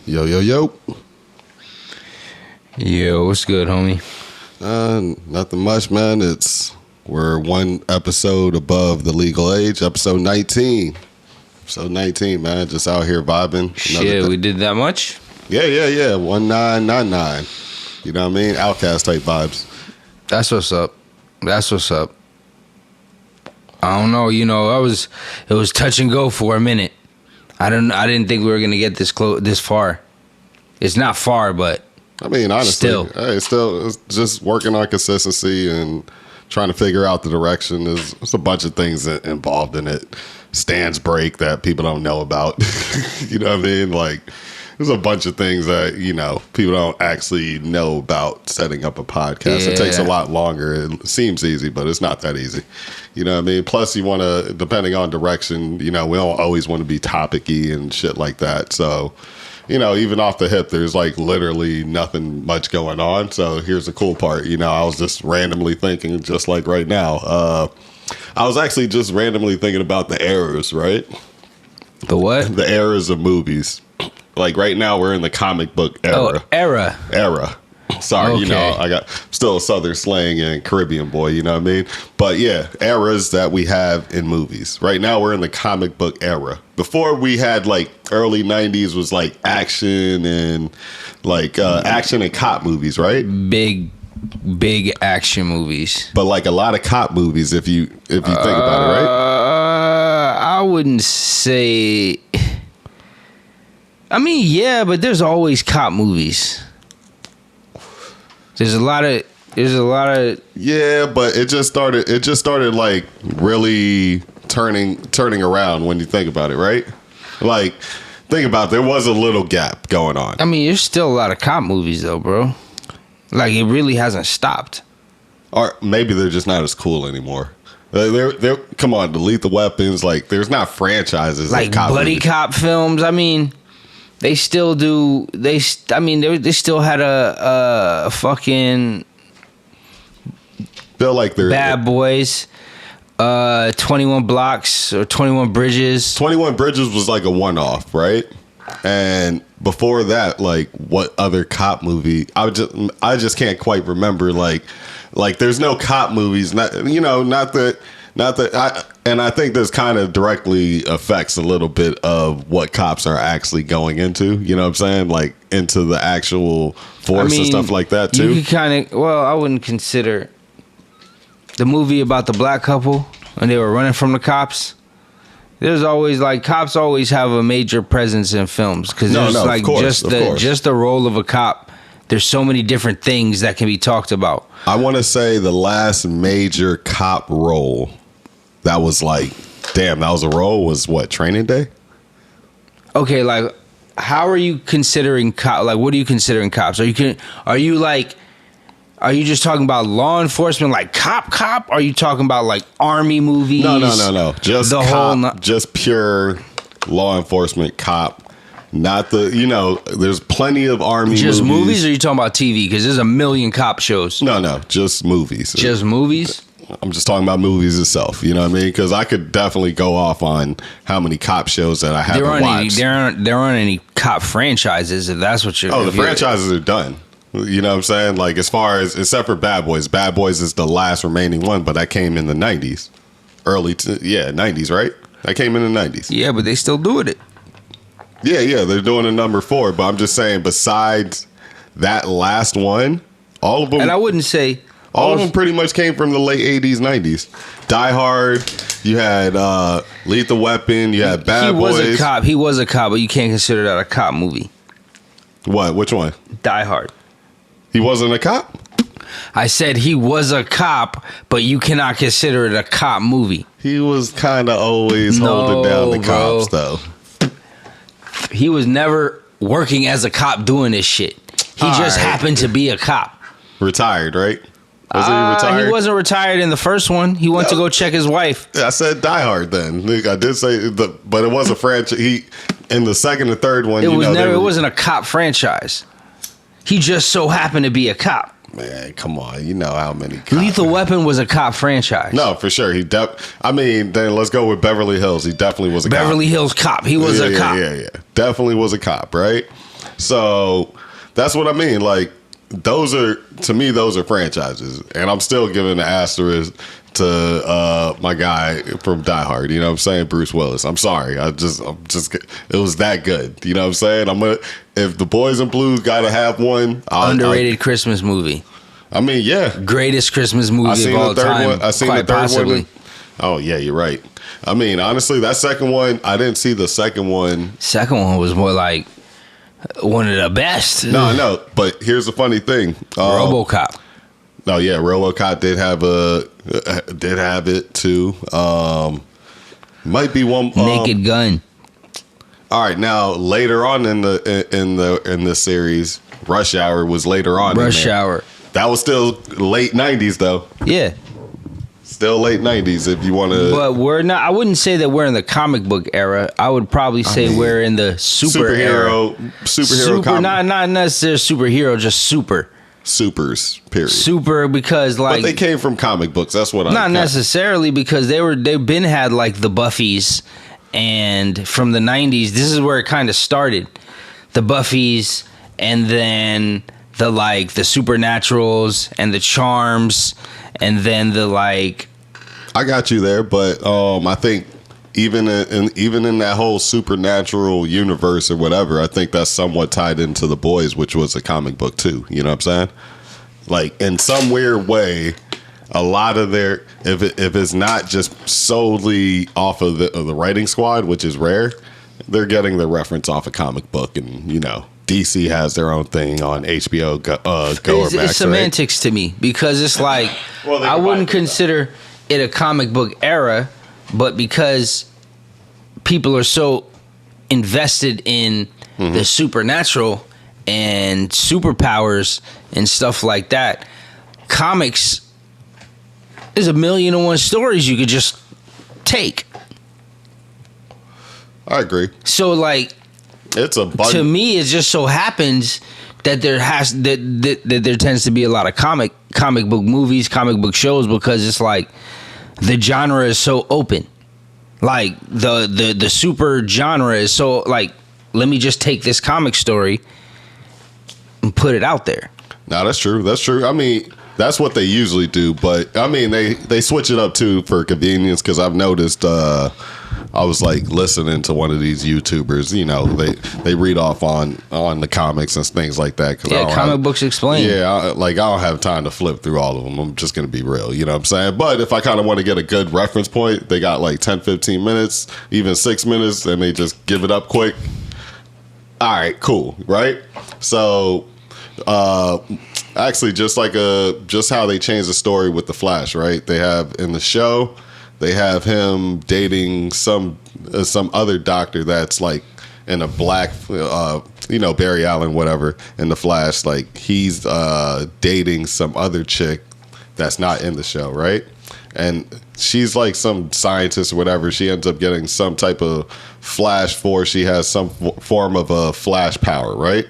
Yo, yo, yo. Yo, what's good, homie? Nothing much, man. We're one episode above the legal age, episode 19. Episode 19, man. Just out here vibing. Shit, we did that much? Yeah. 1999. You know what I mean? Outcast type vibes. That's what's up. I don't know, it was touch and go for a minute. I didn't think we were gonna get this far. It's not far, but I mean, honestly, it's just working on consistency and trying to figure out the direction. There's a bunch of things involved in it. Stands break that people don't know about. You know what I mean? Like, there's a bunch of things that, people don't actually know about setting up a podcast. Yeah. It takes a lot longer. It seems easy, but it's not that easy. You know what I mean? Plus, you want to, depending on direction, we don't always want to be topic-y and shit like that. So, even off the hip, there's like literally nothing much going on. So here's the cool part. I was just randomly thinking, just like right now. I was actually just randomly thinking about the eras, right? The what? The eras of movies. Like right now, we're in the comic book era. Oh, era. Sorry, okay. I got still a Southern slang and Caribbean boy, you know what I mean? But yeah, eras that we have in movies. Right now, we're in the comic book era. Before we had like early 90s was like action and like action and cop movies, right? Big action movies. But like a lot of cop movies, if you think about it, right? I wouldn't say. I mean, yeah, but there's always cop movies. There's a lot of. Yeah, but it just started like really turning around when you think about it, right? Like, think about it, there was a little gap going on. I mean, there's still a lot of cop movies though, bro. Like, it really hasn't stopped. Or maybe they're just not as cool anymore. They're come on, the Lethal Weapons, like there's not franchises like cop buddy movies. Cop films. I mean, they still do. They still had a fucking feel like they're Bad Boys, 21 Blocks or 21 Bridges. 21 Bridges was like a one-off, right? And before that, like what other cop movie? I just can't quite remember. Like there's no cop movies. Not that. I think this kind of directly affects a little bit of what cops are actually going into. You know what I'm saying? Like into the actual force and stuff like that too. You kind of. Well, I wouldn't consider the movie about the black couple when they were running from the cops. There's always like cops always have a major presence in films because just the role of a cop. There's so many different things that can be talked about. I want to say the last major cop role that was like, damn, that was a role was what, Training Day? Okay, like, how are you considering cop? Like, what are you considering cops? Are you just talking about law enforcement, like cop? Are you talking about like army movies? No. Just the cop, just pure law enforcement cop. Not there's plenty of army movies. Just movies, or are you talking about TV? Because there's a million cop shows. No, just movies. Just movies? I'm just talking about movies itself. You know what I mean? Because I could definitely go off on how many cop shows that I haven't watched. There aren't any cop franchises, if that's what you're... Oh, the franchises are done. You know what I'm saying? Like, as far as, except for Bad Boys. Bad Boys is the last remaining one, but that came in the 90s. 90s, right? That came in the 90s. Yeah, but they still doing it. Yeah, they're doing a number 4, but I'm just saying, besides that last one, all of them... And I wouldn't say... All of them pretty much came from the late 80s, 90s. Die Hard, you had Lethal Weapon, you had Bad Boys. He was a cop, but you can't consider that a cop movie. What? Which one? Die Hard. He wasn't a cop? I said he was a cop, but you cannot consider it a cop movie. He was kind of always holding down the cops, though. He was never working as a cop doing this shit. He just happened to be a cop. Retired, right? Was he retired? He wasn't retired in the first one. He went to go check his wife. I said Die Hard then. I did say, but it was a franchise. In the second and third one, it wasn't a cop franchise. He just so happened to be a cop. Man, come on. You know how many cops. Lethal Weapon was a cop franchise. No, for sure. Then let's go with Beverly Hills. He definitely was a cop. Beverly Hills Cop. He was a cop. Yeah. Definitely was a cop, right? So that's what I mean. Like, those are franchises, and I'm still giving the asterisk to my guy from Die Hard. You know what I'm saying? Bruce Willis. I'm sorry. I'm just it was that good. You know what I'm saying? If the Boys in Blue gotta have one, underrated Christmas movie. I mean, yeah, greatest Christmas movie of all time. I seen the third possibly. One. Oh yeah, you're right. I mean, honestly, that second one, I didn't see the second one. Second one was more like one of the best. No, but here's the funny thing. RoboCop. No, yeah, RoboCop did have it too. Might be one. Naked Gun. All right, now later on in the series, Rush Hour was later on. Rush Hour. That was still late 90s though. Yeah. Still late 90s if you want to. But we're not. I wouldn't say that we're in the comic book era. I would probably say we're in the superhero comic. Not necessarily superhero, just super. Supers, period. Super because like. But they came from comic books. That's what I'm. Not necessarily because they've been had like the Buffys, and from the 90s, this is where it kind of started. The Buffys, and then the Supernaturals and the Charms. And then I got you there, but I think even in that whole supernatural universe or whatever, I think that's somewhat tied into The Boys, which was a comic book too. You know what I'm saying? Like in some weird way, a lot of their if it's not just solely off of the writing squad, which is rare, they're getting the reference off a comic book, and you know. DC has their own thing on HBO Go or Max. It's semantics to me because it's like I wouldn't consider it a comic book era, but because people are so invested in the supernatural and superpowers and stuff like that, comics is 1,000,001 stories you could just take. I agree. So like. It's a bunch. To me, it just so happens that there tends to be a lot of comic book movies, comic book shows, because it's like the genre is so open. Like the super genre is so like, let me just take this comic story and put it out there. No, that's true. That's true. I mean, that's what they usually do, but I mean they switch it up too for convenience, because I've noticed I was like listening to one of these YouTubers, you know, they read off on the comics and things like that. Yeah, comic books explained. Yeah, I don't have time to flip through all of them. I'm just going to be real, you know what I'm saying? But if I kind of want to get a good reference point, they got like 10, 15 minutes, even 6 minutes, and they just give it up quick. All right, cool, right? So, actually, just how they changed the story with the Flash, right? They have in the show. They have him dating some other doctor that's like in a black, Barry Allen, whatever, in the Flash. Like he's dating some other chick that's not in the show, right? And she's like some scientist or whatever. She ends up getting some type of Flash Force. She has some form of a Flash power, right?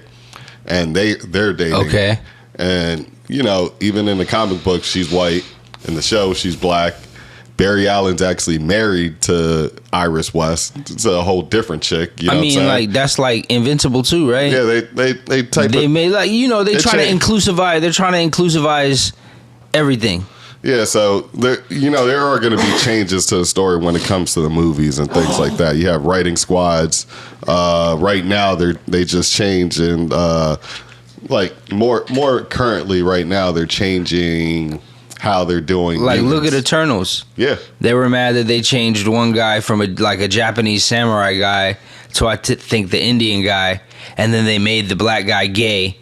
And they're dating. Okay. And even in the comic book, she's white. In the show, she's black. Barry Allen's actually married to Iris West. It's a whole different chick. You know what I'm saying? Like that's like Invincible too, right? Yeah, they made like they try to inclusivize. They're trying to inclusivize everything. Yeah, so there are going to be changes to the story when it comes to the movies and things like that. You have writing squads. Right now, they just changed and like more currently right now they're changing how they're doing. Like look at Eternals. Yeah, they were mad that they changed one guy from a Japanese samurai guy to I think the Indian guy, and then they made the black guy gay.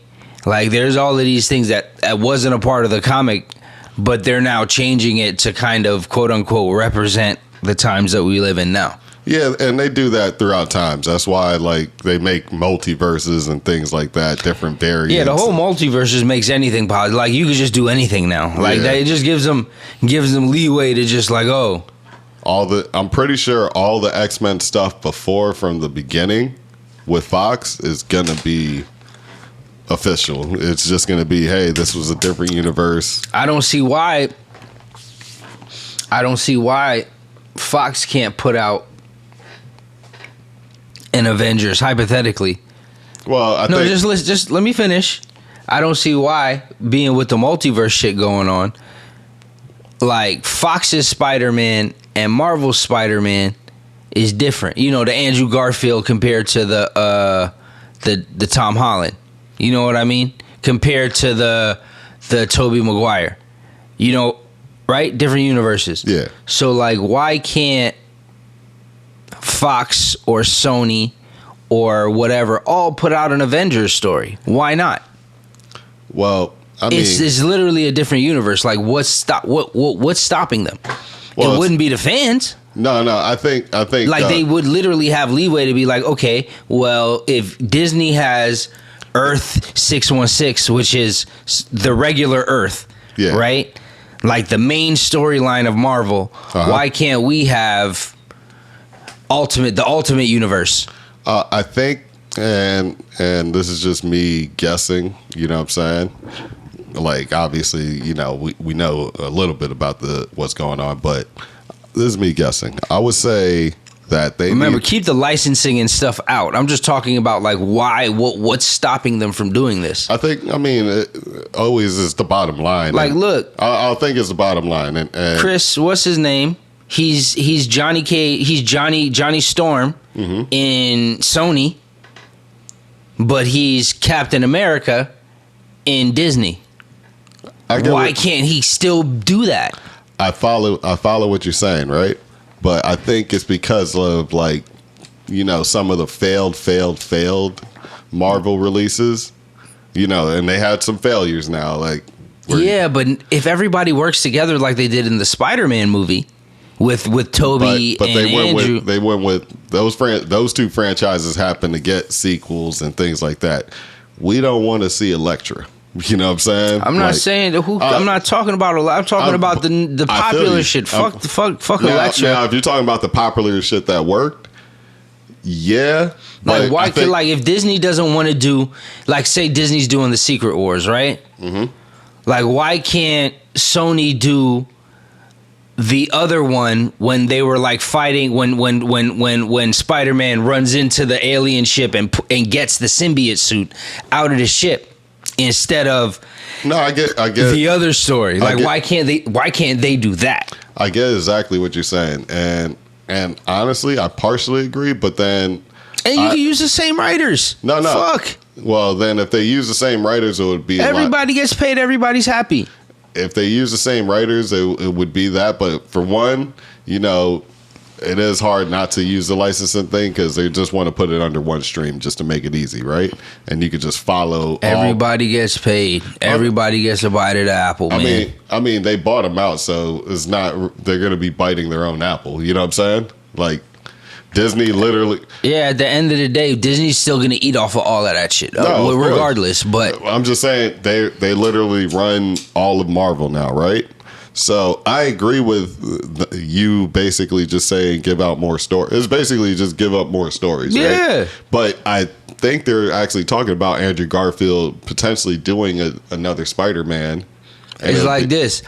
Like there's all of these things that wasn't a part of the comic, but they're now changing it to kind of quote unquote represent the times that we live in now. Yeah, and they do that throughout times. That's why like they make multiverses and things like that, different variants. Yeah, the whole multiverses makes anything possible. Like you could just do anything now. Like that, it just gives them leeway to just like I'm pretty sure all the X-Men stuff before from the beginning with Fox is gonna be official. It's just gonna be, hey, this was a different universe. I don't see why Fox can't put out an Avengers, hypothetically, Well, just let me finish. I don't see why, being with the multiverse shit going on, like Fox's Spider-Man and Marvel's Spider-Man is different. You know, the Andrew Garfield compared to the Tom Holland. You know what I mean? Compared to the Tobey Maguire. You know, right? Different universes. Yeah. So like, why can't Fox or Sony or whatever all put out an Avengers story? Why not? Well, I mean, it's literally a different universe. Like, what's stopping them? Well, it wouldn't be the fans. No. I think like they would literally have leeway to be like, okay, well, if Disney has Earth 616, which is the regular Earth, right? Like the main storyline of Marvel, why can't we have the ultimate universe? I think, and this is just me guessing, you know what I'm saying? Like, obviously, you know, we know a little bit about what's going on, but this is me guessing. I would say that they keep the licensing and stuff out. I'm just talking about like why, what's stopping them from doing this? I think, it always is the bottom line. Like, look, I think it's the bottom line. And Chris, what's his name? He's Johnny K. He's Johnny Storm in Sony, but he's Captain America in Disney. Why can't he still do that? I follow what you're saying, right? But I think it's because of, like, you know, some of the failed Marvel releases, you know, and they had some failures now. Like, but if everybody works together like they did in the Spider-Man movie with Toby and Andrew, they went with those two franchises happen to get sequels and things like that. We don't want to see Elektra. You know what I'm saying? I'm not saying I'm not talking about a lot. I'm talking about the popular shit. Fuck Elektra. Now, if you're talking about the popular shit that worked, yeah. Like, why could, like, if Disney doesn't want to do, like, say Disney's doing the Secret Wars, right? Mm-hmm. Like, why can't Sony do the other one when they were like fighting when Spider-Man runs into the alien ship and gets the symbiote suit out of the ship? Instead of I get the other story. Like, why can't they do that? I get exactly what you're saying, and honestly, I partially agree. But then, you can use the same writers. No, fuck. Well, then if they use the same writers, it would be everybody gets paid. Everybody's happy. If they use the same writers, it would be that. But for one, you know, it is hard not to use the licensing thing because they just want to put it under one stream just to make it easy, right? And you could just follow. Everybody gets paid. Everybody gets a bite of the apple, man. I mean, they bought them out, so it's not they're going to be biting their own apple. You know what I'm saying? Like, Disney literally. Yeah, at the end of the day, Disney's still going to eat off of all of that shit, regardless. But I'm just saying they literally run all of Marvel now, right? So I agree with you basically just saying give out more stories. It's basically just give up more stories, yeah. Right? But I think they're actually talking about Andrew Garfield potentially doing another Spider-Man. It's like this.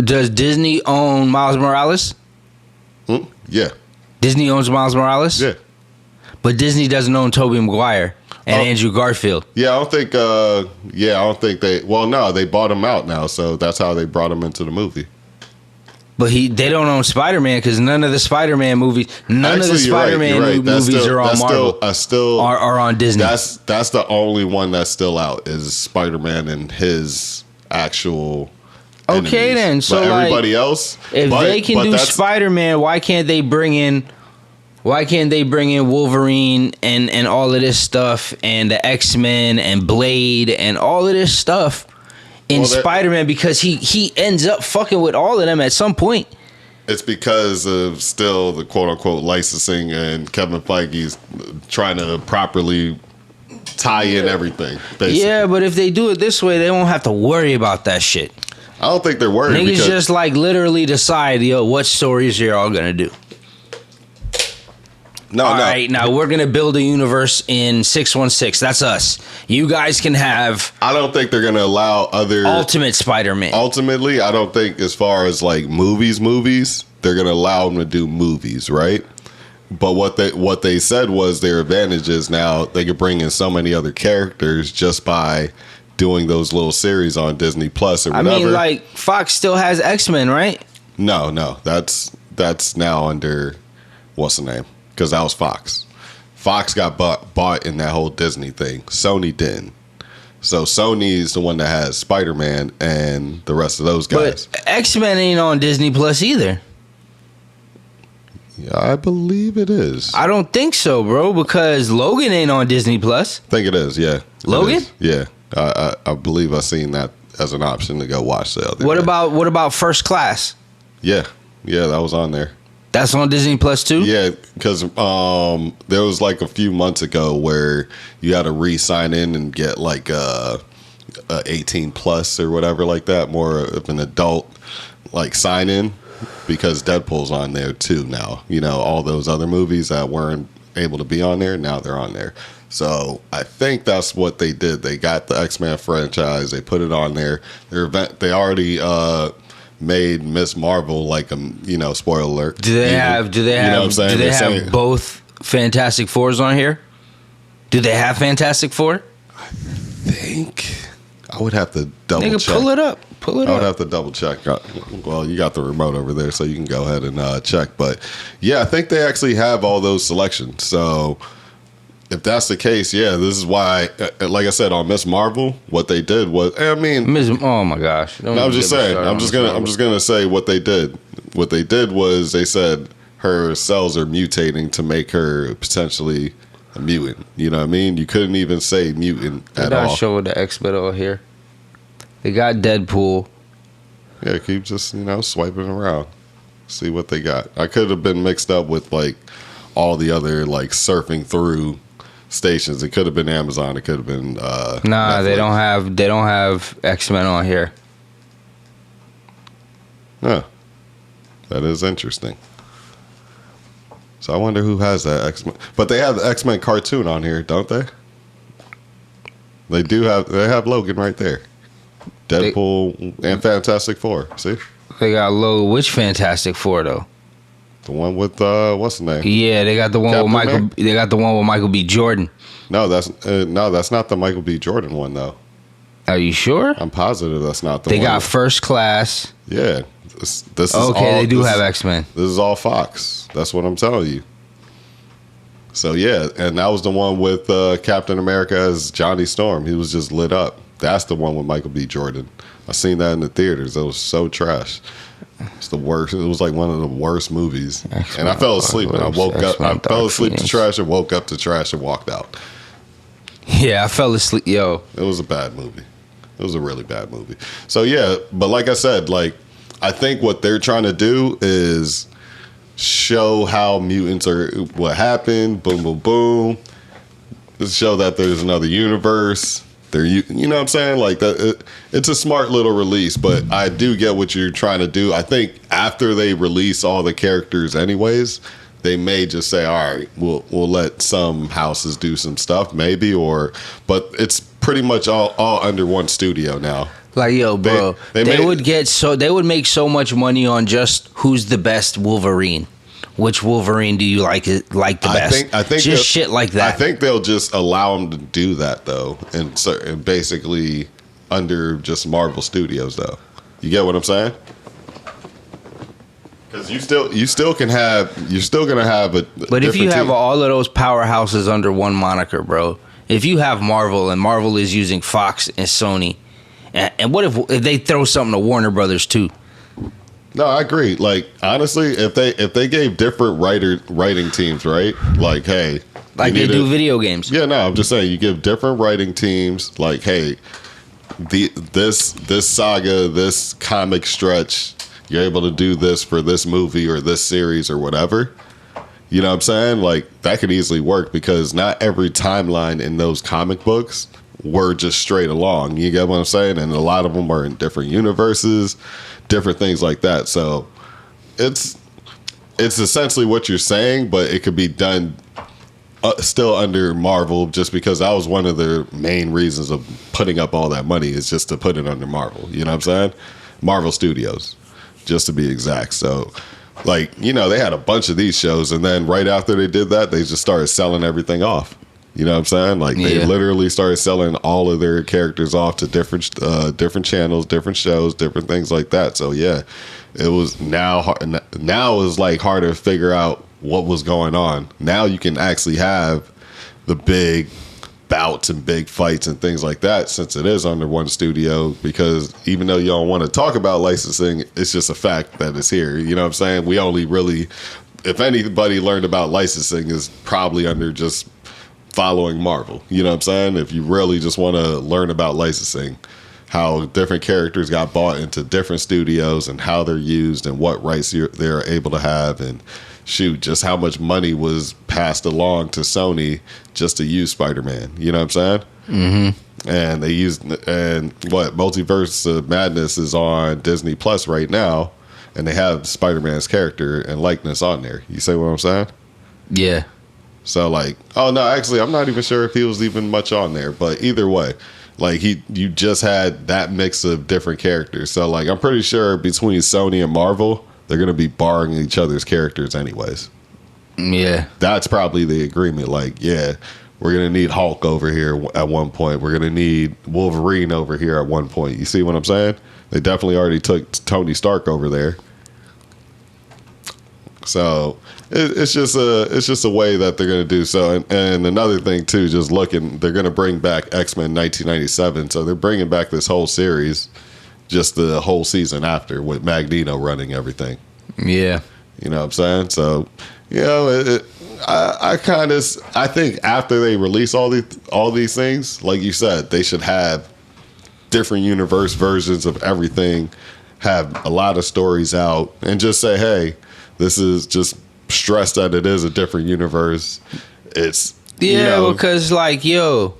Does Disney own Miles Morales? Yeah. Disney owns Miles Morales? Yeah. But Disney doesn't own Tobey Maguire and Andrew Garfield. Yeah, I don't think they. Well, no, they bought him out now, so that's how they brought him into the movie. But they don't own Spider-Man because none of the Spider-Man movies, movies are on Marvel. Are on Disney. That's the only one that's still out is Spider-Man and his actual. Okay, enemies. then. So but everybody else, if they can do Spider-Man, why can't they bring in Wolverine and all of this stuff and the X-Men and Blade and all of this stuff in Spider-Man, because he ends up fucking with all of them at some point. It's because of still the quote-unquote licensing and Kevin Feige's trying to properly tie in everything, basically. Yeah, but if they do it this way, they won't have to worry about that shit. I don't think they're worried. Niggas just like literally decide, what stories you're all gonna do. All right, now we're gonna build a universe in 616. That's us. You guys can have. I don't think they're gonna allow other Ultimate Spider-Man. Ultimately, I don't think as far as like movies, they're gonna allow them to do movies, right? But what they said was their advantage is now they could bring in so many other characters just by doing those little series on Disney Plus or whatever. I mean, like Fox still has X-Men, right? No, that's now under what's the name? Because that was Fox. Fox got bought in that whole Disney thing. Sony didn't. So Sony's the one that has Spider-Man and the rest of those guys. But X-Men ain't on Disney Plus either. Yeah, I believe it is. I don't think so, bro, because Logan ain't on Disney Plus. I think it is, yeah. Logan? Yeah. I believe I seen that as an option to go watch the other What day. about First Class? Yeah, that was on there. That's on Disney Plus too? Yeah, because there was like a few months ago where you had to re-sign in and get like a 18 plus or whatever like that, more of an adult like sign in, because Deadpool's on there too now. You know, all those other movies that weren't able to be on there, now they're on there. So I think that's what they did. They got the X-Men franchise, they put it on there. They already made Miss Marvel like a spoiler alert. Do they have both Fantastic Fours on here? Do they have Fantastic Four? I think I would have to double check. Pull it up. I would have to double check. Well, you got the remote over there, so you can go ahead and check. But yeah, I think they actually have all those selections. So if that's the case, yeah, this is why, like I said, on Miss Marvel, what they did was, I mean, oh my gosh, I'm just saying, I'm just gonna say what they did. What they did was they said her cells are mutating to make her potentially a mutant. You know what I mean? You couldn't even say mutant at all. Show the X-Men over here. They got Deadpool. Yeah, keep just swiping around, see what they got. I could have been mixed up with like all the other like surfing through stations. It could have been Amazon. It could have been Nah, Netflix. they don't have X-Men on here. Huh. That is interesting. So I wonder who has that X-Men. But they have the X-Men cartoon on here, don't they? They have Logan right there. Deadpool and Fantastic Four. See? They got Logan. Which Fantastic Four though? The one with what's the name? Yeah, they got the one with Michael. They got the one with Michael B. Jordan. No, that's not the Michael B. Jordan one though. Are you sure? I'm positive that's not the one. They got First Class. Yeah, this is okay. They do have X-Men. This is all Fox. That's what I'm telling you. So yeah, and that was the one with Captain America as Johnny Storm. He was just lit up. That's the one with Michael B. Jordan. I seen that in the theaters. It was so trash. It's the worst. It was like one of the worst movies. And I fell asleep and I woke up. I fell asleep to trash and woke up to trash and walked out. Yeah, I fell asleep. Yo, it was a bad movie. It was a really bad movie. So yeah, but like I said, like I think what they're trying to do is show how mutants are, what happened, boom, boom, boom. Just show that there's another universe. You know what I'm saying? Like that, it's a smart little release, but I do get what you're trying to do. I think after they release all the characters, anyways, they may just say, "All right, we'll let some houses do some stuff, maybe," but it's pretty much all under one studio now. Like yo, bro, they would make so much money on just who's the best Wolverine. Which Wolverine do you like the best? I think just shit like that. I think they'll just allow them to do that though, and basically under just Marvel Studios though. You get what I'm saying? Because you're still gonna have a. But if you have all of those powerhouses under one moniker, bro. If you have Marvel and Marvel is using Fox and Sony, and what if they throw something to Warner Brothers too? No, I agree. Like honestly, if they gave different writing teams, right? Like, hey, like they do video games. Yeah, no, I'm just saying you give different writing teams. Like, hey, this saga, this comic stretch, you're able to do this for this movie or this series or whatever. You know what I'm saying? Like that could easily work because not every timeline in those comic books were just straight along. You get what I'm saying? And a lot of them are in different universes, different things like that. So it's essentially what you're saying, but it could be done still under Marvel just because that was one of their main reasons of putting up all that money is just to put it under Marvel. You know what I'm saying? Marvel Studios, just to be exact. So, Like, you know, they had a bunch of these shows, and then right after they did that, they just started selling everything off. You know what I'm saying? Like, they literally started selling all of their characters off to different channels, different shows, different things like that. So yeah, it was now it's like harder to figure out what was going on. Now you can actually have the big bouts and big fights and things like that, since it is under one studio, because even though you don't want to talk about licensing, it's just a fact that it's here. You know what I'm saying? We only really, if anybody learned about licensing, is probably under just following Marvel. You know what I'm saying? If you really just want to learn about licensing, how different characters got bought into different studios and how they're used and what rights they're able to have, and shoot, just how much money was passed along to Sony just to use Spider-Man. You know what I'm saying? Mm-hmm. And they used, and what, Multiverse of Madness is on Disney Plus right now, and they have Spider-Man's character and likeness on there. You see what I'm saying? Yeah. So like, oh no, actually, I'm not even sure if he was even much on there, but either way, like you just had that mix of different characters. So like, I'm pretty sure between Sony and Marvel, they're going to be borrowing each other's characters anyways. Yeah. That's probably the agreement. Like, yeah, we're going to need Hulk over here at one point. We're going to need Wolverine over here at one point. You see what I'm saying? They definitely already took Tony Stark over there. So it's just a way that they're going to do so. And another thing too, just looking, they're going to bring back X-Men 1997. So they're bringing back this whole series, just the whole season after, with Magneto running everything. Yeah. You know what I'm saying? So, you know, I think after they release all these things, like you said, they should have different universe versions of everything, have a lot of stories out, and just say, hey, this is just stress that it is a different universe. It's, yeah, you know, because like, yo,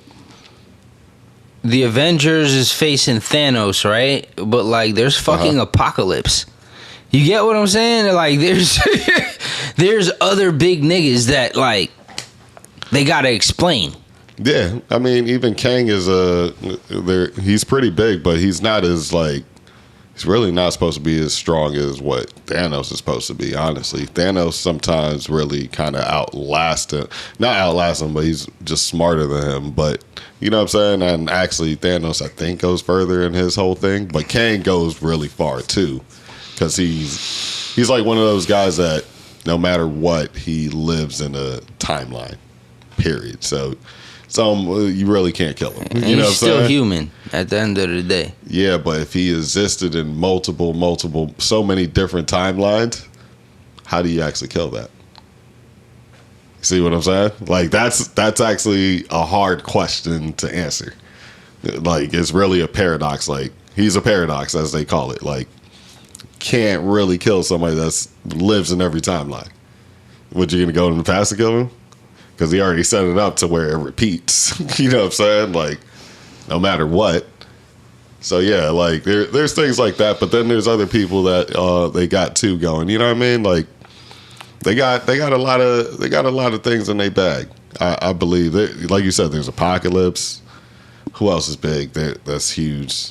the Avengers is facing Thanos, right? But like, there's fucking Apocalypse. You get what I'm saying? Like, there's other big niggas that like they gotta explain. Yeah, I mean, even Kang is he's pretty big, but he's not as like, he's really not supposed to be as strong as what Thanos is supposed to be. Honestly, Thanos sometimes really kind of not outlast him, but he's just smarter than him. But you know what I'm saying? And actually, Thanos, I think, goes further in his whole thing. But Kang goes really far too, because he's like one of those guys that no matter what, he lives in a timeline. Period. So you really can't kill him. You know what I'm still saying? Human at the end of the day. Yeah, but if he existed in multiple, so many different timelines, how do you actually kill that? See what I'm saying? Like, that's actually a hard question to answer. Like, it's really a paradox. Like, he's a paradox, as they call it. Like, can't really kill somebody that lives in every timeline. What, you gonna go in the past to kill him? Because he already set it up to where it repeats. You know what I'm saying? Like, no matter what. So yeah, like there's things like that, but then there's other people that they got two going. You know what I mean? Like, they got a lot of things in their bag. I believe. Like you said, there's Apocalypse. Who else is big? That's huge.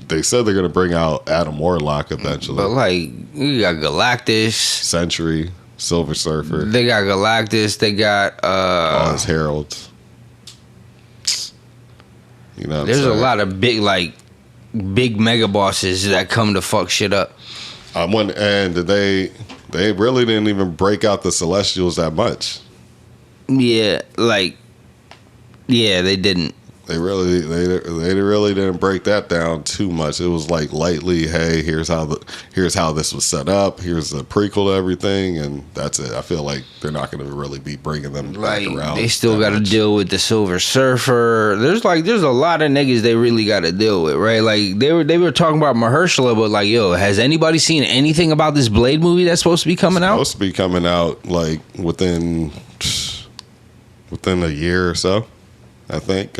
They said they're gonna bring out Adam Warlock eventually. But like, you got Galactus, Sentry, Silver Surfer. They got Galactus. They got all his heralds. You know, there's a lot of big mega bosses that come to fuck shit up. And they really didn't even break out the Celestials that much. Yeah, they didn't. They really didn't break that down too much. It was like lightly, hey, here's how this was set up. Here's the prequel to everything, and that's it. I feel like they're not going to really be bringing them back around. They still got to deal with the Silver Surfer. There's a lot of niggas they really got to deal with, right? Like they were talking about Mahershala, but like, yo, has anybody seen anything about this Blade movie that's supposed to be coming out? Supposed to be coming out like within a year or so, I think.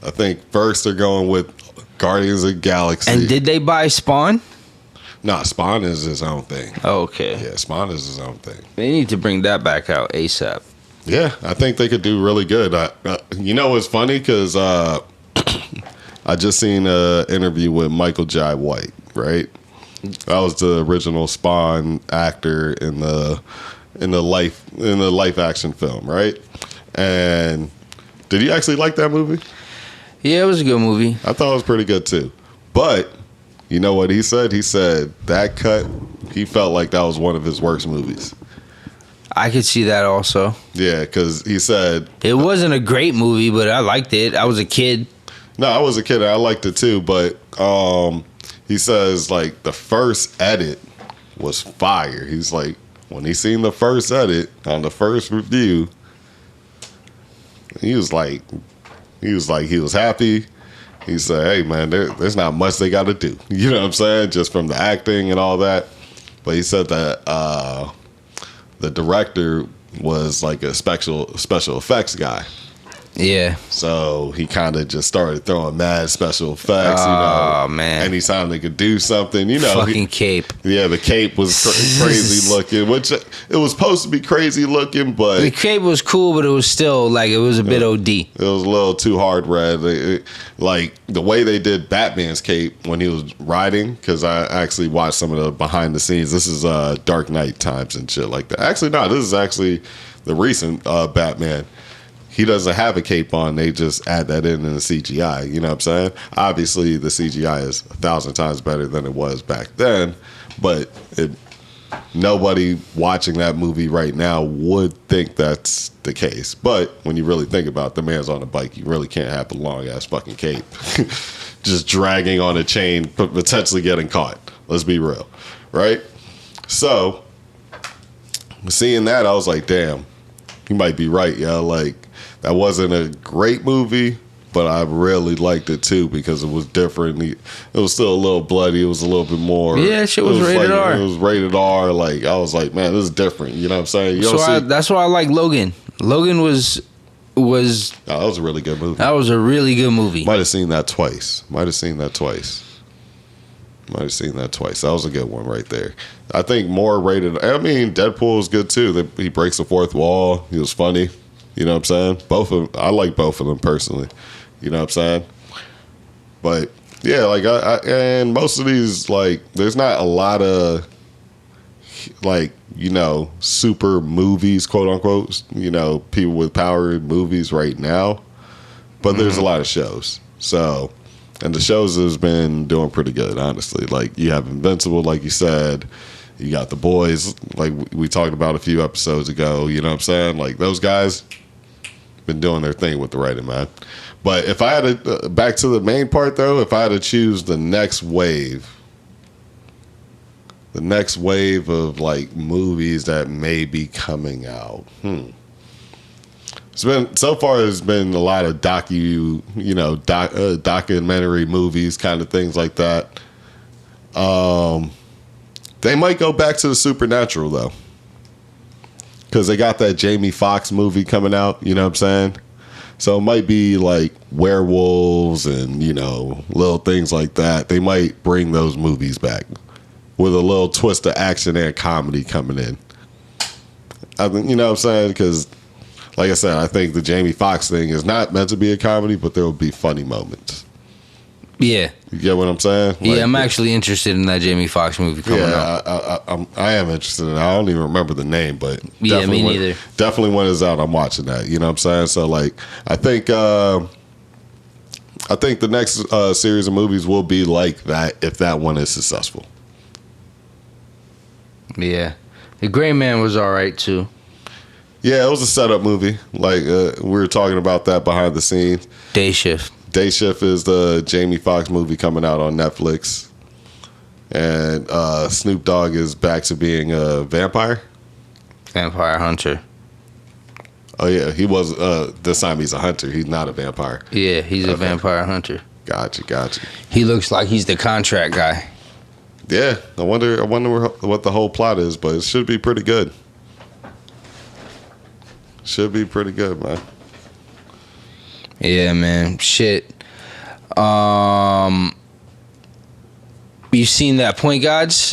I think first they're going with Guardians of the Galaxy. And did they buy Spawn? Nah, Spawn is his own thing. Oh, okay. Yeah, Spawn is his own thing. They need to bring that back out ASAP. Yeah, I think they could do really good. You know what's funny? Because I just seen an interview with Michael Jai White, right? That was the original Spawn actor in the life action film, right? And did you actually like that movie? Yeah, it was a good movie. I thought it was pretty good too. But you know what he said? He said that cut, he felt like that was one of his worst movies. I could see that also. Yeah, because he said it wasn't a great movie, but I liked it. I was a kid. No, I was a kid. I liked it too. But he says like the first edit was fire. He's like, when he seen the first edit on the first review, he was happy. He said, hey man, there's not much they got to do. You know what I'm saying? Just from the acting and all that. But he said that the director was like a special effects guy. Yeah. So he kind of just started throwing mad special effects, man. Anytime they could do something, Fucking cape. Yeah, the cape was crazy looking, which it was supposed to be crazy looking, but... The cape was cool, but it was still, like, it was a bit OD. It was a little too hard red. Like, the way they did Batman's cape when he was riding, because I actually watched some of the behind the scenes. This is Dark Knight times and shit like that. Actually, no, this is actually the recent Batman. He doesn't have a cape on. They just add that in the CGI. You know what I'm saying? Obviously, the CGI is 1,000 times better than it was back then. But nobody watching that movie right now would think that's the case. But when you really think about it, the man's on a bike. You really can't have a long-ass fucking cape. Just dragging on a chain, potentially getting caught. Let's be real. Right? So, seeing that, I was like, damn, you might be right, yo. Like, that wasn't a great movie, but I really liked it too because it was different. It was still a little bloody. It was a little bit more. Yeah, shit was rated R. It was rated R. Like, I was like, man, this is different. You know what I'm saying? That's why I like Logan. Logan was. Oh, that was a really good movie. That was a really good movie. Might have seen that twice. That was a good one right there. I think more rated. I mean, Deadpool was good too. He breaks the fourth wall. He was funny. You know what I'm saying? I like both of them personally. You know what I'm saying? But yeah, like and most of these, like, there's not a lot of like, super movies, quote unquote, people with power in movies right now. But there's a lot of shows. So, and the shows has been doing pretty good, honestly. Like, you have Invincible, like you said. You got The Boys, like we talked about a few episodes ago. You know what I'm saying? Like, those guys been doing their thing with the writing, man. But if I had to, back to the main part though, if I had to choose the next wave of like movies that may be coming out, so far there's been a lot of documentary movies, kind of things like that. They might go back to the supernatural though, because they got that Jamie Foxx movie coming out. You know what I'm saying? So it might be like werewolves and little things like that. They might bring those movies back with a little twist of action and comedy coming in. You know what I'm saying? Because, like I said, I think the Jamie Foxx thing is not meant to be a comedy, but there will be funny moments. Yeah. You get what I'm saying? Yeah, I'm actually interested in that Jamie Foxx movie coming out. I am interested in it. I don't even remember the name, but yeah, me neither. Definitely when it's out, I'm watching that. You know what I'm saying? So, like, I think the next series of movies will be like that if that one is successful. Yeah. The Gray Man was all right, too. Yeah, it was a setup movie. Like, we were talking about that behind the scenes. Day Shift. Day Shift is the Jamie Foxx movie coming out on Netflix. And Snoop Dogg is back to being a vampire. Vampire hunter. Oh, yeah. He was, this time he's a hunter. He's not a vampire. Yeah, he's a vampire hunter. Gotcha. He looks like he's the contract guy. Yeah. I wonder what the whole plot is, but it should be pretty good. Should be pretty good, man. Yeah, man. Shit. You seen that Point Gods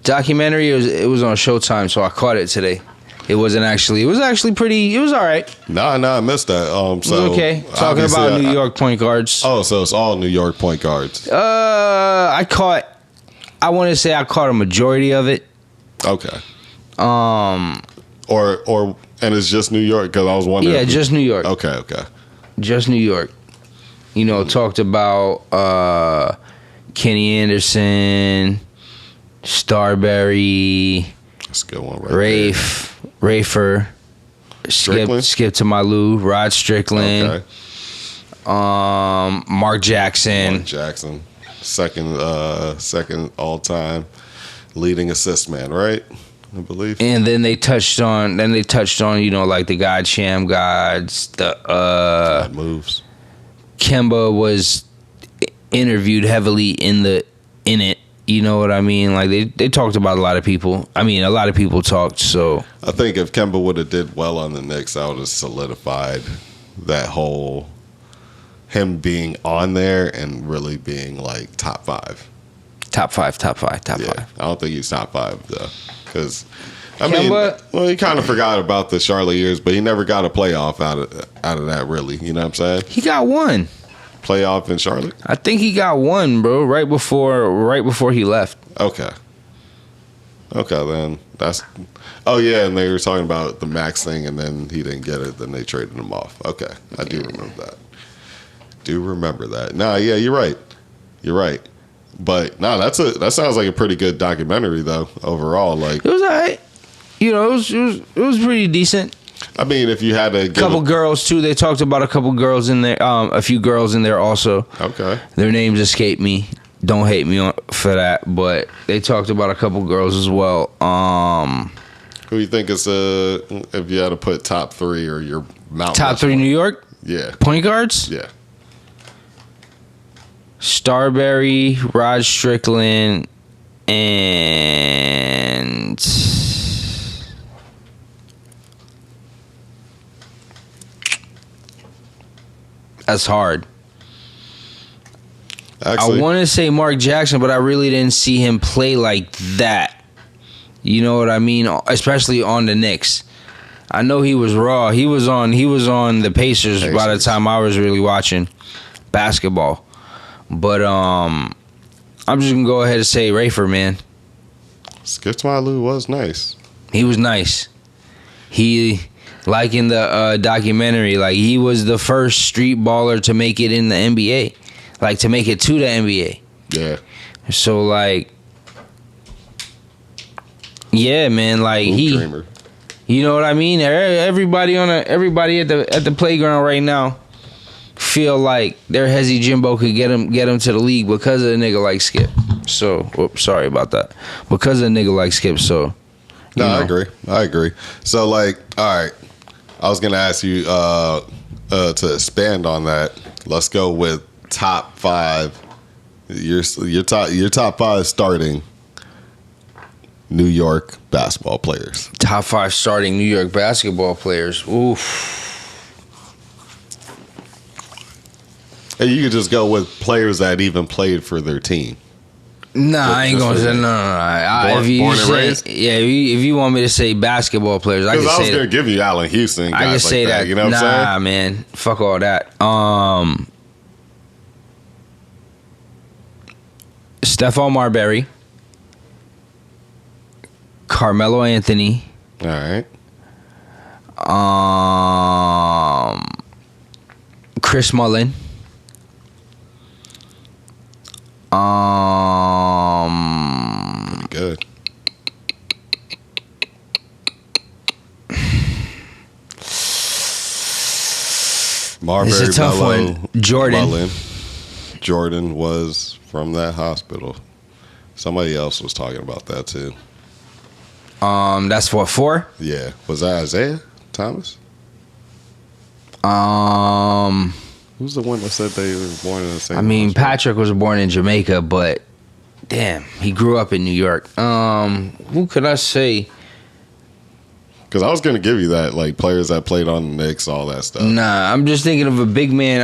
documentary? It was on Showtime, so I caught it today. It was actually pretty. It was all right. Nah, I missed that. So it was okay. Talking about New York point guards. Oh, so it's all New York point guards. I caught I want to say I caught a majority of it. Okay. And it's just New York because I was wondering. Yeah, just New York. Okay. Just New York. You know, talked about Kenny Anderson, Starberry. That's a good one, right? Rafer. Skip to my Lou. Rod Strickland. Okay. Marc Jackson. Second all time leading assist man, right? I believe. And then they touched on you know, like the God Sham gods, the God moves. Kemba was interviewed heavily in it. You know what I mean? Like they talked about a lot of people. I mean, a lot of people talked. So I think if Kemba would have did well on the Knicks, I would have solidified that whole him being on there and really being like top five. Top five. I don't think he's top five though, because he kind of forgot about the Charlotte years, but he never got a playoff out of that. Really, you know what I'm saying? He got one playoff in Charlotte. I think he got one, bro, right before he left. Okay, then that's. Oh yeah, and they were talking about the max thing, and then he didn't get it. Then they traded him off. Okay, I do remember that. Nah, yeah, you're right. But no, that sounds like a pretty good documentary though. Overall, like it was alright. You know, it was pretty decent. I mean, if you had a couple girls too, they talked about a couple girls in there. A few girls in there also. Okay. Their names escape me. Don't hate me for that, but they talked about a couple girls as well. Who you think is if you had to put top three or your Mount top Rushmore? Three New York? Yeah. Point guards? Yeah. Starberry, Rod Strickland, and that's hard. Actually, I want to say Marc Jackson, but I really didn't see him play like that. You know what I mean? Especially on the Knicks. I know he was raw. He was on the Pacers by the time I was really watching basketball. But I'm just gonna go ahead and say Rafer, man. Skip Lou was nice. He was nice. He, like in the documentary, like he was the first street baller to make it in the NBA, like to make it to the NBA. Yeah. So like, yeah, man, like dreamer. You know what I mean? Everybody at the playground right now feel like their Hezzy Jimbo could get him to the league because of a nigga like Skip. So, sorry about that. Because of a nigga like Skip. So, no, I agree. So, like, all right, I was gonna ask you to expand on that. Let's go with top five. Your top five starting New York basketball players. Top five starting New York basketball players. Oof. And you could just go with players that even played for their team. Nah, I ain't gonna say no. Born and raised? Yeah, if you want me to say basketball players, I can say that. Because I was gonna give you Allen Houston. I can say that. You know what I'm saying? Nah, man, fuck all that. Stephon Marbury, Carmelo Anthony. All right. Chris Mullin. Good. Marbury, it's a tough one. Jordan. Jordan was from that hospital. Somebody else was talking about that too. That's what, 4? Yeah. Was that Isaiah Thomas? Who's the one that said they were born in the same? I mean, Patrick was born in Jamaica, but damn, he grew up in New York. Who could I say? Because I was going to give you that, like players that played on the Knicks, all that stuff. Nah, I'm just thinking of a big man.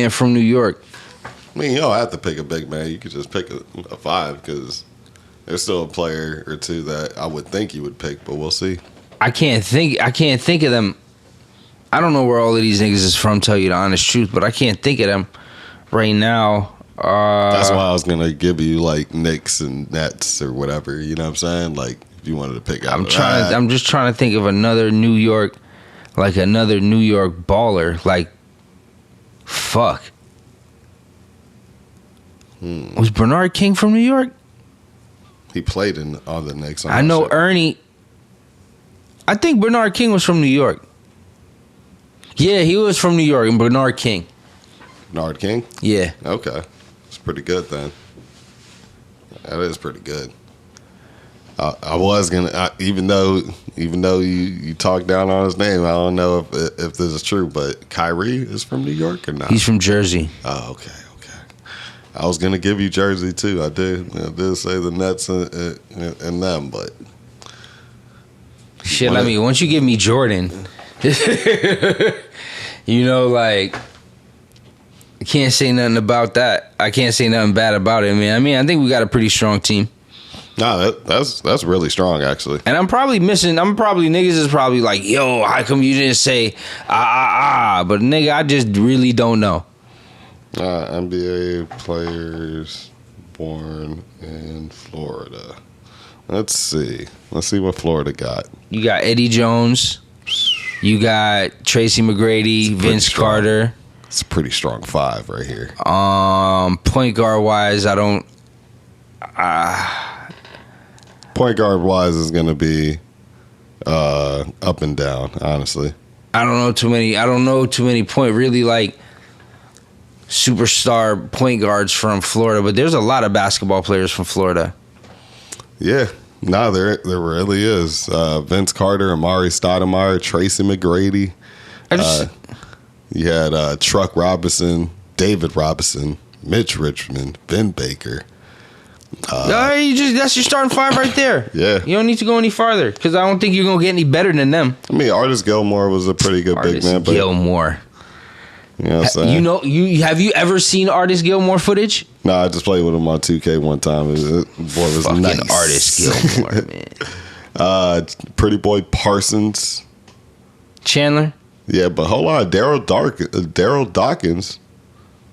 From New York. I mean, you don't have to pick a big man. You could just pick a 5 because there's still a player or two that I would think you would pick, but we'll see. I can't think of them. I don't know where all of these niggas is from, tell you the honest truth, but I can't think of them right now. That's why I was gonna give you like Knicks and Nets or whatever. You know what I'm saying? Like if you wanted to pick out. I'm just trying to think of another New York baller. Like, fuck. Was Bernard King from New York? He played on the Knicks. I know Ernie. I think Bernard King was from New York. Yeah, he was from New York. And Bernard King. Bernard King? Yeah. Okay. It's pretty good then. That is pretty good. I was gonna, even though you talked down on his name, I don't know if this is true, but Kyrie is from New York or not? He's from Jersey. Oh, okay. I was gonna give you Jersey too. I did say the Nets and them, but shit. I mean, once you give me Jordan, you know, like I can't say nothing about that. I can't say nothing bad about it, man. I mean, I think we got a pretty strong team. No, that's really strong, actually. And I'm probably niggas is probably like, yo, how come you didn't say But nigga, I just really don't know. NBA players born in Florida. Let's see what Florida got. You got Eddie Jones. You got Tracy McGrady, Vince Carter. It's a pretty strong five right here. Point guard wise, I don't. Point guard wise is going to be up and down. Honestly, I don't know too many point really like superstar point guards from Florida, but there's a lot of basketball players from Florida. Yeah. No, there really is. Vince Carter, Amari Stoudemire, Tracy McGrady. You had Truck Robinson, David Robinson, Mitch Richmond, Ben Baker. That's your starting five right there. Yeah. You don't need to go any farther because I don't think you're going to get any better than them. I mean, Artis Gilmore was a pretty good big man. But Gilmore. You know what I'm saying? Have you ever seen Artis Gilmore footage? No, I just played with him on 2K one time. The boy was fucking nice. Artis Gilmore, man. Pretty boy Parsons. Chandler? Yeah, but hold on. Daryl Dawkins.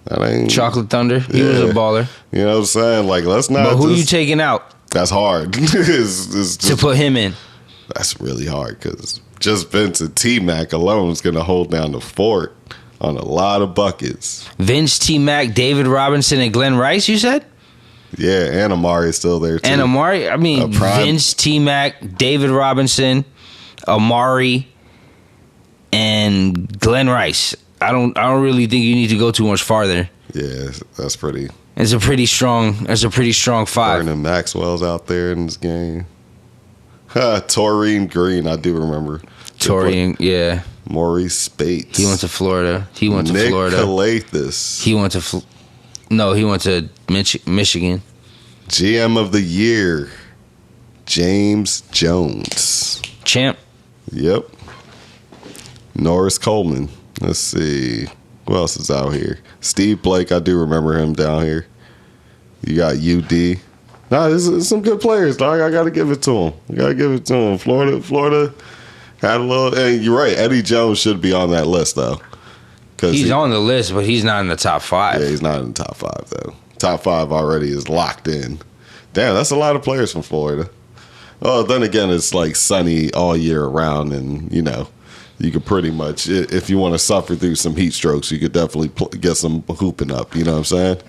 That ain't Chocolate Thunder. He was a baller. You know what I'm saying? Like, let's not. But who you taking out? That's hard. it's just, to put him in. That's really hard because just Vince and T-Mac alone is going to hold down the fort on a lot of buckets. Vince, T-Mac, David Robinson, and Glenn Rice, you said? Yeah, and Amari is still there, too. And Amari, I mean, Vince, T-Mac, David Robinson, Amari, and Glenn Rice. I don't really think you need to go too much farther. Yeah, that's pretty. It's a pretty strong five. Vernon Maxwell's out there in this game. Taurine Green, I do remember. Taurine, yeah. Maurice Spates. He went to Florida. He went to Florida. Calathis. He went to Michigan. GM of the year, James Jones. Champ. Yep. Norris Coleman. Let's see. Who else is out here? Steve Blake, I do remember him down here. You got UD. Nah, this is some good players, dog. I got to give it to him. Florida had a little. And you're right. Eddie Jones should be on that list, though. He's on the list, but he's not in the top five. Yeah, he's not in the top five, though. Top five already is locked in. Damn, that's a lot of players from Florida. Well, then again, it's like sunny all year around, and, you know, you could pretty much, if you want to suffer through some heat strokes, you could definitely get some hooping up. You know what I'm saying?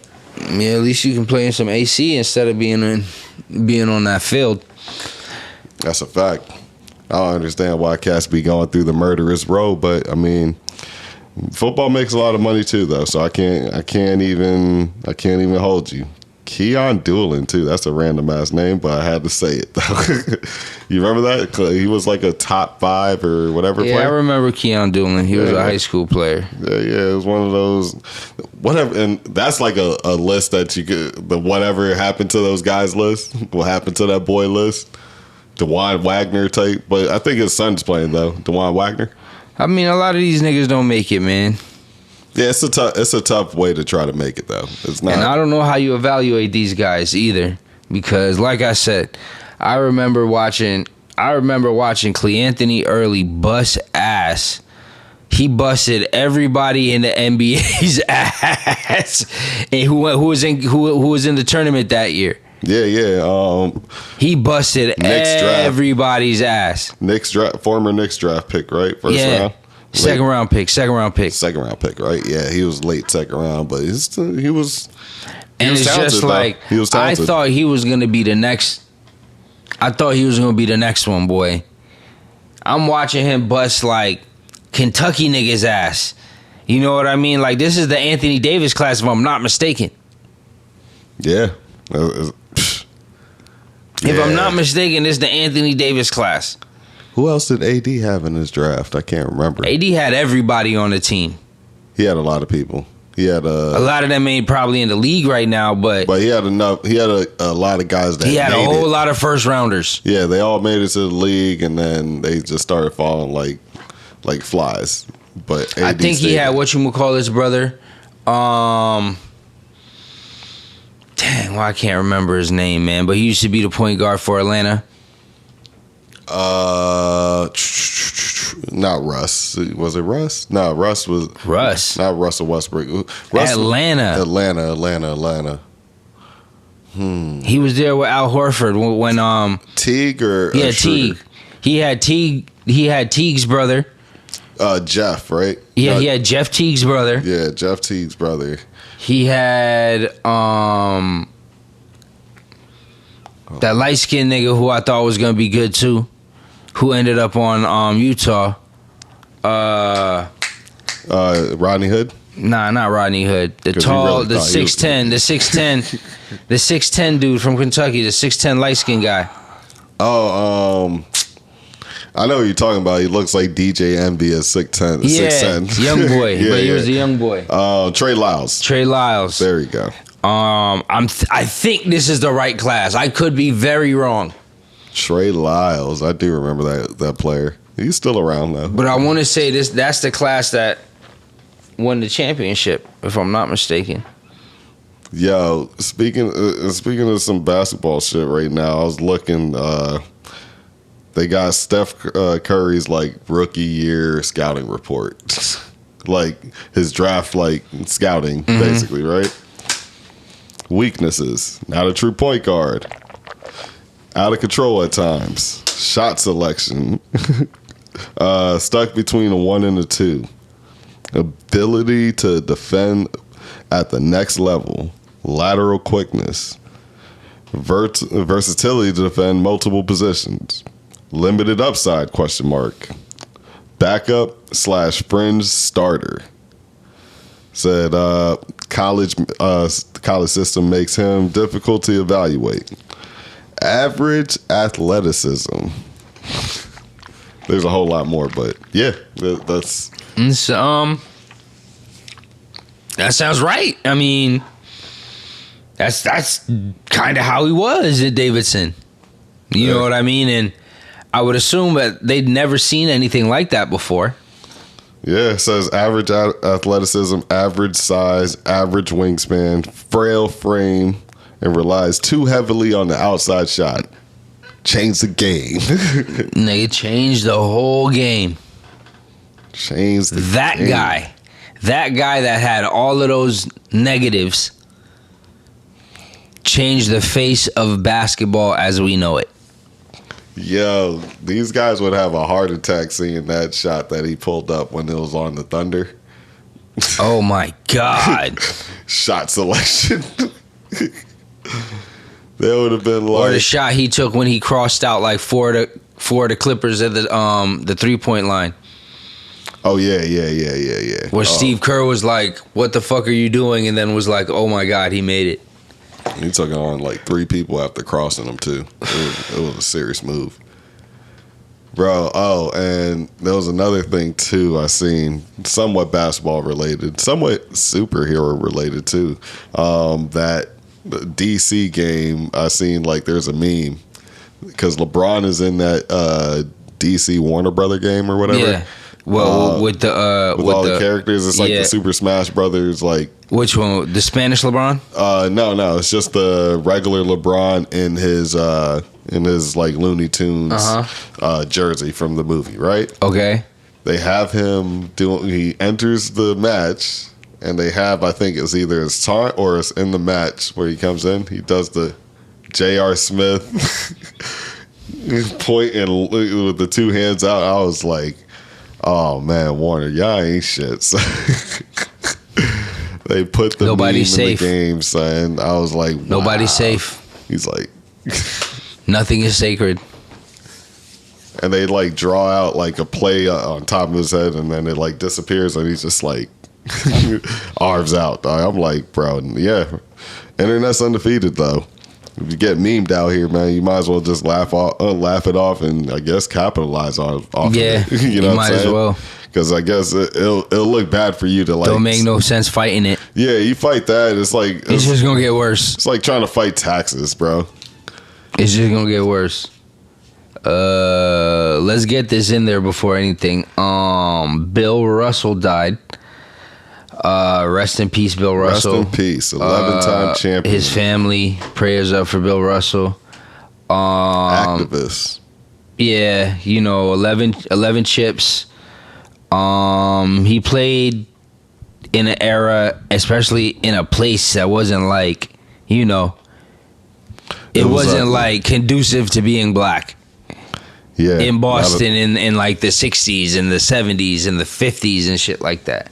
Yeah, at least you can play in some AC instead of being on that field. That's a fact. I don't understand why cats be going through the murderous road, but I mean, football makes a lot of money too, though. So I can't even hold you. Keon Doolin too. That's a random ass name, but I had to say it though. You remember that? He was like a top 5 or whatever. Yeah, player. I remember Keon Doolin. He was a high school player. Yeah, it was one of those whatever, and that's like a list that you could. The whatever happened to those guys list. What happened to that boy list? DeJuan Wagner type, but I think his son's playing though. DeJuan Wagner. I mean, a lot of these niggas don't make it, man. Yeah, it's a tough way to try to make it though. It's not. And I don't know how you evaluate these guys either, because like I said, I remember watching Cleanthony Early bust ass He busted everybody in the NBA's ass, and who was in the tournament that year. Yeah. He busted everybody's ass. Former Knicks draft pick, right? First round. Second round pick, right? Yeah, he was late second round, but he was. And it's just like he was talented. I thought he was gonna be the next. I thought he was gonna be the next one, boy. I'm watching him bust like Kentucky niggas ass. You know what I mean? Like, this is the Anthony Davis class, if I'm not mistaken. Yeah. If I'm not mistaken, it's the Anthony Davis class. Who else did AD have in his draft? I can't remember. AD had everybody on the team. He had a lot of people. He had a lot of them ain't probably in the league right now, but he had enough. He had a lot of guys that he had a whole lot of first rounders. Yeah, they all made it to the league, and then they just started falling like flies. But AD I think he had whatchamacallit's brother. Dang, well, I can't remember his name, man. But he used to be the point guard for Atlanta. Not Russ. Was it Russ? No, Russ was Russ. Not Russell Westbrook. Atlanta. He was there with Al Horford when Teague or Teague. He had Teague's brother. Jeff, right? Yeah, he had Jeff Teague's brother. Yeah, Jeff Teague's brother. He had that light skinned nigga who I thought was gonna be good too, who ended up on Utah. Rodney Hood? Nah, not Rodney Hood. The 6'10 dude from Kentucky, the 6'10 light skinned guy. I know what you're talking about. He looks like DJ Envy at 6'10. Yeah, 6'10. young boy. But he was a young boy. Trey Lyles. There you go. I think this is the right class. I could be very wrong. Trey Lyles. I do remember that player. He's still around though. But I want to say that's the class that won the championship, if I'm not mistaken. Yo, speaking of some basketball shit right now, I was looking. They got Steph Curry's like rookie year scouting report, like his draft scouting, basically, right? Weaknesses: not a true point guard, out of control at times, shot selection, stuck between a 1 and a 2, ability to defend at the next level, lateral quickness, versatility to defend multiple positions. Limited upside, ? Backup / fringe starter. Said college system makes him difficult to evaluate. Average athleticism. There's a whole lot more, but yeah, that's that sounds right. I mean, that's kind of how he was at Davidson. You know what I mean? And I would assume that they'd never seen anything like that before. Yeah, it says average athleticism, average size, average wingspan, frail frame, and relies too heavily on the outside shot. Change the game. Nigga, changed the whole game. Changed the game. That guy that had all of those negatives changed the face of basketball as we know it. Yo, these guys would have a heart attack seeing that shot that he pulled up when it was on the Thunder. Oh my God. Shot selection. That would have been like, or the shot he took when he crossed out like four of the Clippers at the 3-point line. Oh yeah. Where Steve Kerr was like, "What the fuck are you doing?" and then was like, "Oh my God, he made it." He took on like 3 people after crossing them too. It was a serious move, bro. Oh, and there was another thing too. I seen somewhat basketball related, somewhat superhero related too. That DC game, I seen like there's a meme because LeBron is in that DC Warner Brother game or whatever. Yeah. Well, with all the characters, it's like the Super Smash Brothers, like which one? The Spanish LeBron? No, it's just the regular LeBron in his like Looney Tunes jersey from the movie, right? Okay. they have him doing. He enters the match, and they have, I think it's either his taunt or it's in the match where he comes in. He does the J.R. Smith point and with the two hands out. I was like, oh man, Warner, y'all ain't shit. So they put the Nobody's meme safe in the game, son. I was like, wow. Nobody's safe. He's like, nothing is sacred. And they like draw out like a play on top of his head, and then it like disappears, and he's just like arms out. Dog. I'm like, bro, yeah, internet's undefeated though. If you get memed out here, man, you might as well just laugh it off, and I guess capitalize off yeah, of it. You know, you might as well. Because I guess it'll look bad for you to like. Don't make no sense fighting it. Yeah, you fight that, it's like it's just gonna get worse. It's like trying to fight taxes, bro. It's just gonna get worse. Let's get this in there before anything. Bill Russell died. Rest in peace, Bill Russell. Rest in peace. 11-time champion. His family, prayers up for Bill Russell. Activist. Yeah, 11 chips. He played in an era, especially in a place that wasn't like, it wasn't like conducive to being black. Yeah, in Boston in like the 60s and the 70s and the 50s and shit like that.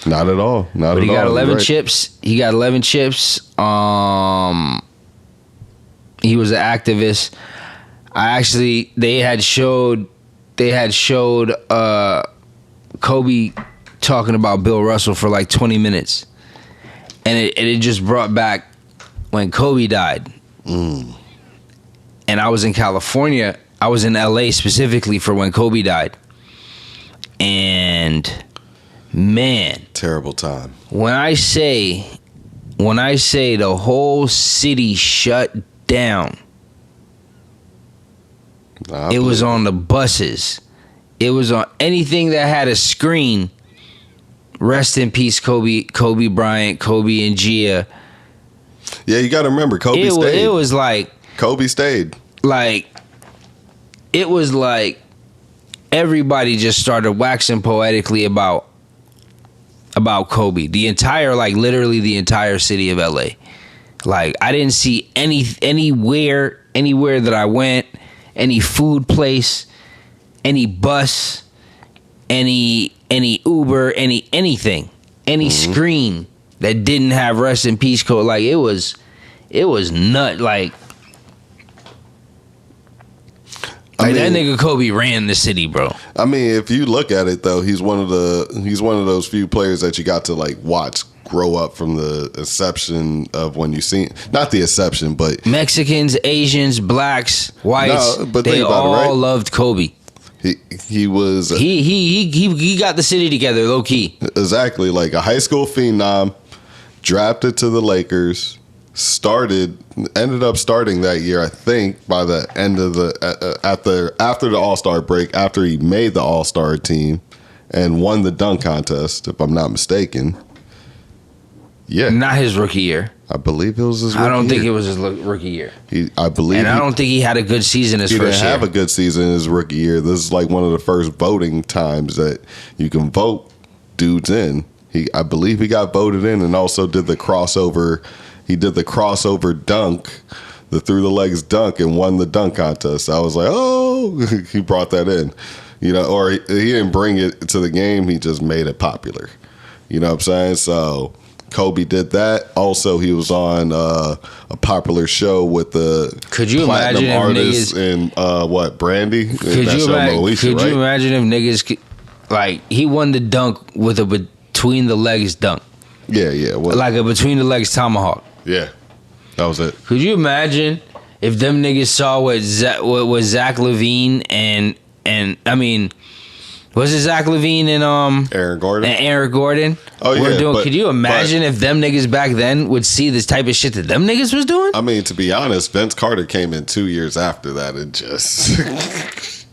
Not at all. But he got 11 chips. He got 11 chips. He was an activist. They had showed Kobe talking about Bill Russell for like 20 minutes. And it just brought back when Kobe died. And I was in California. I was in LA specifically for when Kobe died. And man, terrible time. When I say the whole city shut down, it was on the buses. It was on anything that had a screen. Rest in peace, Kobe Bryant, Kobe and Gia. Yeah, you got to remember, Kobe stayed. It was like Kobe stayed. Like, it was like everybody just started waxing poetically about Kobe. The entire, like, literally the entire city of LA. Like, I didn't see anywhere that I went, any food place, any bus, any Uber, anything, any screen that didn't have rest in peace code. Like, it was nut. Like that nigga Kobe ran the city, bro. I mean, if you look at it though, he's one of those few players that you got to like watch grow up from the inception of when you seen, not the exception, but Mexicans, Asians, blacks, whites, they all loved Kobe. He was he got the city together low key. Exactly, like a high school phenom, drafted to the Lakers, ended up starting that year, I think, by the end of the after the All-Star break, after he made the All-Star team and won the dunk contest, if I'm not mistaken. Yeah. Not his rookie year. I believe it was his rookie year. I don't think it was his rookie year. I don't think he had a good season his first year. He didn't have a good season in his rookie year. This is like one of the first voting times that you can vote dudes in. I believe he got voted in and also did the crossover. He did the crossover dunk, the through the legs dunk, and won the dunk contest. I was like, oh, he brought that in. Or he didn't bring it to the game. He just made it popular. You know what I'm saying? So Kobe did that. Also, he was on a popular show with the platinum artist and Brandy. Could you imagine if niggas like he won the dunk with a between the legs dunk? Yeah. Like a between the legs tomahawk. Yeah, that was it. Could you imagine if them niggas saw what Zach LaVine and I mean, was it Zach LaVine and Aaron Gordon? Oh yeah. Could you imagine if them niggas back then would see this type of shit that them niggas was doing? I mean, to be honest, Vince Carter came in 2 years after that, and just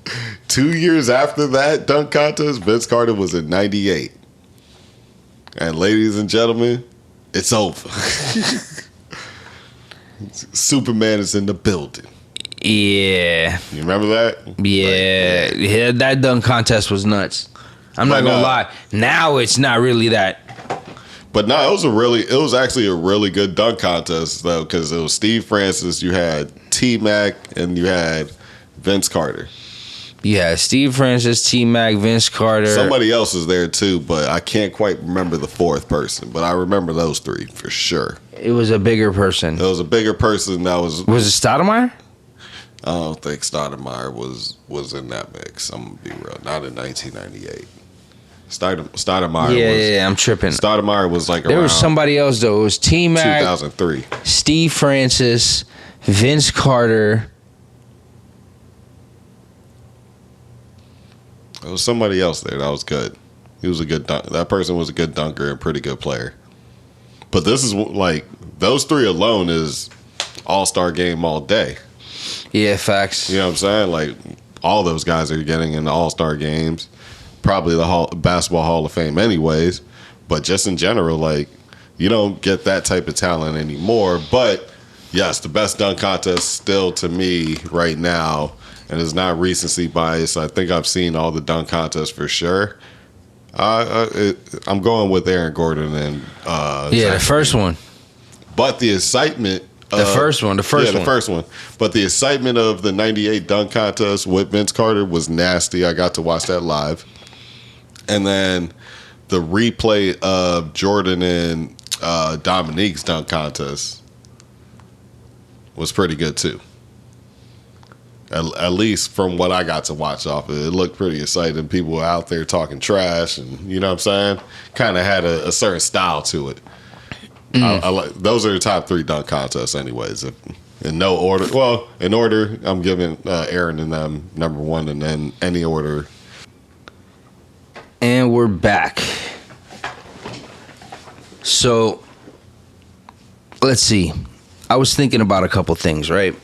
2 years after that dunk contest, Vince Carter was in '98. And ladies and gentlemen, it's over. Superman is in the building. Yeah. You remember that? Yeah. That dunk contest was nuts. I'm not gonna lie. Now it's not really that. But no, it was actually a really good dunk contest though, because it was Steve Francis, you had T-Mac, and you had Vince Carter. Yeah, Steve Francis, T-Mac, Vince Carter. Somebody else is there too, but I can't quite remember the fourth person. But I remember those three for sure. It was a bigger person. It was a bigger person that was. Was it Stoudemire? I don't think Stoudemire was in that mix. I'm gonna be real. Not in 1998. Stoudemire. Yeah, I'm tripping. Stoudemire was like there was somebody else though. It was T-Mac, 2003. Steve Francis, Vince Carter. There was somebody else there that was good. He was a good dunk. That person was a good dunker and pretty good player. But this is like those three alone is all-star game all day. Yeah, facts. You know what I'm saying? Like all those guys are getting in the all-star games. Probably the Basketball Hall of Fame anyways. But just in general, like you don't get that type of talent anymore. But yes, the best dunk contest still to me right now, and it's not recency bias. I think I've seen all the dunk contests for sure. I'm going with Aaron Gordon and the first one. But the excitement. The first one. The first one. But the excitement of the 98 dunk contest with Vince Carter was nasty. I got to watch that live. And then the replay of Jordan and Dominique's dunk contest was pretty good too. At least from what I got to watch off of it, it looked pretty exciting. People were out there talking trash, and you know what I'm saying? Kind of had a certain style to it. I like those are the top three dunk contests, anyways. In no order. Well, in order, I'm giving Aaron and them number one, and then any order. And we're back. So, let's see. I was thinking about a couple things, right?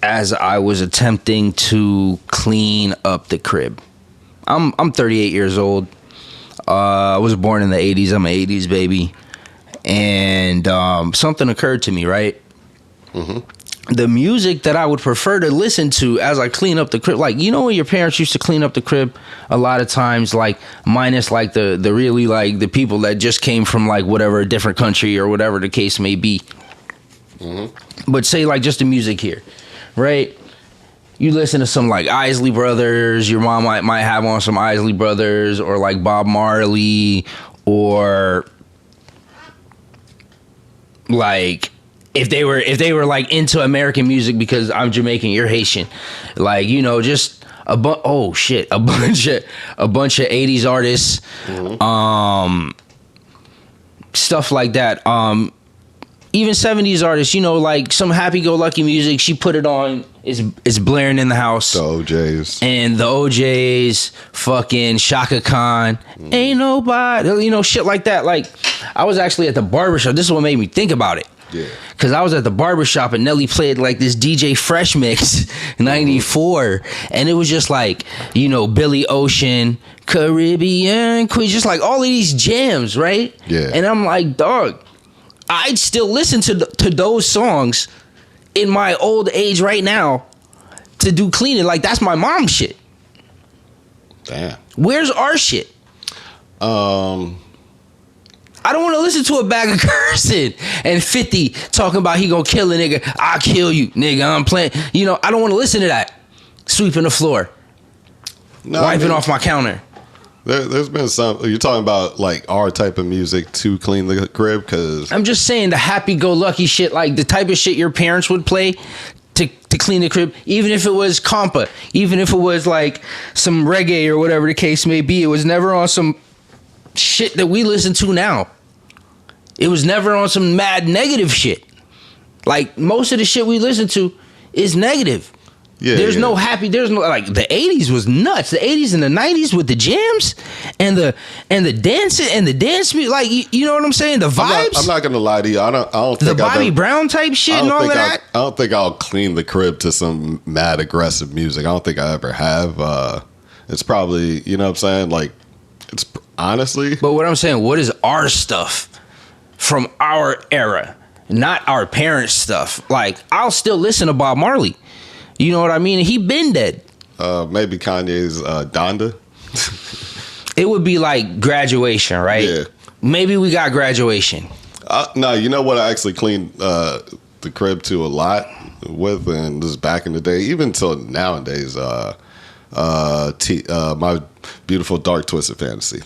As I was attempting to clean up the crib. I'm 38 years old. I was born in the 80s. I'm an 80s baby. And something occurred to me, right? Mm-hmm. The music that I would prefer to listen to as I clean up the crib, like, you know when your parents used to clean up the crib a lot of times, like, minus, like, the really, like, the people that just came from, like, whatever, a different country or whatever the case may be. Mm-hmm. But say, like, just the music here. Right, you listen to some like Isley Brothers. Your mom might have on some Isley Brothers or like Bob Marley, or like if they were like into American music, because I'm Jamaican, you're Haitian, like, you know, just a bunch of 80s artists, mm-hmm. Stuff like that. Even 70s artists, you know, like some happy-go-lucky music. She put it on, is blaring in the house. The OJs. And the OJs, fucking Shaka Khan, ain't nobody, you know, shit like that. Like, I was actually at the barbershop. This is what made me think about it. Yeah. Because I was at the barbershop and Nelly played like this DJ Fresh Mix, 94. And it was just like, you know, Billy Ocean, Caribbean Queen, just like all of these jams, right? Yeah. And I'm like, dog, I'd still listen to those songs in my old age right now to do cleaning. Like, that's my mom's shit. Damn. Where's our shit? I don't want to listen to a bag of cursing and 50 talking about he gonna kill a nigga. I'll kill you, nigga. I'm playing. You know, I don't want to listen to that. Sweeping the floor. No, wiping off my counter. There's been some. You're talking about like our type of music to clean the crib, because I'm just saying the happy-go-lucky shit, like the type of shit your parents would play to clean the crib, even if it was compa, even if it was like some reggae or whatever the case may be. It was never on some shit that we listen to now. It was never on some mad negative shit. Like, most of the shit we listen to is negative. Yeah, there's no happy. There's no, like, the 80s was nuts. The 80s and the 90s with the jams and the dancing and the dance music. Like, you know what I'm saying? The vibes. I'm not gonna lie to you. I don't think the Bobby Brown type shit and all of that. I don't think I'll clean the crib to some mad aggressive music. I don't think I ever have. It's probably, you know what I'm saying? Like, it's honestly. But what I'm saying, what is our stuff from our era, not our parents' stuff? Like, I'll still listen to Bob Marley. You know what I mean? He been dead. Maybe Kanye's Donda. it would be like graduation, right? Yeah. Maybe we got graduation. No, you know what I actually cleaned the crib to a lot with, and this is back in the day, even till nowadays. My Beautiful Dark Twisted Fantasy.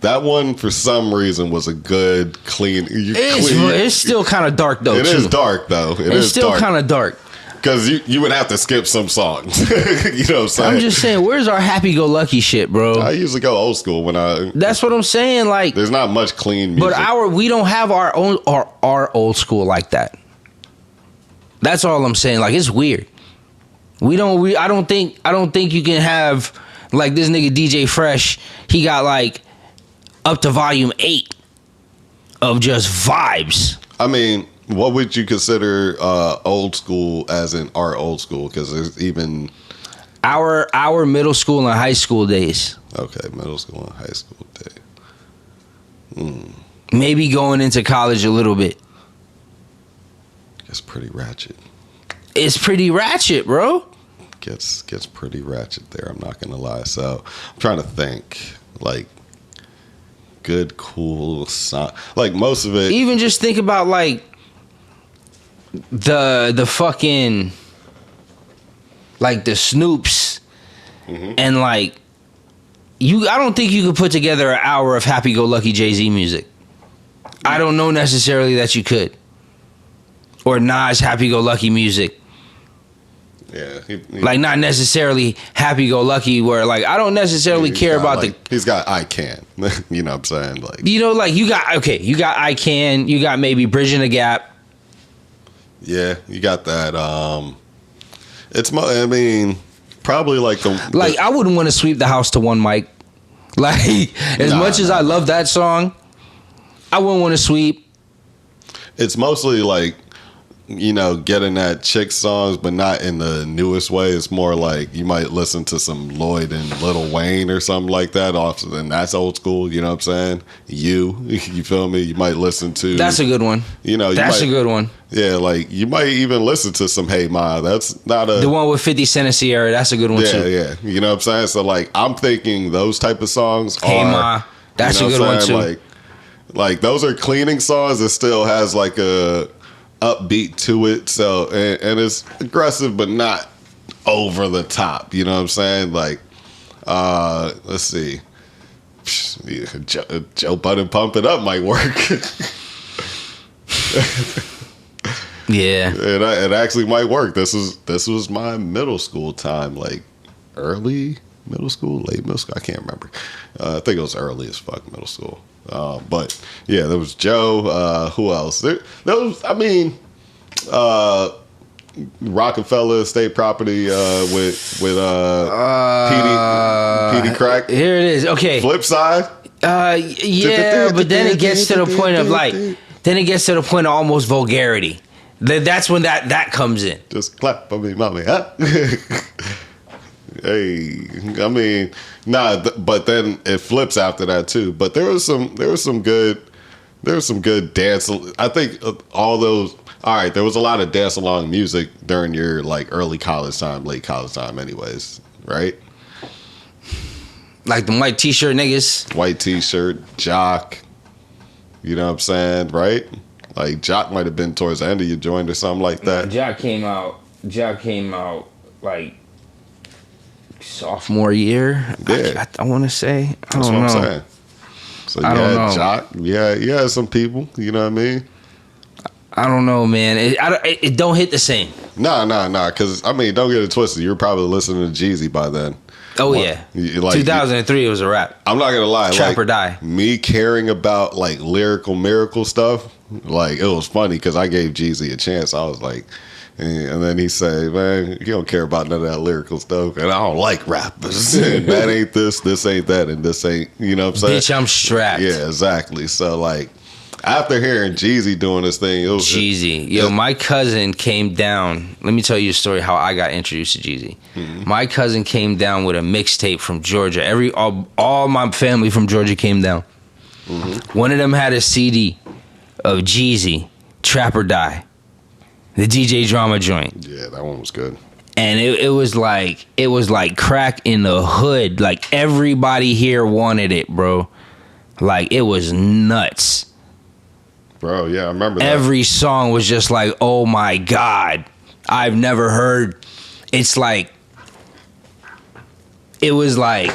That one for some reason was a good clean. It's still kind of dark though. It is dark though. It's still kind of dark. Because you would have to skip some songs. You know what I'm saying? I'm just saying, where's our happy-go-lucky shit, bro? I usually go old school when I. That's what I'm saying. Like, there's not much clean music. But we don't have our own our old school like that. That's all I'm saying. Like, it's weird. I don't think you can have like this nigga DJ Fresh. He got like up to volume 8 of just vibes. I mean, what would you consider old school, as in our old school? Because there's even our middle school and high school days. Okay, middle school and high school days. Maybe going into college a little bit. It's pretty ratchet. It's pretty ratchet, bro. Gets pretty ratchet there. I'm not gonna lie. So I'm trying to think, like, good, cool song. Like most of it. Even just think about like the fucking like the Snoops and like I don't think you could put together an hour of happy-go-lucky Jay-Z music. I don't know necessarily that you could. Or Nas happy-go-lucky music. Yeah, like not necessarily happy-go-lucky. Where like I don't necessarily care about like, he's got I Can. You know what I'm saying? Like, you know, like you got I Can. You got maybe Bridging the Gap. Yeah, you got that. I mean, probably like I wouldn't want to sweep the house to one mic. Like as much as I love that song, I wouldn't want to sweep. It's mostly like, you know, getting at chick songs, but not in the newest way. It's more like you might listen to some Lloyd and Lil Wayne or something like that. And that's old school. You know what I'm saying? You feel me? You might listen to. That's a good one. You know, that's a good one. Yeah, like you might even listen to some Hey Ma. That's not the one with 50 Cent and Sierra. That's a good one too. Yeah. You know what I'm saying? So like, I'm thinking those type of songs. Hey Ma. That's a good one too. Like those are cleaning songs that still has like a upbeat to it, so and it's aggressive but not over the top. You know what I'm saying? Like, let's see, Joe Budden Pump It Up might work. Yeah, it actually might work. This was my middle school time, like early middle school, late middle school. I can't remember. I think it was early as fuck middle school. But yeah, there was Joe. Who else? There was, I mean, Rockefeller State Property with PD Crack. Here it is. Okay. Flip Side. Yeah, but then it gets to the point of like, almost vulgarity. That's when that comes in. Just clap for me, mommy, huh? Hey, I mean, but then it flips after that too. But there was some good dance. I think all those. All right, there was a lot of dance along music during your like early college time, late college time, anyways, right? Like the white t-shirt niggas. White t-shirt, jock. You know what I'm saying, right? Like jock might have been towards the end of your joint or something like that. Jock came out like sophomore year. Yeah, I want to say. I don't know. What I'm saying. So I don't know. Jock. Yeah, some people. You know what I mean? I don't know, man. It don't hit the same. Nah. Because I mean, don't get it twisted. You're probably listening to Jeezy by then. Oh yeah, like 2003 it was a rap. I'm not gonna lie. Trap like, or Die. Me caring about like lyrical miracle stuff. Like it was funny because I gave Jeezy a chance. I was like. And then he said, man, you don't care about none of that lyrical stuff. And I don't like rappers. That ain't this ain't that, and this ain't, you know what I'm saying? Bitch, I'm strapped. Yeah, exactly. So, like, after hearing Jeezy doing this thing, it was... Jeezy. Yo, my cousin came down. Let me tell you a story how I got introduced to Jeezy. Mm-hmm. My cousin came down with a mixtape from Georgia. All my family from Georgia came down. Mm-hmm. One of them had a CD of Jeezy, Trap or Die. The DJ Drama joint. Yeah, that one was good. And it was like crack in the hood. Like everybody here wanted it, bro. Like it was nuts. Bro, yeah, I remember that. Every song was just like, oh my God, I've never heard. It's like, it was like,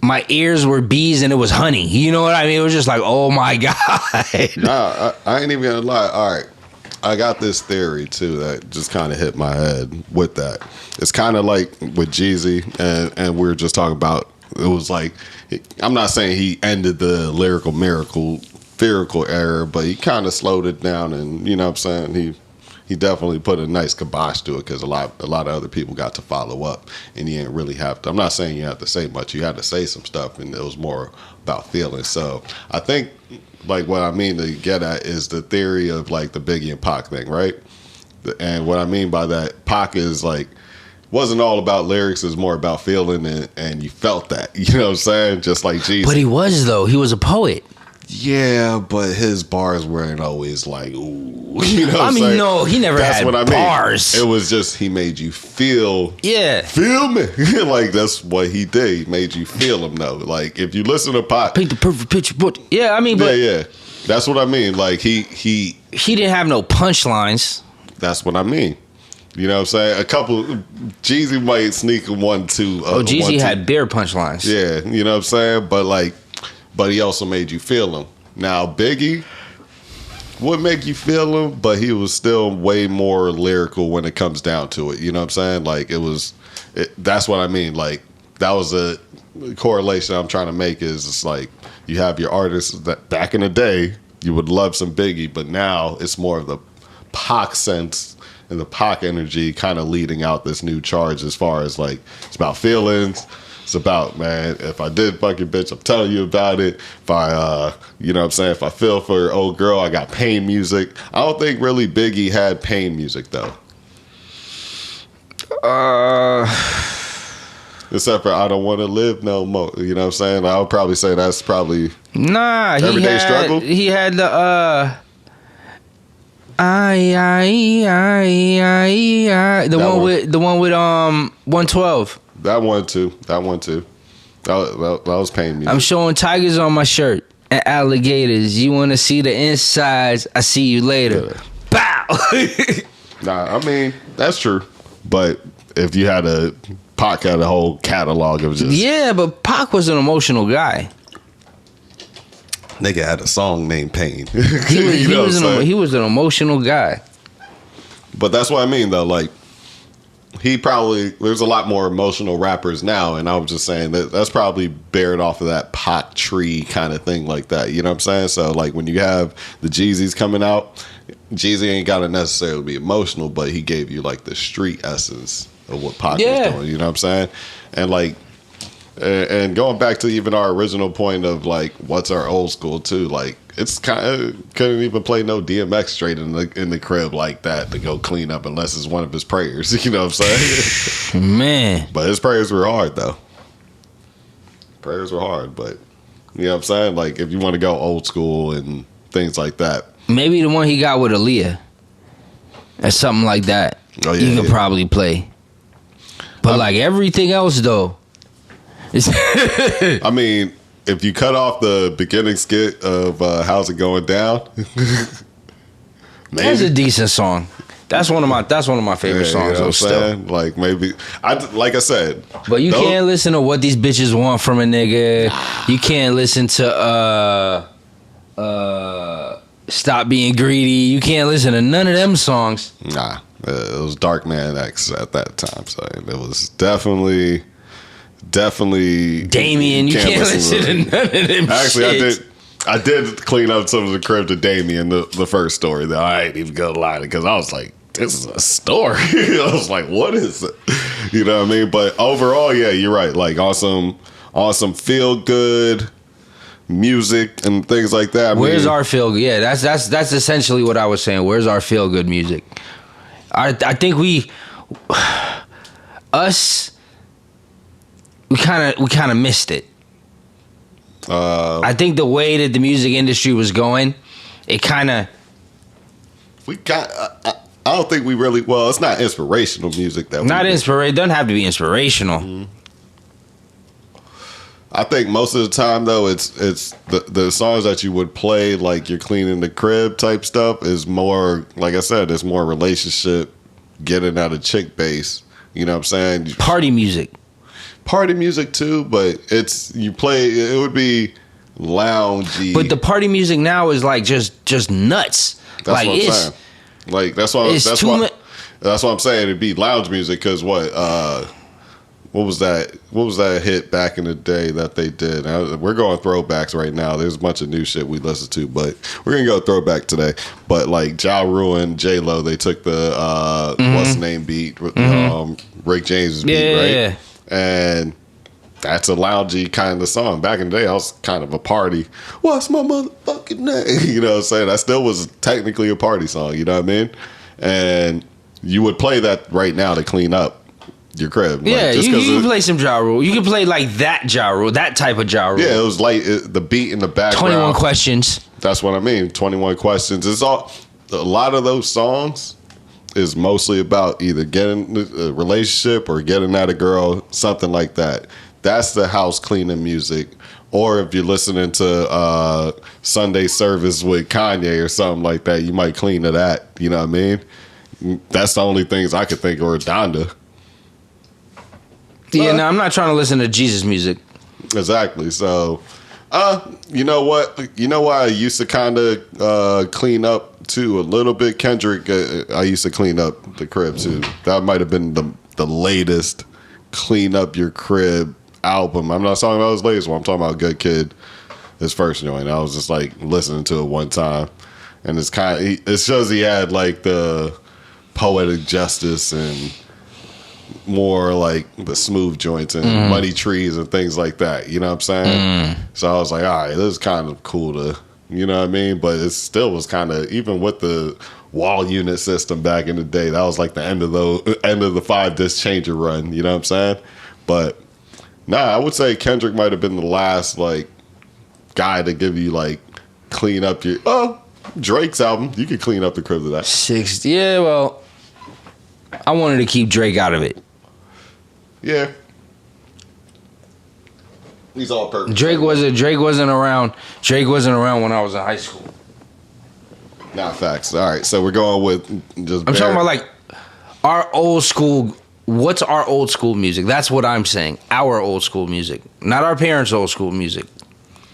my ears were bees and it was honey. You know what I mean? It was just like, oh my God. Nah, I ain't even gonna lie. All right. I got this theory too that just kind of hit my head with that. It's kind of like with Jeezy, and we were just talking about, it was like, I'm not saying he ended the lyrical era, but he kind of slowed it down, and you know what I'm saying, he definitely put a nice kibosh to it, because a lot of other people got to follow up, and he didn't really have to. I'm not saying you have to say much. You had to say some stuff, and it was more about feelings. So I think, like, what I mean to get at is the theory of like the Biggie and Pac thing, right? And what I mean by that, Pac is like, wasn't all about lyrics, it was more about feeling, and you felt that. You know what I'm saying? Just like Jesus. But he was, though. He was a poet. Yeah, but his bars weren't always like, ooh. You know what I'm saying? I mean, no, he never had bars. It was just, he made you feel. Yeah. Feel me. Like, that's what he did. He made you feel him, though. Like, if you listen to Pac. Paint the perfect picture. But yeah, I mean, but. Yeah. That's what I mean. Like, he didn't have no punchlines. That's what I mean. You know what I'm saying? A couple, Jeezy might sneak one, two. Jeezy had beer punchlines. Yeah, you know what I'm saying? But he also made you feel him. Now, Biggie would make you feel him, but he was still way more lyrical when it comes down to it. You know what I'm saying? Like, that's what I mean. Like, that was a correlation I'm trying to make, is it's like, you have your artists that back in the day, you would love some Biggie, but now it's more of the Pac sense and the Pac energy kind of leading out this new charge, as far as like, it's about feelings. It's about, man, if I did fuck your bitch, I'm telling you about it. If I, you know what I'm saying, if I feel for your old girl, I got pain music. I don't think really Biggie had pain music, though. Except for I Don't Want to Live No More. You know what I'm saying? I would probably say that's probably Everyday Struggle. He had the, the one with 112. That one too. That was pain music. I'm showing tigers on my shirt and alligators. You want to see the insides? I see you later. Yeah. Bow. Nah, I mean, that's true. But if you had Pac had a whole catalog of just, yeah, but Pac was an emotional guy. Nigga had a song named Pain. He was an emotional guy. But that's what I mean, though. Like, there's a lot more emotional rappers now, and I was just saying that's probably bared off of that Pac tree kind of thing, like that. You know what I'm saying? So, like, when you have the Jeezys coming out, Jeezy ain't got to necessarily be emotional, but he gave you, like, the street essence of what Pac was doing. You know what I'm saying? And, like, and going back to even our original point of, like, what's our old school, too, like, it's kind of couldn't even play no DMX straight in the crib like that to go clean up, unless it's one of his prayers. You know what I'm saying? Man. But his prayers were hard, though. Prayers were hard, but you know what I'm saying? Like, if you want to go old school and things like that. Maybe the one he got with Aaliyah or something like that. Oh, yeah, you could probably play. But like everything else, though. I mean, if you cut off the beginning skit of How's It Going Down, that's a decent song. That's one of my favorite songs. You know what I'm saying? Like, maybe like I said. But you can't listen to What These Bitches Want from a nigga. You can't listen to Stop Being Greedy. You can't listen to none of them songs. Nah, it was Dark Man X at that time, so it was definitely Damien. You can't listen to none of them. Actually, I did clean up some of the crib to Damien, the first story. That I ain't even gonna lie, because I was like, this is a story. I was like, what is it? You know what I mean? But overall, yeah, you're right. Like, awesome feel good music and things like that. Where's our feel good? Yeah, that's essentially what I was saying. Where's our feel good music? I think we kind of missed it. I think the way that the music industry was going, it kind of we got. I don't think we really. Well, it's not inspirational music that. Not inspirational. It doesn't have to be inspirational. Mm-hmm. I think most of the time though, it's the songs that you would play like you're cleaning the crib type stuff is more, like I said, it's more relationship, getting out of chick base. You know what I'm saying? Party music too, but you play. It would be loungy. But the party music now is like just nuts. That's like what I'm saying. Like that's why I'm saying it'd be lounge music because what was that hit back in the day that they did? We're going throwbacks right now. There's a bunch of new shit we listen to, but we're gonna go throwback today. But like Ja Rule and J Lo, they took the what's the name beat, Rick James' beat, right? Yeah. And that's a loungy kind of song. Back in the day, I was kind of a party. What's my motherfucking name? You know what I'm saying? That still was technically a party song. You know what I mean? And you would play that right now to clean up your crib. Yeah, like, you can play some Ja Rule. You can play like that Ja Rule, that type of Ja Rule. Yeah, it was like the beat in the background. 21 Questions. That's what I mean. 21 Questions. It's all. A lot of those songs is mostly about either getting a relationship or getting at a girl, something like that. That's the house cleaning music. Or if you're listening to Sunday Service with Kanye or something like that, you might clean to that. You know what I mean? That's the only things I could think of. Or Donda. Yeah, no, I'm not trying to listen to Jesus music. Exactly. So, you know what? You know why I used to kind of clean up too a little bit? Kendrick, I used to clean up the crib too. That might have been the latest clean up your crib album. I'm not talking about his latest one. I'm talking about Good Kid, his first joint. I was just like listening to it one time, and it shows he had like the poetic justice and more like the smooth joints and Money Trees and things like that. You know what I'm saying? So I was like, all right, this is kind of cool to, you know what I mean? But it still was kind of, even with the wall unit system back in the day, that was like the end of the 5-disc changer run. You know what I'm saying? But nah, I would say Kendrick might have been the last like guy to give you like clean up your Drake's album. You could clean up the crib of that. 60. Yeah, well, I wanted to keep Drake out of it. Yeah. He's all perfect. Drake wasn't around. Drake wasn't around when I was in high school. Not facts. All right, so we're going with just. I'm talking about like our old school. What's our old school music? That's what I'm saying. Our old school music, not our parents' old school music.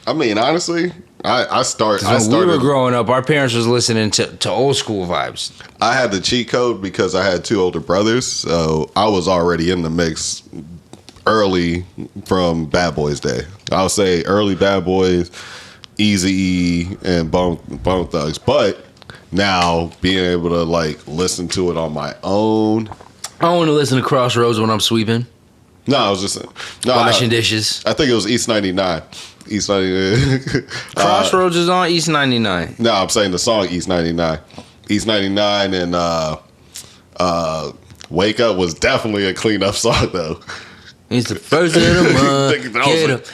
I mean, honestly, I started. When we were growing up, our parents was listening to old school vibes. I had the cheat code because I had 2 older brothers, so I was already in the mix early from Bad Boys Day. I'll say early Bad Boys, Eazy-E, and Bone Thugs. But now being able to like listen to it on my own. I don't want to listen to Crossroads when I'm sweeping. No, I was just washing dishes. I think it was East 99. East 99. Crossroads is on East 99. No, I'm saying the song East 99. East 99 and Wake Up was definitely a cleanup song though. It's the first of the month.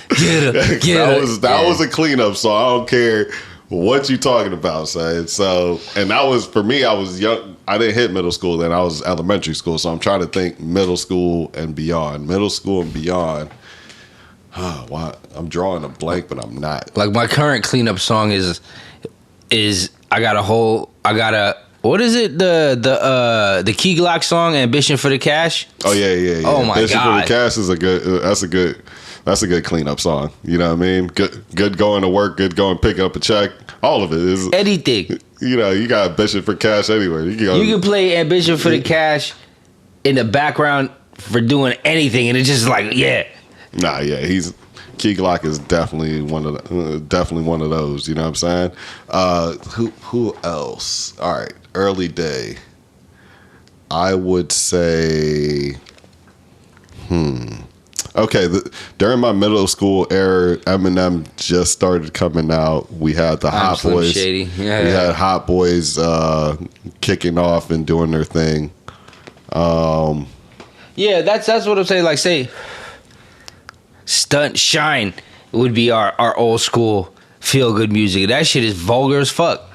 Get up. That was a cleanup song. I don't care what you talking about, son. So, and that was, for me, I was young. I didn't hit middle school then. I was elementary school. So I'm trying to think middle school and beyond. Middle school and beyond. Wow, I'm drawing a blank, but I'm not. Like my current cleanup song is what is it? The Key Glock song, Ambition for the Cash? Oh yeah. Oh my Ambition God. for the Cash is that's a good cleanup song. You know what I mean? Good going to work, good going picking up a check. All of it is anything. You know, you got Ambition for Cash anywhere. You can play Ambition for the Cash in the background for doing anything, and it's just like, yeah. Nah, yeah, Key Glock is definitely one of those. You know what I'm saying? Who else? All right, early day. I would say, Okay, during my middle school era, Eminem just started coming out. We had the Hot Boys. Shady. Yeah, we had Hot Boys kicking off and doing their thing. Yeah, that's what I'm saying. Like, say, Stunt Shine would be our old school feel good music. That shit is vulgar as fuck.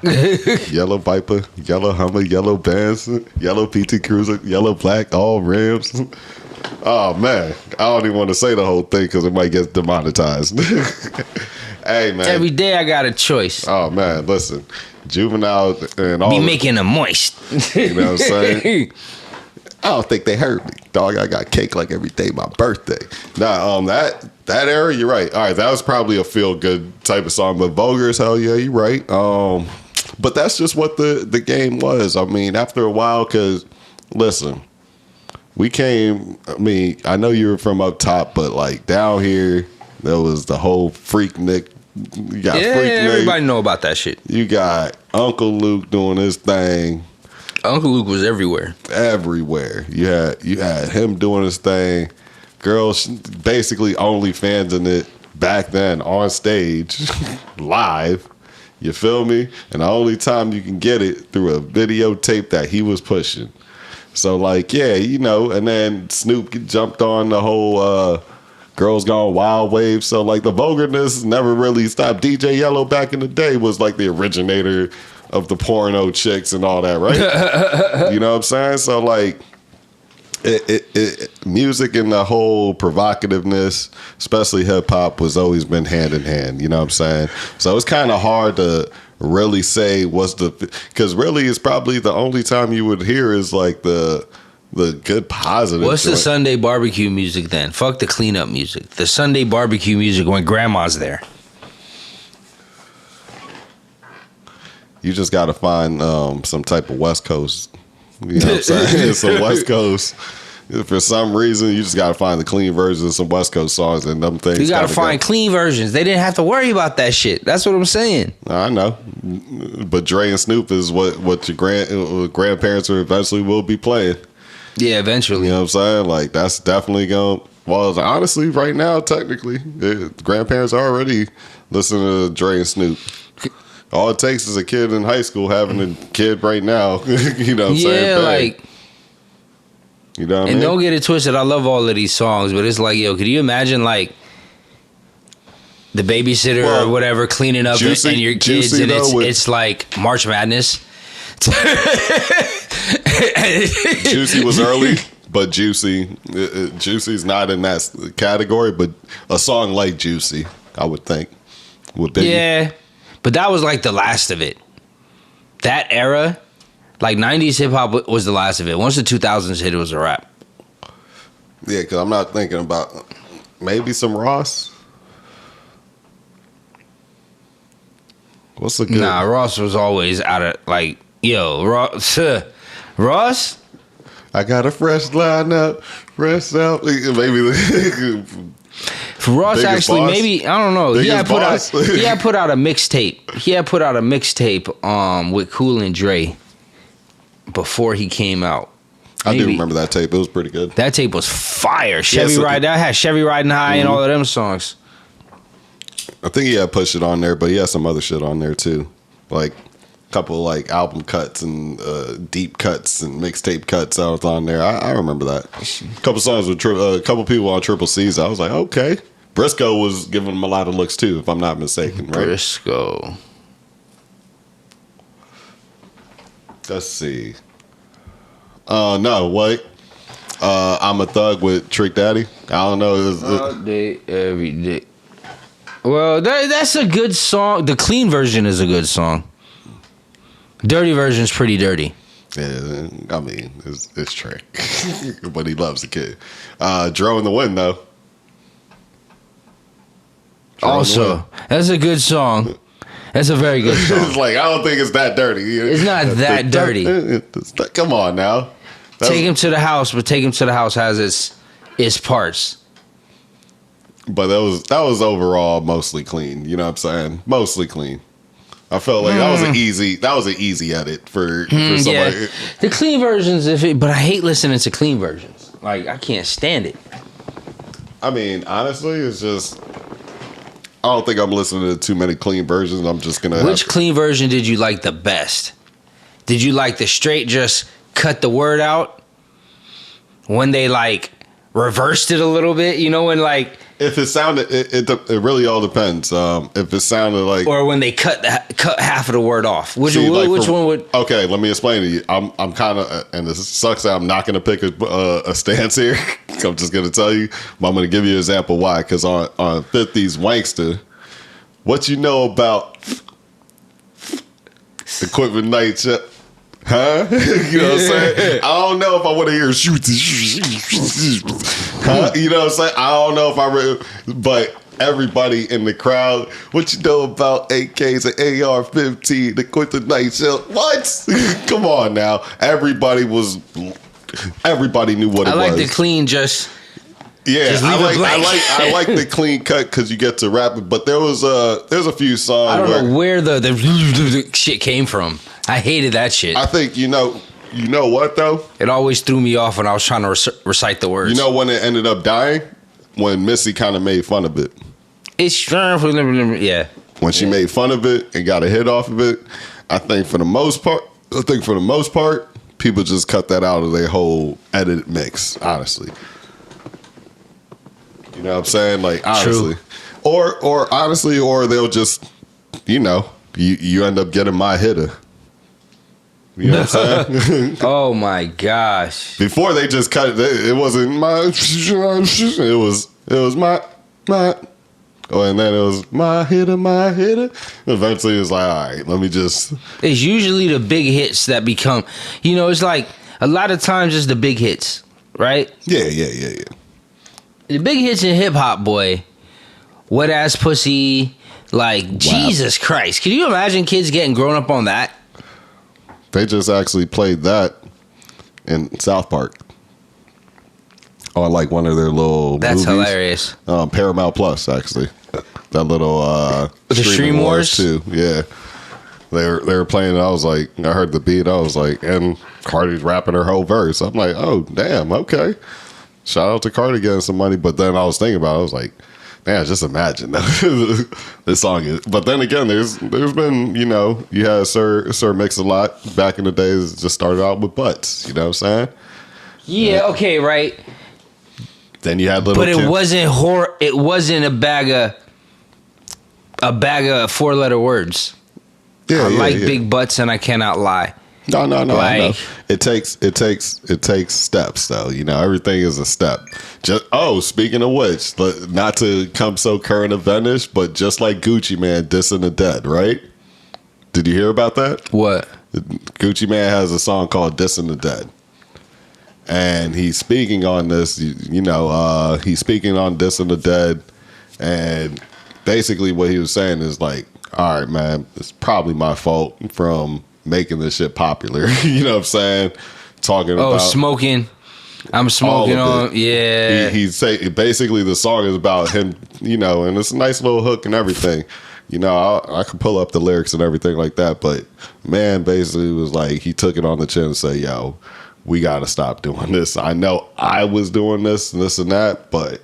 Yellow Viper, yellow Hummer, yellow Benz, yellow PT Cruiser, yellow Black, all rims. Oh man, I don't even want to say the whole thing because it might get demonetized. Hey man, every day I got a choice. Oh man, listen, Juvenile and all be making them moist. You know what I'm saying? I don't think they heard me, dog. I got cake like every day my birthday. Nah, that era, you're right. All right, that was probably a feel good type of song, but vulgar as hell, yeah, you're right. But that's just what the game was. I mean, after a while, because listen, we came. I mean, I know you were from up top, but like down here, there was the whole Freak Nick. You got yeah, Freak Nick. Everybody know about that shit. You got Uncle Luke doing his thing. Uncle Luke was everywhere. Everywhere. You had him doing his thing. Girls basically OnlyFans in it back then on stage, live. You feel me? And the only time you can get it through a videotape that he was pushing. So like, yeah, you know, and then Snoop jumped on the whole Girls Gone Wild wave. So like the vulgarness never really stopped. DJ Yellow back in the day was like the originator of the porno chicks and all that, right? You know what I'm saying? So like music and the whole provocativeness, especially hip hop, was always been hand in hand. You know what I'm saying? So it's kind of hard to really say because really it's probably the only time you would hear is like the good positive. What's the Sunday barbecue music then? Fuck the cleanup music. The Sunday barbecue music when grandma's there. You just got to find some type of West Coast. You know what I'm saying? Some West Coast. For some reason, you just got to find the clean versions of some West Coast songs and them things. You got to find clean versions. They didn't have to worry about that shit. That's what I'm saying. I know. But Dre and Snoop is what your grandparents eventually will be playing. Yeah, eventually. You know what I'm saying? Like, that's definitely going to... Well, honestly, right now, technically, grandparents are already listening to Dre and Snoop. All it takes is a kid in high school having a kid right now. You know what I'm saying? Yeah, like... You know what I mean? And don't get it twisted. I love all of these songs, but it's like, yo, could you imagine, like, the babysitter or whatever cleaning up and your kids, and it's like March Madness? Juicy was early, but Juicy's not in that category, but a song like Juicy, I would think, would be. Yeah, but that was like the last of it. That era, like 90s hip hop was the last of it. Once the 2000s hit, it was a wrap. Yeah, because I'm not thinking about maybe some Ross. What's the good? Nah, Ross was always out of, like, yo, Ross? I got a fresh lineup, fresh out. Maybe for Ross, actually, boss. Maybe, I don't know. He had put out a mixtape. He had put out a mixtape with Kool and Dre before he came out. Maybe. I do remember that tape. It was pretty good. That tape was fire. That had Chevy Riding High and all of them songs. I think he had Push It on there, but he had some other shit on there too. Like a couple like album cuts and deep cuts and mixtape cuts out on there. I remember that. A couple songs with a couple people on Triple C's. I was like, okay. Briscoe was giving him a lot of looks too, if I'm not mistaken, right? Briscoe. Let's see. No, wait. I'm a Thug with Trick Daddy. I don't know. All day, every day. Well, that's a good song. The clean version is a good song. Dirty version is pretty dirty. Yeah, I mean, it's Trick. But he loves the kid. Dro in the Wind, though. Also, that's a good song. That's a very good song. It's like, I don't think it's that dirty. It's not that dirty. Come on now. Take Him to the House, but Take Him to the House has its parts. But that was overall mostly clean. You know what I'm saying? Mostly clean. I felt like that was an easy edit for somebody. Yeah. The clean versions, but I hate listening to clean versions. Like, I can't stand it. I mean, honestly, it's just, I don't think I'm listening to too many clean versions. I'm just gonna. Which clean version did you like the best? Did you like the straight just cut the word out? When they like reversed it a little bit, you know, and like if it sounded, it really all depends. If it sounded like, or when they cut half of the word off, which one would? Okay, let me explain to you. I'm kind of, and this sucks that I'm not going to pick a stance here. I'm just going to tell you, but I'm going to give you an example why. Because on 50s Wankster, what you know about equipment night? Huh? You know what I'm saying? I don't know if I want to hear shoot. Huh? You know what I'm saying? I don't know if I really, but everybody in the crowd, what you know about AKs and AR-15, the quit the night show? What? Come on now. Everybody knew what it was. I like the clean just. Yeah, I like the clean cut because you get to rap it. But there's a few songs. I don't know where the shit came from. I hated that shit. I think you know what though? It always threw me off when I was trying to recite the words. You know when it ended up dying? When Missy kind of made fun of it. Yeah. When she made fun of it and got a hit off of it, I think for the most part, people just cut that out of their whole edited mix. Honestly. You know what I'm saying? Like, honestly. True. Or honestly, or they'll just, you end up getting my hitter. You know what I'm saying? Oh, my gosh. Before they just cut it, it wasn't my, it was my, oh, and then it was my hitter. Eventually, it was like, all right, let me just. It's usually the big hits that become, it's like a lot of times it's the big hits, right? Yeah. The big hits in hip hop, boy. Wet ass pussy. Like, wow. Jesus Christ. Can you imagine kids getting grown up on that? They just actually played that in South Park. On like one of their little That's movies. Hilarious. Paramount Plus, actually. That little the Stream Wars too. Yeah. They were playing it. I was like, I heard the beat. I was like, and Cardi's rapping her whole verse. I'm like, oh damn, okay. Shout out to Cardi getting some money, but then I was thinking about it. I was like, man, just imagine this song is. But then again, there's been, you had Sir Mix-a-Lot back in the days. Just started out with butts. You know what I'm saying? Yeah. Okay. Right. Then you had little. But it wasn't It wasn't a bag of 4-letter words. Yeah. I like big butts, and I cannot lie. No. It takes steps though. Everything is a step. Speaking of which, not to come so current eventish, but just like Gucci Man dissing the Dead, right? Did you hear about that? What? Gucci Man has a song called "Dissing the Dead," and he's speaking on this. He's speaking on "Dissing the Dead," and basically what he was saying is like, "All right, man, it's probably my fault from making this shit popular." You know what I'm saying? Talking about smoking. I'm smoking on. Yeah. He's say basically the song is about him. And it's a nice little hook and everything. I could pull up the lyrics and everything like that, but man, basically was like he took it on the chin and say, "Yo, we got to stop doing this. I know I was doing this and this and that, but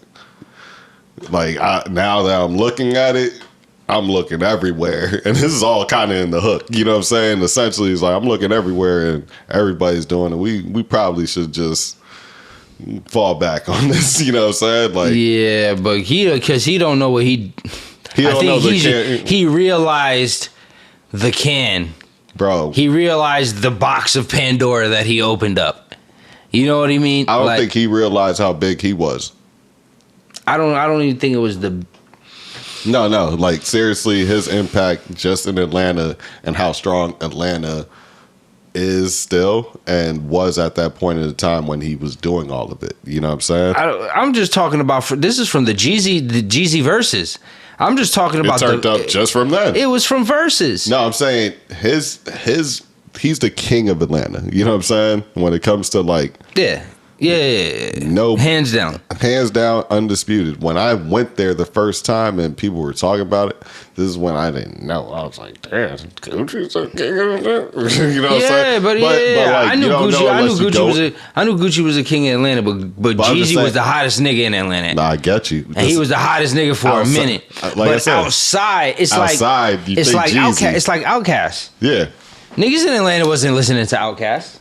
like now that I'm looking at it." I'm looking everywhere, and this is all kind of in the hook. You know what I'm saying? Essentially, it's like I'm looking everywhere, and everybody's doing it. We probably should just fall back on this. You know what I'm saying? Like, yeah, but because he don't know what he. I think he realized the can, bro. He realized the box of Pandora that he opened up. You know what I mean? I don't think he realized how big he was. I don't even think it was the. No. Like, seriously, his impact just in Atlanta and how strong Atlanta is still and was at that point in the time when he was doing all of it. You know what I'm saying? I'm just talking about, this is from the Jeezy verses. I'm just talking about it turned up just from then. It was from verses. No, I'm saying he's the king of Atlanta. You know what I'm saying? When it comes to like... Yeah. No, hands down, undisputed. When I went there the first time and people were talking about it, this is when I didn't know. I was like, "Damn, Gucci's a king of Atlanta." You know what I'm saying? But like, I knew Gucci. I knew Gucci was a king in Atlanta, but Jeezy was the hottest nigga in Atlanta. Nah, I get you. And he was the hottest nigga for a minute. Like but I said, outside, it's like Jeezy. It's like Outkast. Yeah, niggas in Atlanta wasn't listening to Outkast.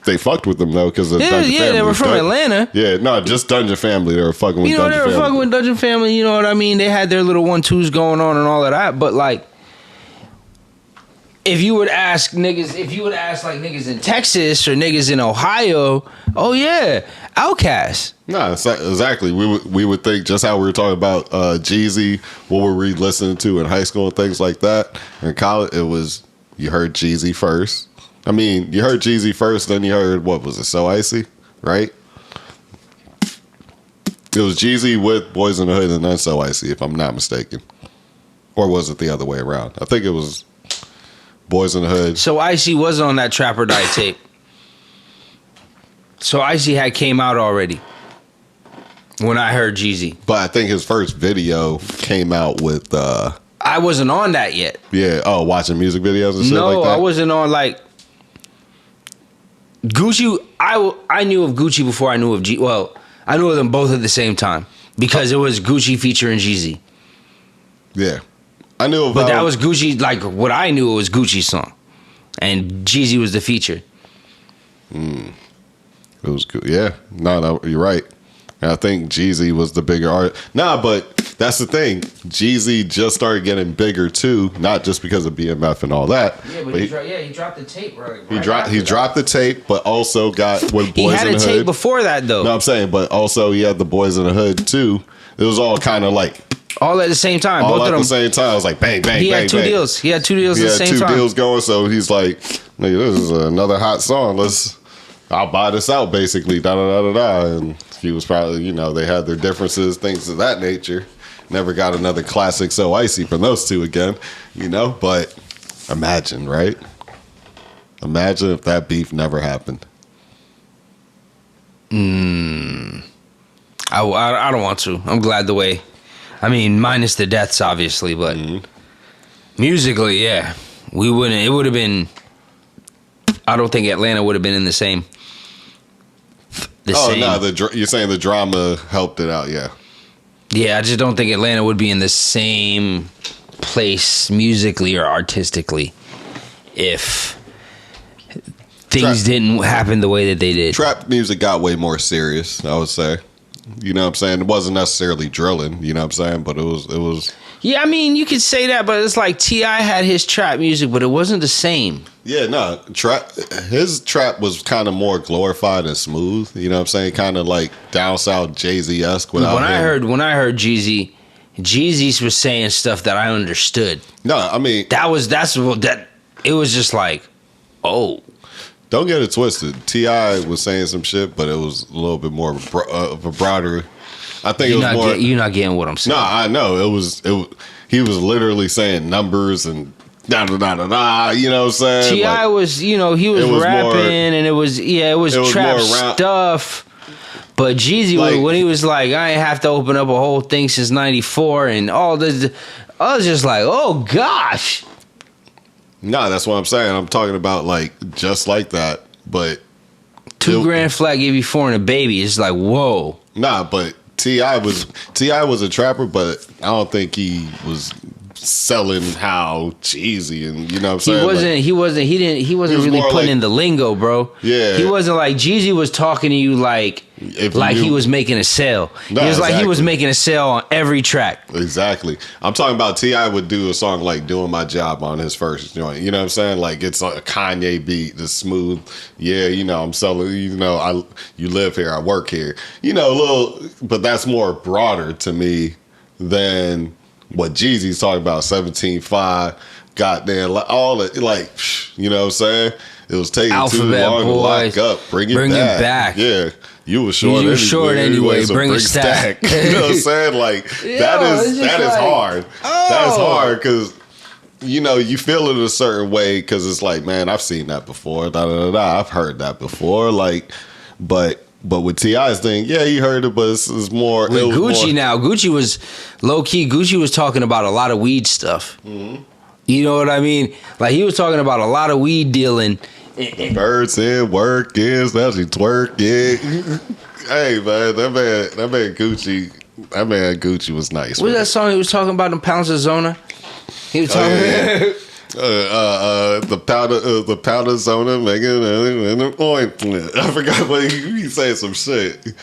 they fucked with them though because Dungeon Family. Yeah, they were from Atlanta. Yeah, no, just Dungeon Family. They were fucking with Dungeon Family. They were fucking with Dungeon Family. You know what I mean? They had their little 1-2s going on and all of that. But like, if you would ask niggas in Texas or niggas in Ohio, oh yeah, Outkast. No, exactly. We would think just how we were talking about Jeezy, what were we listening to in high school and things like that. In college, it was you heard Jeezy first. I mean, you heard Jeezy first, then you heard, what was it, So Icy, right? It was Jeezy with Boys in the Hood and then So Icy, if I'm not mistaken. Or was it the other way around? I think it was Boys in the Hood. So Icy was on that Trap or Die tape. So Icy had came out already when I heard Jeezy. But I think his first video came out with... I wasn't on that yet. Yeah, watching music videos and shit like that? No, I wasn't on like... Gucci, I knew of Gucci before I knew of G. Well, I knew of them both at the same time because it was Gucci featuring Jeezy. Yeah, I knew of. But that was Gucci. Like what I knew, it was Gucci's song, and Jeezy was the feature. It was good. Yeah, no, you're right. And I think Jeezy was the bigger artist. Nah, but that's the thing. Jeezy just started getting bigger too, not just because of BMF and all that. Yeah, but he dropped the tape. Right he dropped the tape, but also got with Boys in the Hood. He had a tape before that though. No, I'm saying, but also he had the Boys in the Hood too. It was all kind of like all at the same time. All both at of them. the same time. It was like bang, bang, he bang, had two bang. deals. He had two deals at the same time. He had two deals going, so he's like, nigga, this is another hot song. I'll buy this out, basically, da-da-da-da-da. And he was probably, they had their differences, things of that nature. Never got another classic So Icy from those two again, But imagine, right? Imagine if that beef never happened. I don't want to. I'm glad the way. I mean, minus the deaths, obviously, but musically, yeah. It would have been... I don't think Atlanta would have been in the same... No, you're saying the drama helped it out, yeah. Yeah, I just don't think Atlanta would be in the same place musically or artistically if things didn't happen the way that they did. Trap music got way more serious, I would say. You know what I'm saying? It wasn't necessarily drilling, you know what I'm saying? But it was... Yeah, I mean, you could say that, but it's like T.I. had his trap music, but it wasn't the same. Yeah, no. His trap was kind of more glorified and smooth, you know what I'm saying? Kind of like down south Jay-Z-esque without When I heard Jeezy was saying stuff that I understood. No, I mean... It was just like, oh... Don't get it twisted. T.I. was saying some shit, but it was a little bit more of a broader. I think it was more. You're not getting what I'm saying. No, I know it was. He was literally saying numbers and da da da da da. You know what I'm saying? T.I. was, he was rapping more, and it was trap stuff. But Jeezy, when he was like, I ain't have to open up a whole thing since '94 and all this, I was just like, oh gosh. No, that's what I'm saying. I'm talking about like just like that, but $2,000 flat give you 4 and a baby. It's like whoa. Nah, but T.I. was a trapper, but I don't think he was selling how cheesy and you know what I'm saying. He wasn't really putting in the lingo, bro. Yeah, he wasn't like Jeezy was talking to you like he was making a sale. No, he was like he was making a sale on every track. Exactly. I'm talking about T.I. would do a song like "Doing My Job" on his first joint. You know what I'm saying? Like it's a Kanye beat, the smooth. Yeah, I'm selling. You live here, I work here. But that's more broader to me than what Jeezy's talking about. 17.5, goddamn, all it like. You know what I'm saying? It was taking Alphabet too long boys. to lock up. Bring it back. Yeah. You were short anyway. So bring a stack. You know what I'm saying? Like that is hard. Oh. That's hard because you feel it a certain way because it's like, man, I've seen that before. I've heard that before. Like, but with T.I.'s thing, yeah, you heard it, but it's more. With Gucci now, Gucci was low key. Gucci was talking about a lot of weed stuff. Mm-hmm. You know what I mean? Like he was talking about a lot of weed dealing. Birds in work is now she twerking. Hey man, that man Gucci was nice. What was that song he was talking about in Pounds of Zona? He was talking. The powder zona making an ointment. I forgot what he said some shit.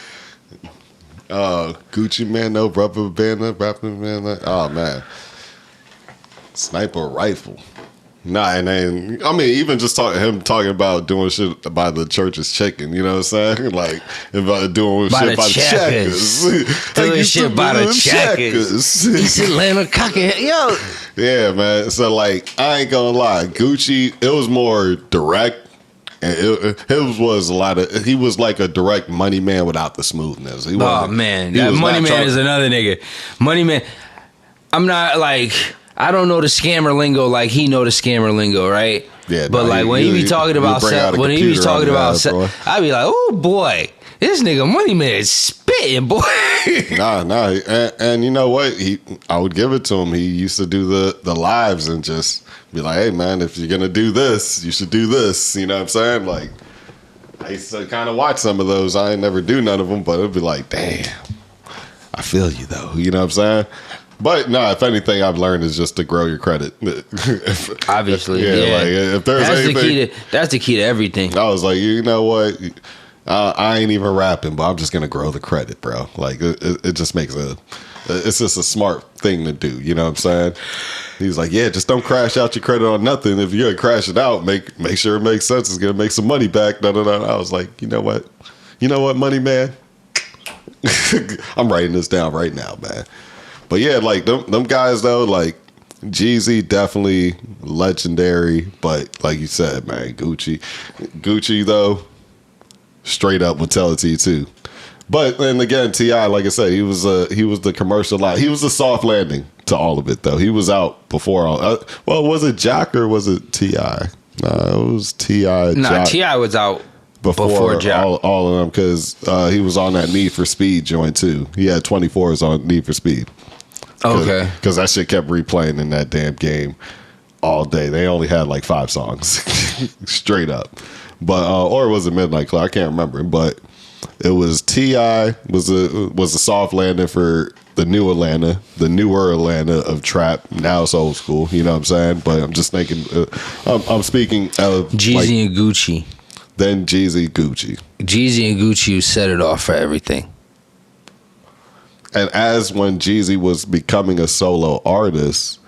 Gucci man, no rubber band, oh man, sniper rifle. Nah, and then I mean, even just talking about doing shit by the church's chicken. You know what I'm saying? Like about doing shit by the checkers. Doing shit by the checkers. East Atlanta cockhead, yo. Yeah, man. So like, I ain't gonna lie, Gucci. It was more direct. And it was a lot of. He was like a direct money man without the smoothness. Man, that money man is another nigga. Money man. I'm not like. I don't know the scammer lingo like he know the scammer lingo, right? Yeah. But like when he be talking about I'd be like, oh boy, this nigga Money Man is spitting, boy. Nah. And you know what? I would give it to him. He used to do the lives and just be like, hey man, if you're gonna do this, you should do this. You know what I'm saying? Like I used to kind of watch some of those. I ain't never do none of them, but it'd be like, damn, I feel you though. You know what I'm saying? But no, if anything I've learned is just to grow your credit. Obviously, yeah. Like if there's that's the key to everything. I was like, you know what? I ain't even rapping, but I'm just gonna grow the credit, bro. Like it just makes it's just a smart thing to do. You know what I'm saying? He's like, yeah, just don't crash out your credit on nothing. If you're gonna crash it out, make sure it makes sense. It's gonna make some money back. I was like, you know what, money man. I'm writing this down right now, man. But yeah, like them guys though, like Jeezy definitely legendary. But like you said, man, Gucci though, straight up would tell it to you too. But then again, T.I., like I said, he was the commercial line. He was the soft landing to all of it though. He was out before all. Well, was it Jack or was it T.I.? No, it was T.I. Nah, T.I. was out. Before Jack. All of them, because he was on that Need for Speed joint too. He had 24s on Need for Speed. Okay. Because that shit kept replaying in that damn game all day. They only had like 5 songs, straight up. But or was it Midnight Club? I can't remember. But it was T.I. was a soft landing for the newer Atlanta of trap. Now it's old school. You know what I'm saying? But I'm just thinking. I'm speaking of Jeezy like, and Gucci. Then Jeezy and Gucci set it off for everything. And as when Jeezy was becoming a solo artist,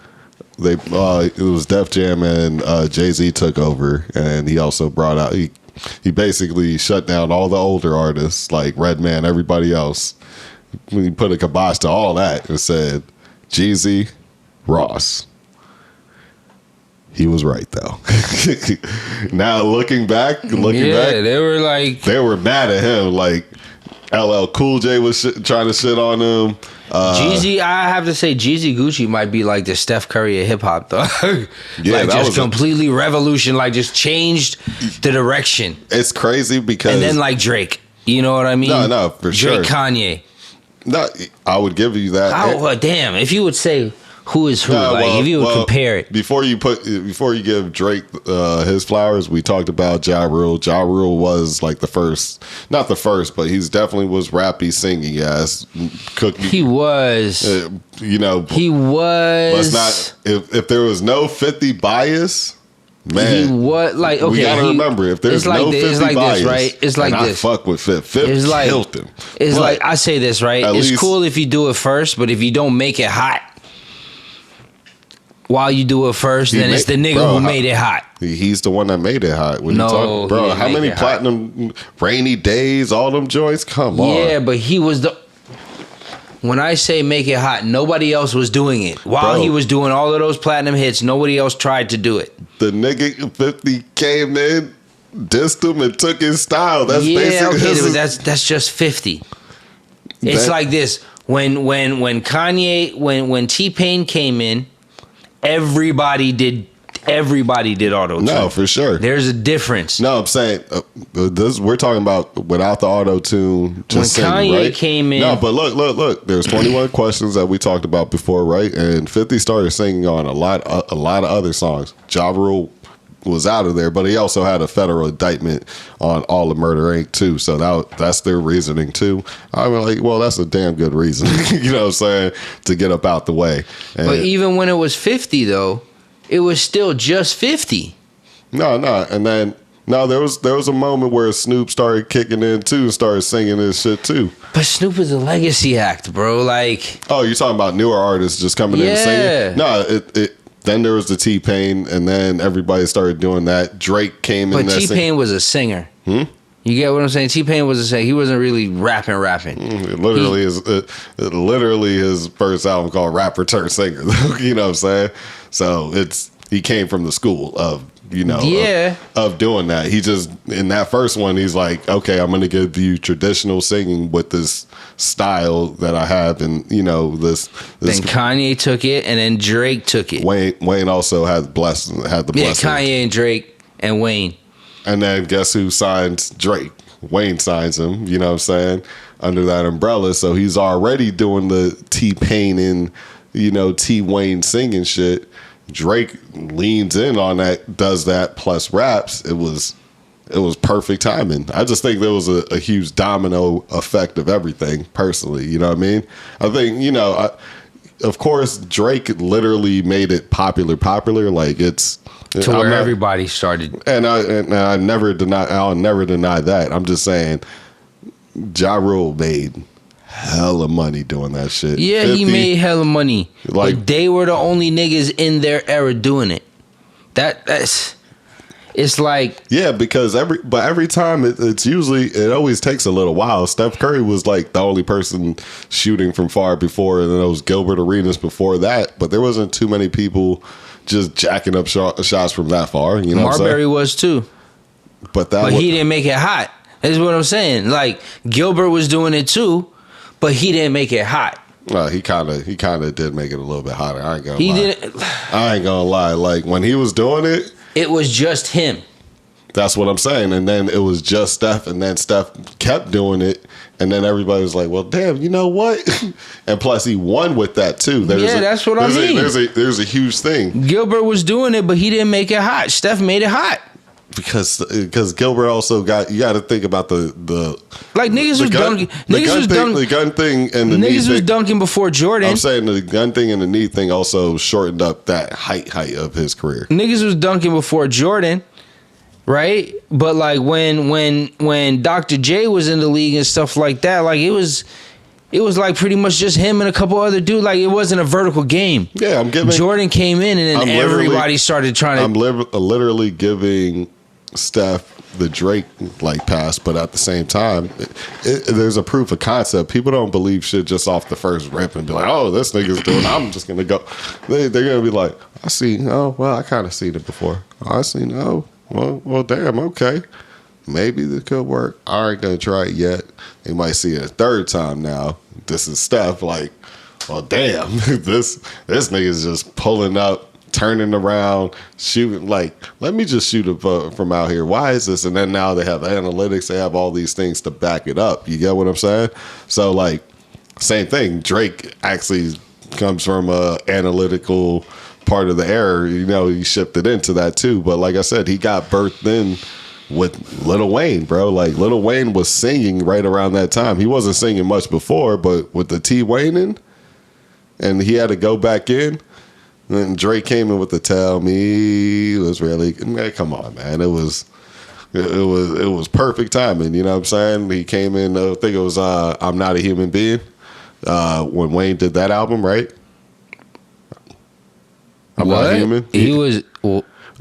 it was Def Jam and Jay-Z took over, and he also brought out he basically shut down all the older artists like Redman, everybody else. He put a kibosh to all that and said, Jeezy, Ross. He was right though. Now looking back, they were mad at him. Like LL Cool J was trying to shit on him. Jeezy, I have to say, Jeezy Gucci might be like the Steph Curry of hip hop, though. Yeah, like just completely revolution, like just changed the direction. It's crazy because and then like Drake, you know what I mean? No, for sure. Drake, Kanye. No, I would give you that. Damn, if you would say who is who, if you would compare it. Before you give Drake his flowers, we talked about Ja Rule. Ja Rule was like the first, not the first, but he's definitely was rappy, singing ass, cooking. He was. He was. Let's not. If there was no 50 bias. Man, he was like, okay. We gotta remember, if there's no 50 bias, right? It's like this. I fuck with 50. It's like killed him. It's like I say this, right? It's cool if you do it first, but if you don't make it hot while you do it first, then it's the nigga who made it hot. He's the one that made it hot. How many platinum rainy days? All them joints. Come on. Yeah, but he was the. When I say make it hot, nobody else was doing it. While he was doing all of those platinum hits, nobody else tried to do it. The nigga 50 came in, dissed him, and took his style. That's basically that's just 50. It's like this. When Kanye, when T-Pain came in, everybody did auto-tune. No, for sure. There's a difference. No, I'm saying we're talking about without the auto-tune. Just when Kanye right? came in. No, but look. There's 21 questions that we talked about before, right? And 50 started singing on a lot of other songs. Ja Rule was out of there, but he also had a federal indictment on All the Murder Inc. too. So that's their reasoning too. I'm like, well, that's a damn good reason. You know what I'm saying? To get up out the way. And but even when it was 50 though, it was still just 50. No, and then there was a moment where Snoop started kicking in too, and started singing his shit too. But Snoop is a legacy act, bro. Like, oh, you're talking about newer artists just coming in and singing? No, it. Then there was the T-Pain, and then everybody started doing that. Drake came in. But T-Pain was a singer. You get what I'm saying? T-Pain was a singer. He wasn't really rapping. Literally his first album called Rapper Turn Singer. You know what I'm saying? So he came from the school of, of doing that. He just, in that first one, he's like, okay, I'm going to give you traditional singing with this style that I have, and this. Then Kanye took it, and then Drake took it. Wayne also had the blessing. Yeah, Kanye and Drake and Wayne. And then guess who signs Drake? Wayne signs him. You know what I'm saying? Under that umbrella, so he's already doing the T-Pain and T-Wayne singing shit. Drake leans in on that, does that plus raps. It was perfect timing. I just think there was a huge domino effect of everything. Personally, you know what I mean? I think of course Drake literally made it popular. Like it's to where everybody started. And I'll never deny that. I'm just saying, Ja Rule made hella money doing that shit. Yeah, 50, he made hella money. Like, they were the only niggas in their era doing it. That's it's like, yeah, because every time it always takes a little while. Steph Curry was like the only person shooting from far before, and then there was Gilbert Arenas before that, but there wasn't too many people just jacking up shots from that far. You know, Marbury was too, but he didn't make it hot. That's what I'm saying. Like, Gilbert was doing it too, but he didn't make it hot. He kind of did make it a little bit hotter. I ain't gonna lie. Like, when he was doing it, it was just him. That's what I'm saying. And then it was just Steph, and then Steph kept doing it, and then everybody was like, well, damn, you know what? And plus he won with that too. That's what I mean. There's a huge thing. Gilbert was doing it, but he didn't make it hot. Steph made it hot. Because Gilbert also got to think about the like, niggas was dunking. The gun thing and the knee niggas was dunking before Jordan. I'm saying the gun thing and the knee thing also shortened up that height of his career. Niggas was dunking before Jordan, right? But like when Dr. J was in the league and stuff like that, like it was like pretty much just him and a couple other dudes. Like, it wasn't a vertical game. Yeah, Jordan came in, and then everybody started trying to. I'm literally giving Steph the Drake like pass, but at the same time, there's a proof of concept. People don't believe shit just off the first rip and be like, "Oh, this nigga's doing it, I'm just gonna go." They're gonna be like, "I see. Oh, well, I kind of seen it before. I seen. Oh, well, damn. Okay, maybe this could work. I ain't gonna try it yet. They might see it a third time now. This is Steph. Like, well, damn, this nigga's just pulling up, turning around, shooting. Like, let me just shoot it from out here. Why is this? And then now they have analytics. They have all these things to back it up. You get what I'm saying? So, like, same thing. Drake actually comes from a analytical part of the era. He shifted into that too. But like I said, he got birthed in with Lil Wayne, bro. Like, Lil Wayne was singing right around that time. He wasn't singing much before, but with the T-Wayne in, and he had to go back in, and Drake came in with the Tell Me. It was really, man, come on, man. It was perfect timing. You know what I'm saying? He came in, I think it was I'm Not a Human Being, when Wayne did that album, right? I'm Not a Human. He was...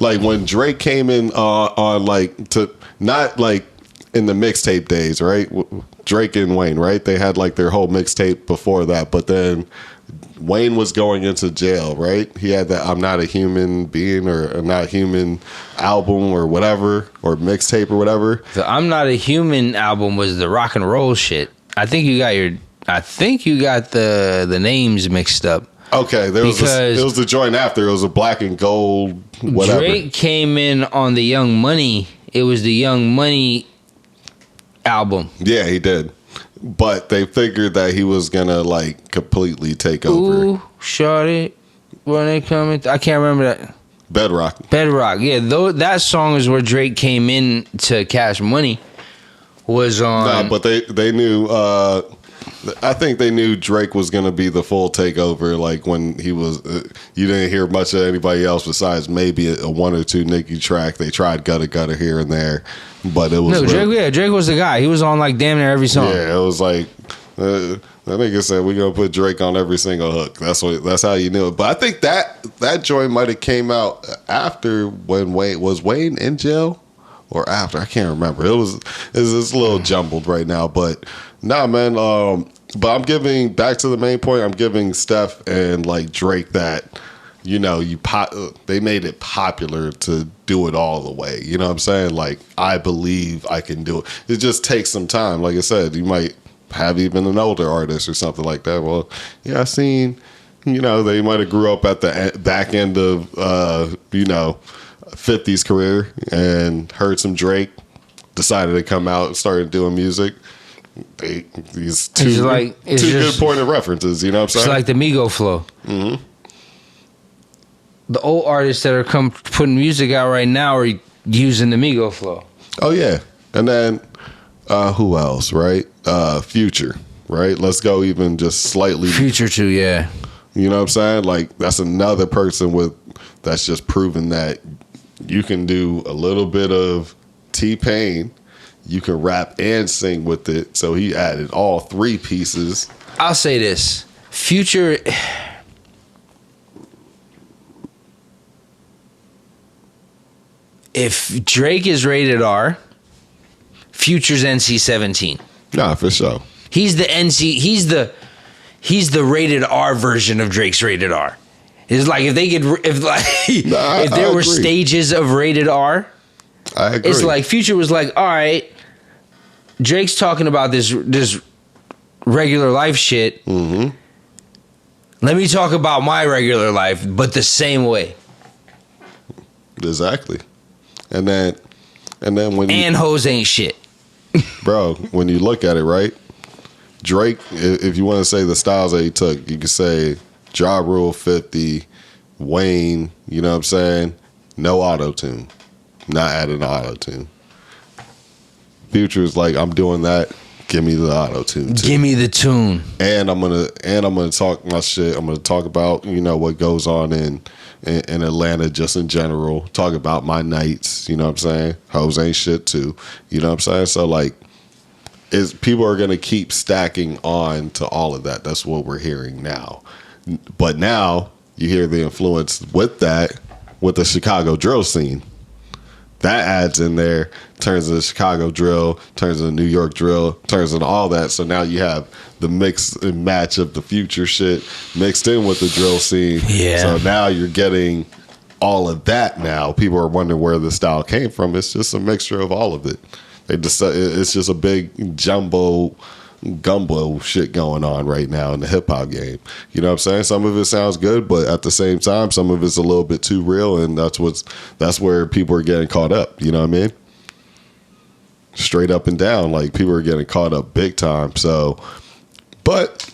Like, when Drake came in on like, to not like in the mixtape days, right? Drake and Wayne, right? They had like their whole mixtape before that, but then Wayne was going into jail, right? He had that I'm Not a Human Being or I'm Not Human album or whatever, or mixtape or whatever. The I'm Not a Human album was the rock and roll shit. I think you got the names mixed up. Okay, it was the joint after. It was a black and gold, whatever. Drake came in on the Young Money. It was the Young Money album. Yeah, he did. But they figured that he was gonna like completely take over. Ooh, shawty, when they coming? I can't remember that. Bedrock. Yeah, that song is where Drake came in to Cash Money. Was on. Nah, but they knew. I think they knew Drake was going to be the full takeover. Like when he was, you didn't hear much of anybody else besides maybe a one or two Nicki track. They tried Gutter here and there, but it was Drake was the guy. He was on like damn near every song. Yeah, it was like that nigga said we're gonna put Drake on every single hook. That's how you knew it. But I think that joint might have came out after when Wayne in jail or after. I can't remember. It's a little jumbled right now, but. Nah, man. But I'm giving back to the main point. I'm giving Steph and like Drake that, they made it popular to do it all the way. You know what I'm saying? Like I believe I can do it. It just takes some time. Like I said, you might have even an older artist or something like that. Well, yeah, I seen. They might have grew up at the back end of 50's career and heard some Drake, decided to come out and started doing music. These two good point of references, you know what I'm saying? It's like the Migo flow. Mm-hmm. The old artists that are putting music out right now are using the Migo flow. Oh yeah, and then who else? Right, Future. Right, let's go even just slightly. Future too, yeah. You know what I'm saying? Like that's another person that's just proven that you can do a little bit of T-Pain. You can rap and sing with it. So he added all three pieces. I'll say this. Future... If Drake is rated R, Future's NC-17. Nah, for sure. He's the rated R version of Drake's rated R. It's like if there were stages of rated R, I agree. It's like Future was like, all right, Drake's talking about this regular life shit. Mm-hmm. Let me talk about my regular life, but the same way. Exactly. And then hoes ain't shit. Bro, when you look at it, right? Drake, if you want to say the styles that he took, you could say Ja Rule 50, Wayne, you know what I'm saying? No auto-tune. Not adding auto-tune. Future's like, I'm doing that. Give me the auto-tune too. Give me the tune. And I'm gonna talk my shit. I'm gonna talk about, what goes on in Atlanta just in general. Talk about my nights, you know what I'm saying? Hoes ain't shit too. You know what I'm saying? So like people are gonna keep stacking on to all of that. That's what we're hearing now. But now you hear the influence with that, with the Chicago drill scene. That adds in there, turns into Chicago drill, turns into New York drill, turns into all that. So now you have the mix and match of the Future shit mixed in with the drill scene. Yeah. So now you're getting all of that now. People are wondering where the style came from. It's just a mixture of all of it. It's just a big gumbo shit going on right now in the hip hop game. You know what I'm saying? Some of it sounds good, but at the same time, some of it's a little bit too real, and that's where people are getting caught up. You know what I mean? Straight up and down, like people are getting caught up big time. So, but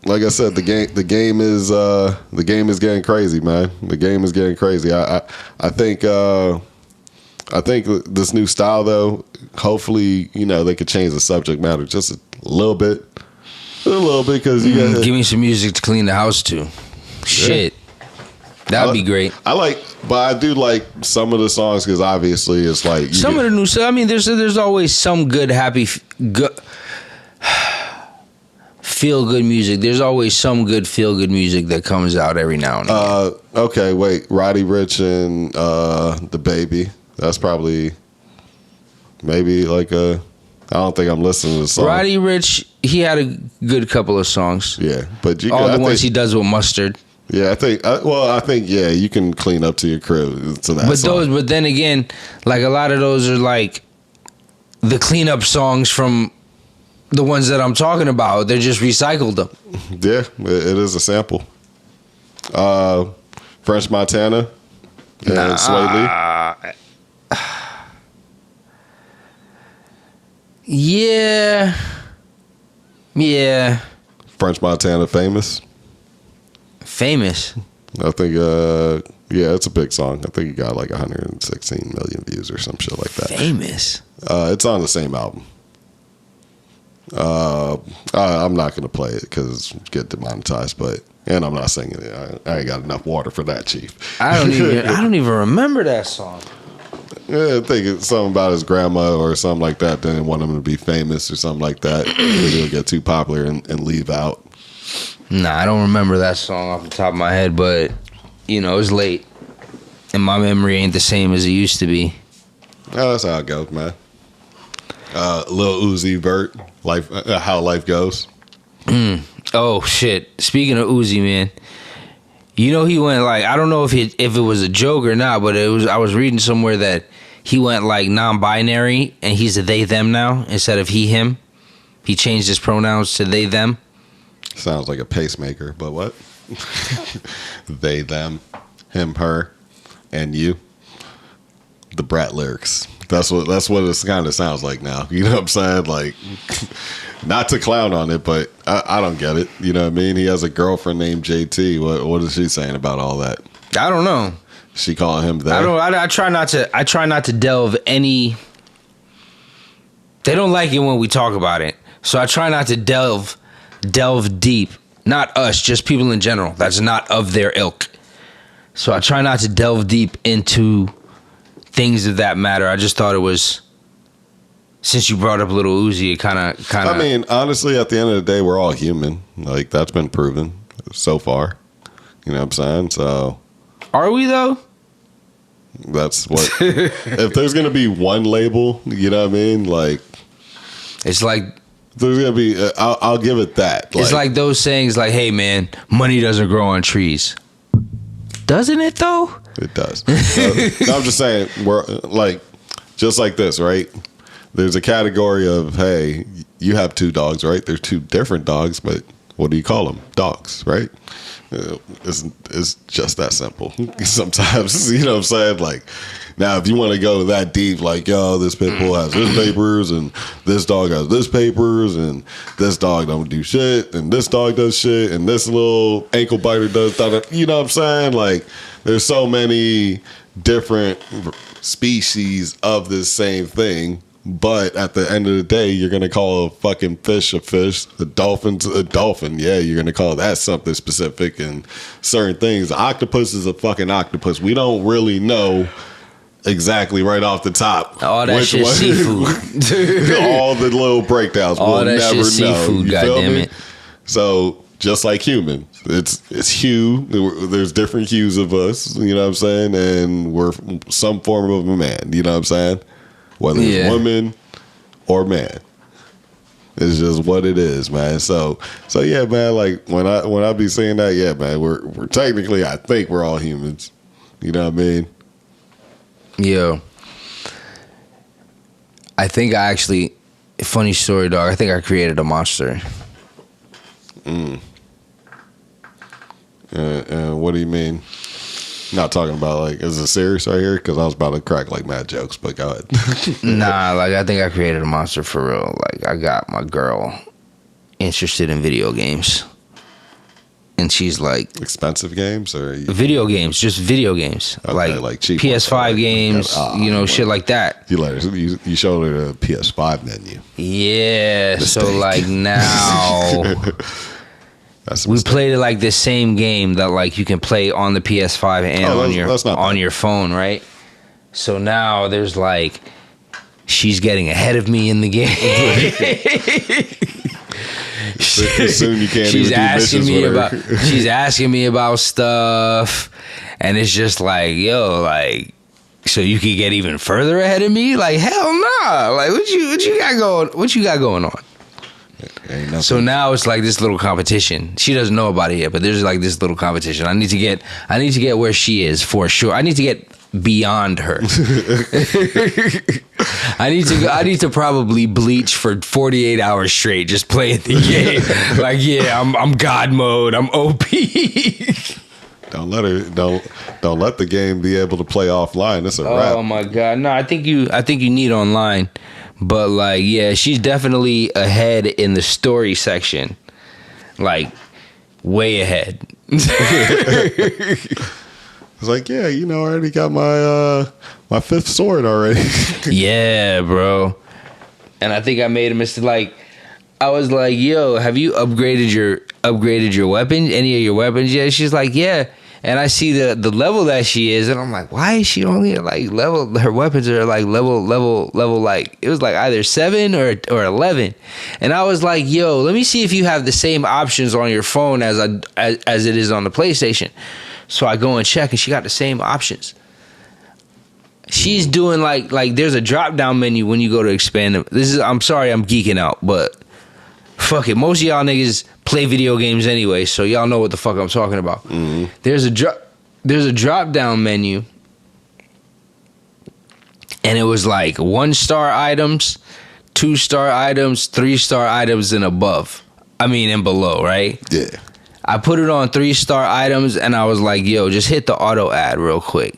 like I said, the game is getting crazy, man. The game is getting crazy. I think this new style, though, hopefully, they could change the subject matter just a little bit. Because you got give me some music to clean the house to. Shit. That would be great. But I do like some of the songs because obviously it's like... Some of the new stuff, I mean, there's always some good, happy, feel-good music. There's always some good feel-good music that comes out every now and again. Okay, wait. Roddy Ricch and The Baby. That's probably maybe like I don't think I'm listening to the song. Roddy Ricch, he had a good couple of songs. Yeah, but ones he does with Mustard. Yeah, I think you can clean up to your crib to that. But then again, like a lot of those are like the cleanup songs from the ones that I'm talking about. They just recycled them. Yeah, it is a sample. French Montana and Sway Lee. Yeah. French Montana, Famous. I think, it's a big song. I think it got like 116 million views or some shit like that. Famous. It's on the same album. I'm not gonna play it because get demonetized, and I'm not singing it. I ain't got enough water for that, Chief. I don't even remember that song. Yeah, I think it's something about his grandma or something like that. Didn't want him to be famous or something like that. He'll get too popular and leave out. Nah, I don't remember that song off the top of my head, but it's late, and my memory ain't the same as it used to be. Oh, that's how it goes, man. Lil Uzi Vert, life, how life goes. Oh shit! Speaking of Uzi, man, he went like, I don't know if it was a joke or not, but I was reading somewhere that he went like non-binary and he's a they them now instead of he him. He changed his pronouns to they them. Sounds like a pacemaker, but what? They them, him, her, and you. The Brat lyrics. That's what it kind of sounds like now. You know what I'm saying? Like, not to clown on it, but I don't get it. You know what I mean? He has a girlfriend named JT. What is she saying about all that? I don't know. She calling him that? I try not to delve any. They don't like it when we talk about it, so I try not to delve deep. Not us, just people in general. That's not of their ilk. So I try not to delve deep into things of that matter. I just thought it was, since you brought up Little Uzi, it kind of. I mean, honestly, at the end of the day, we're all human. Like, that's been proven so far. You know what I'm saying? So, are we though? That's what. If there's gonna be one label, you know what I mean? Like, it's like there's gonna be. I'll give it that. It's like those sayings, like, "Hey, man, money doesn't grow on trees." Doesn't it though? It does. No, I'm just saying, we're like, just like this, right? There's a category of, hey, you have two dogs, right? They're two different dogs, but what do you call them? Dogs, right? It's just that simple. Sometimes, you know what I'm saying? Like, now, if you want to go that deep, like, yo, this pit bull has this papers, and this dog has this papers, and this dog don't do shit, and this dog does shit, and this little ankle biter does, you know what I'm saying? Like, there's so many different species of this same thing, but at the end of the day, you're going to call a fucking fish a fish, a dolphin's a dolphin. Yeah, you're going to call that something specific and certain things. Octopus is a fucking octopus. We don't really know exactly right off the top. All that shit seafood. All the little breakdowns. All we'll that never shit know. seafood, You feel goddamn me? it. So, just like human, it's hue. There's different hues of us, you know what I'm saying? And we're some form of a man, you know what I'm saying? Whether it's woman or man. It's just what it is, man. So yeah, man, like when I be saying that, yeah, man, we're technically, I think we're all humans. You know what I mean? Yo. I think I actually, funny story, dog, I think I created a monster. And what do you mean? Not talking about, like, is it serious right here? Because I was about to crack like mad jokes, but go ahead. Nah, like, I think I created a monster for real. Like, I got my girl interested in video games, and she's like, expensive games or video games, just video games, okay, like cheap PS5 games, shit like that. You let her, you showed her the PS5 menu. Yeah, mistake. So like now. We played it like the same game that like you can play on the PS5 and on your phone, right? So now there's like, she's getting ahead of me in the game. Soon you can't she's even asking do me about. She's asking me about stuff, and it's just like, yo, like, so you can get even further ahead of me? Like, hell nah! Like, what you got going? What you got going on? So now it's like this little competition. She doesn't know about it yet, but there's like this little competition. I need to get where she is for sure. I need to get beyond her. I need to probably bleach for 48 hours straight just playing the game. Like, yeah, I'm God mode. I'm OP. Don't let the game be able to play offline. It's a wrap. Oh my God. No, I think you need online. But like, yeah, she's definitely ahead in the story section. Like, way ahead. It's like, yeah, I already got my my fifth sword already. Yeah, bro. And I think I made a mistake. Like, I was like, yo, have you upgraded your weapon? Any of your weapons yet? She's like, yeah. And I see the level that she is, and I'm like, why is she only like level? Her weapons are like level like it was like either 7 or 11. And I was like, yo, let me see if you have the same options on your phone as it is on the PlayStation. So I go and check, and she got the same options. She's doing like there's a drop down menu when you go to expand them. I'm sorry, I'm geeking out, but fuck it. Most of y'all niggas play video games anyway, so y'all know what the fuck I'm talking about. Mm-hmm. There's a drop down menu, and it was like 1-star items, 2-star items, 3-star items, and above. I mean, and below, right? Yeah. I put it on 3-star items, and I was like, yo, just hit the auto ad real quick.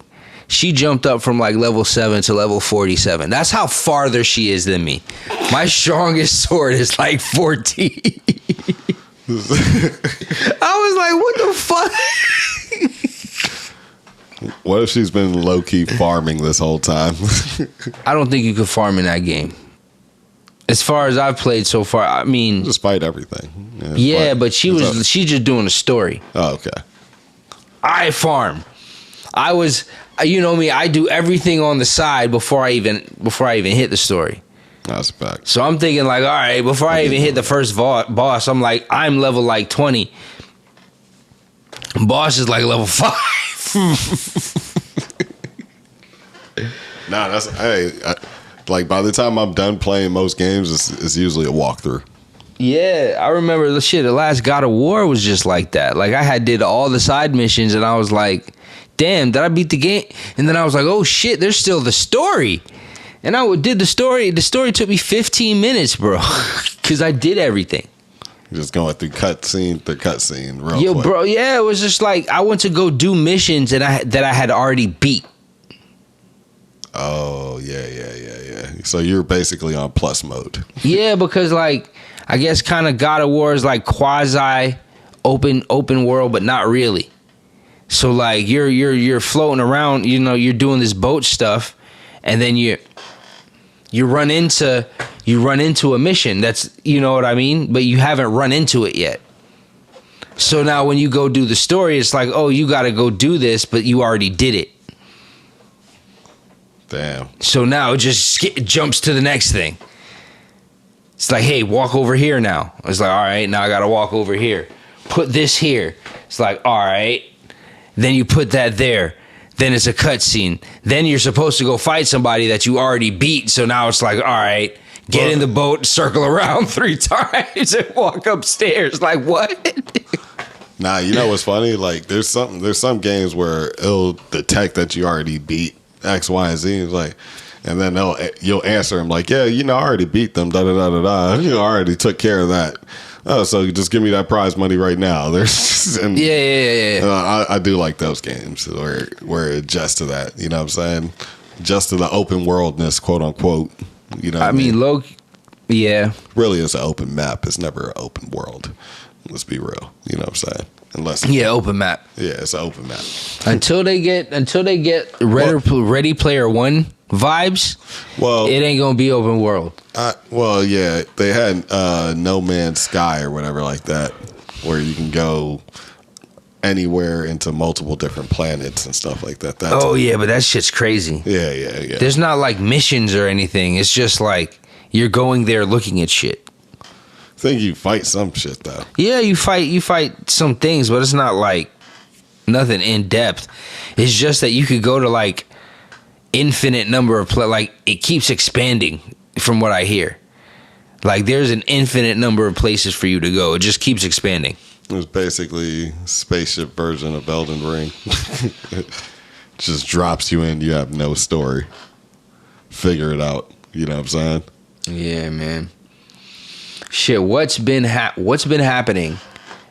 She jumped up from like level 7 to level 47. That's how farther she is than me. My strongest sword is like 14. I was like, what the fuck? What if she's been low-key farming this whole time? I don't think you could farm in that game. As far as I've played so far, I mean... Just fight everything. Yeah, but she's just doing a story. Oh, okay. I farm. I was... You know me, I do everything on the side before I even hit the story. That's a fact. So I'm thinking like, all right, before I even hit the first boss, I'm like, I'm level like 20. Boss is like level 5. Nah, that's like by the time I'm done playing most games, it's usually a walkthrough. Yeah, I remember the last God of War was just like that. Like I did all the side missions, and I was like, damn, did I beat the game? And then I was like, oh shit, there's still the story. And I did the story. The story took me 15 minutes, bro, because I did everything. Just going through cutscene real quick. Bro, yeah, it was just like I went to go do missions that I had already beat. Oh, yeah. So you're basically on plus mode. Yeah, because like I guess kind of God of War is like quasi open world, but not really. So like you're floating around, you know, you're doing this boat stuff, and then you run into a mission that's, you know what I mean, but you haven't run into it yet. So now when you go do the story, it's like, oh, you got to go do this, but you already did it. Damn. So now it just jumps to the next thing. It's like, hey, walk over here now. It's like, all right, now I got to walk over here. Put this here. It's like, all right. Then you put that there. Then it's a cutscene. Then you're supposed to go fight somebody that you already beat. So now it's like, all right, get in the boat, circle around 3 times, and walk upstairs. Like, what? Nah, you know what's funny? Like, there's some games where it'll detect that you already beat X, Y, and Z. It's like, and then you'll answer them like, yeah, you know, I already beat them. Da da da da da. You know, I already took care of that. Oh, so just give me that prize money right now. Yeah. I do like those games where it adjusts to that. You know what I'm saying? Just to the open worldness, quote unquote. You know what I mean? Yeah. Really, it's an open map. It's never an open world. Let's be real. You know what I'm saying? Open map. Yeah, it's an open map. Until they get Ready Player One vibes, well, it ain't gonna be open world. Yeah, they had No Man's Sky or whatever like that, where you can go anywhere into multiple different planets and stuff like that. Yeah, but that shit's crazy. Yeah. There's not like missions or anything. It's just like you're going there looking at shit. I think you fight some shit though. Yeah, you fight some things, but it's not like nothing in depth. It's just that you could go to like infinite number of like it keeps expanding from what I hear. Like there's an infinite number of places for you to go. It just keeps expanding. It was basically a spaceship version of Elden Ring. It just drops you in. You have no story. Figure it out. You know what I'm saying? Yeah, man. Shit, what's been happening?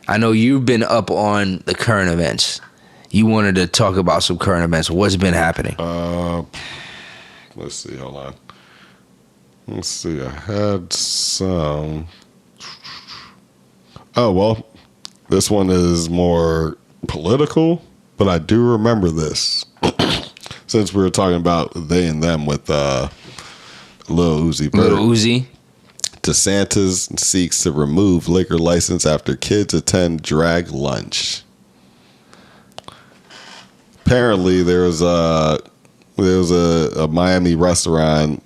I know you've been up on the current events. You wanted to talk about some current events. What's been happening? Let's see. Hold on. Let's see. I had some. Oh, well, this one is more political, but I do remember this. Since we were talking about they and them with Lil Uzi Vert. Lil Uzi. DeSantis seeks to remove liquor license after kids attend drag lunch. Apparently, there was a Miami restaurant.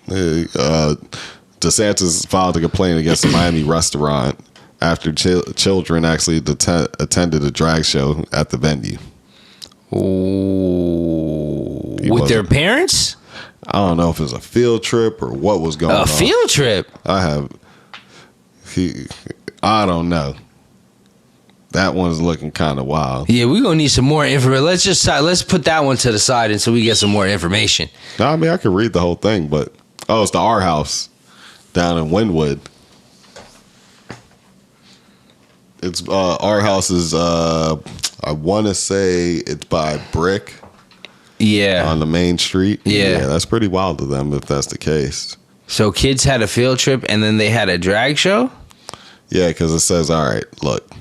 DeSantis filed a complaint against a Miami restaurant after children actually attended a drag show at the venue. Ooh, with their parents? I don't know if it was a field trip or what was going on. A field trip? I don't know. That one's looking kind of wild. Yeah, we're gonna need some more information. Let's put that one to the side until we get some more information. No, I mean I could read the whole thing, but it's the R House down in Wynwood. It's R House is I want to say it's by Brick. Yeah, on the main street. Yeah, that's pretty wild to them if that's the case. So kids had a field trip and then they had a drag show. Yeah, because it says, all right, look.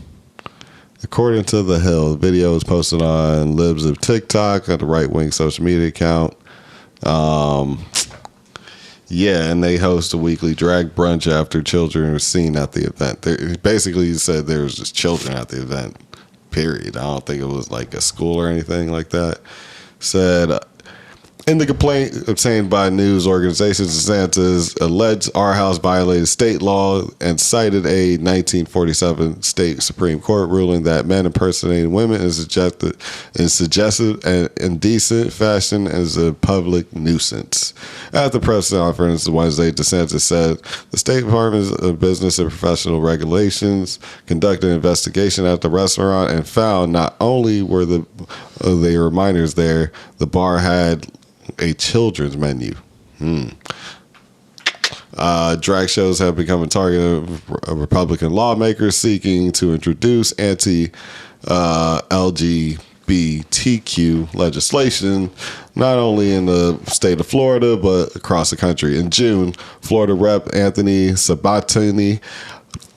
According to The Hill, the video was posted on Libs of TikTok, on the right-wing social media account. Yeah, and they host a weekly drag brunch after children were seen at the event. Basically, said there was just children at the event, period. I don't think it was like a school or anything like that. Said, in the complaint obtained by news organizations, DeSantis alleged our house violated state law and cited a 1947 state Supreme Court ruling that men impersonating women is suggested and indecent fashion as a public nuisance. At the press conference Wednesday, DeSantis said the State Department of Business and Professional Regulations conducted an investigation at the restaurant and found not only were they were minors there, the bar had a children's menu. Drag shows have become a target of Republican lawmakers seeking to introduce anti-LGBTQ legislation, not only in the state of Florida, but across the country. In June, Florida Rep. Anthony Sabatini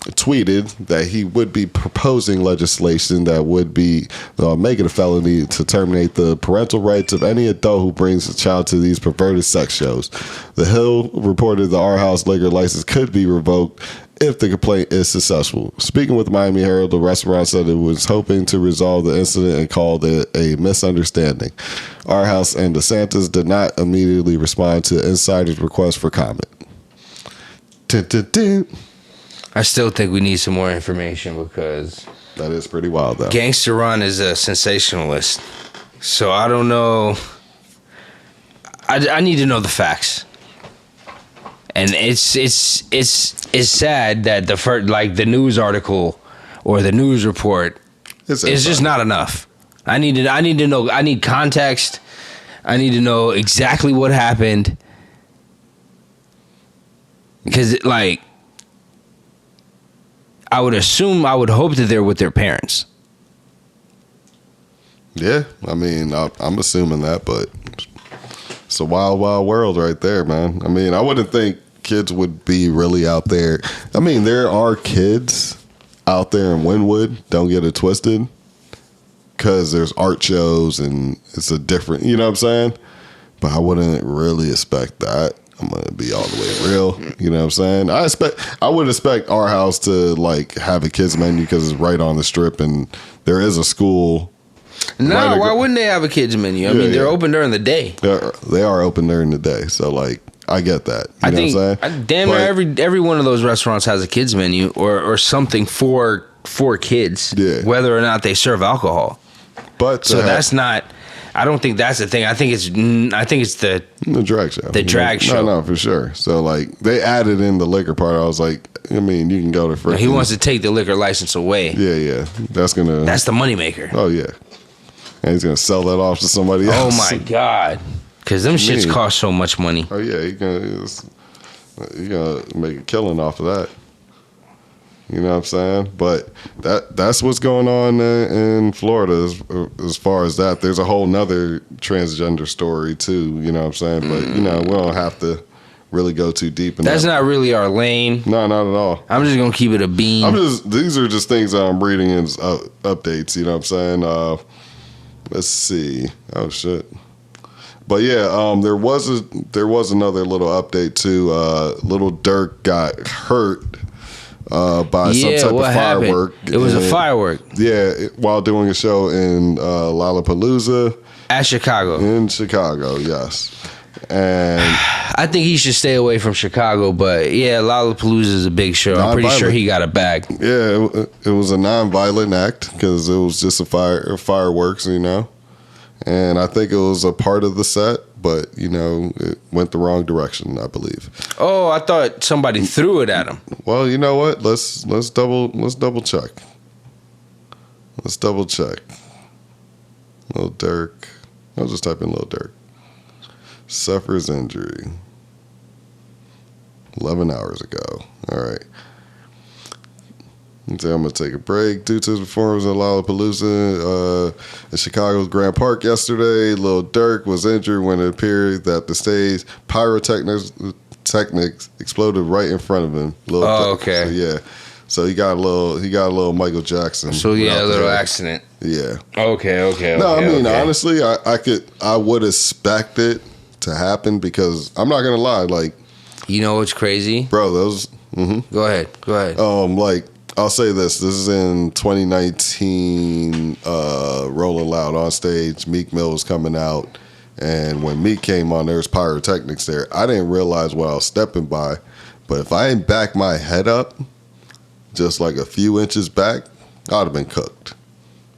tweeted that he would be proposing legislation that would be make it a felony to terminate the parental rights of any adult who brings a child to these perverted sex shows. The Hill reported the R House liquor license could be revoked if the complaint is successful. Speaking with Miami Herald, the restaurant said it was hoping to resolve the incident and called it a misunderstanding. R House and DeSantis did not immediately respond to insiders' request for comment. I still think we need some more information because that is pretty wild, though. Gangsta Ron is a sensationalist, so I don't know. I need to know the facts, and it's sad that the news article or the news report is just not enough. I need to know. I need context. I need to know exactly what happened because I would hope that they're with their parents. Yeah, I mean, I'm assuming that, but it's a wild, wild world right there, man. I mean, I wouldn't think kids would be really out there. I mean, there are kids out there in Wynwood, don't get it twisted, because there's art shows and it's a different, you know what I'm saying? But I wouldn't really expect that. I'm gonna be all the way real, you know what I'm saying? I would expect our house to have a kids menu because it's right on the strip and there is a school. No, why wouldn't they have a kids menu? I mean, they're open during the day. They are open during the day, so I get that. You know what I'm saying? Damn near every one of those restaurants has a kids menu or something for kids, whether or not they serve alcohol. But so that's not. I don't think that's the thing. I think it's the drag show. The drag show. No, for sure. So they added in the liquor part. I was like, I mean, you can go to freaking. He wants to take the liquor license away. Yeah. That's the moneymaker. Oh yeah, and he's gonna sell that off to somebody else. Oh my god, because them shits cost so much money. Oh yeah, you're gonna make a killing off of that. You know what I'm saying? But that's what's going on in Florida as far as that. There's a whole nother transgender story too, you know what I'm saying? But, we don't have to really go too deep in that. That's not really our lane. No, not at all. I'm just going to keep it a beam. These are just things that I'm reading in updates, you know what I'm saying? Let's see. Oh, shit. But yeah, there was another little update too. Little Dirk got hurt by some type of firework. It was a firework. Yeah, while doing a show in Lollapalooza. At Chicago. In Chicago, yes. And I think he should stay away from Chicago, but yeah, Lollapalooza is a big show. I'm pretty sure he got a bag. Yeah, it was a non-violent act because it was just fireworks, you know. And I think it was a part of the set, but you know, it went the wrong direction, I believe. Oh, I thought somebody threw it at him. Well, you know what? Let's double check. Let's double check. Lil Durk. I'll just type in Lil Durk. Suffers injury 11 hours ago. All right. So I'm going to take a break. Due to his performance at Lollapalooza in Chicago's Grand Park yesterday, Lil Durk was injured when it appeared that the stage Pyrotechnics exploded right in front of him. Okay. So, yeah. So he got a little Michael Jackson. So yeah, a little accident. Yeah. Okay. No, I mean honestly, I would expect it to happen because I'm not gonna lie, like, you know what's crazy, bro? Those. Go ahead. Like, I'll say this is in 2019. Rolling Loud on stage, Meek Mill was coming out, and when Meek came on, there was Pyrotechnics there. I didn't realize what I was stepping by, but if I didn't back my head up just like a few inches back, I'd have been cooked.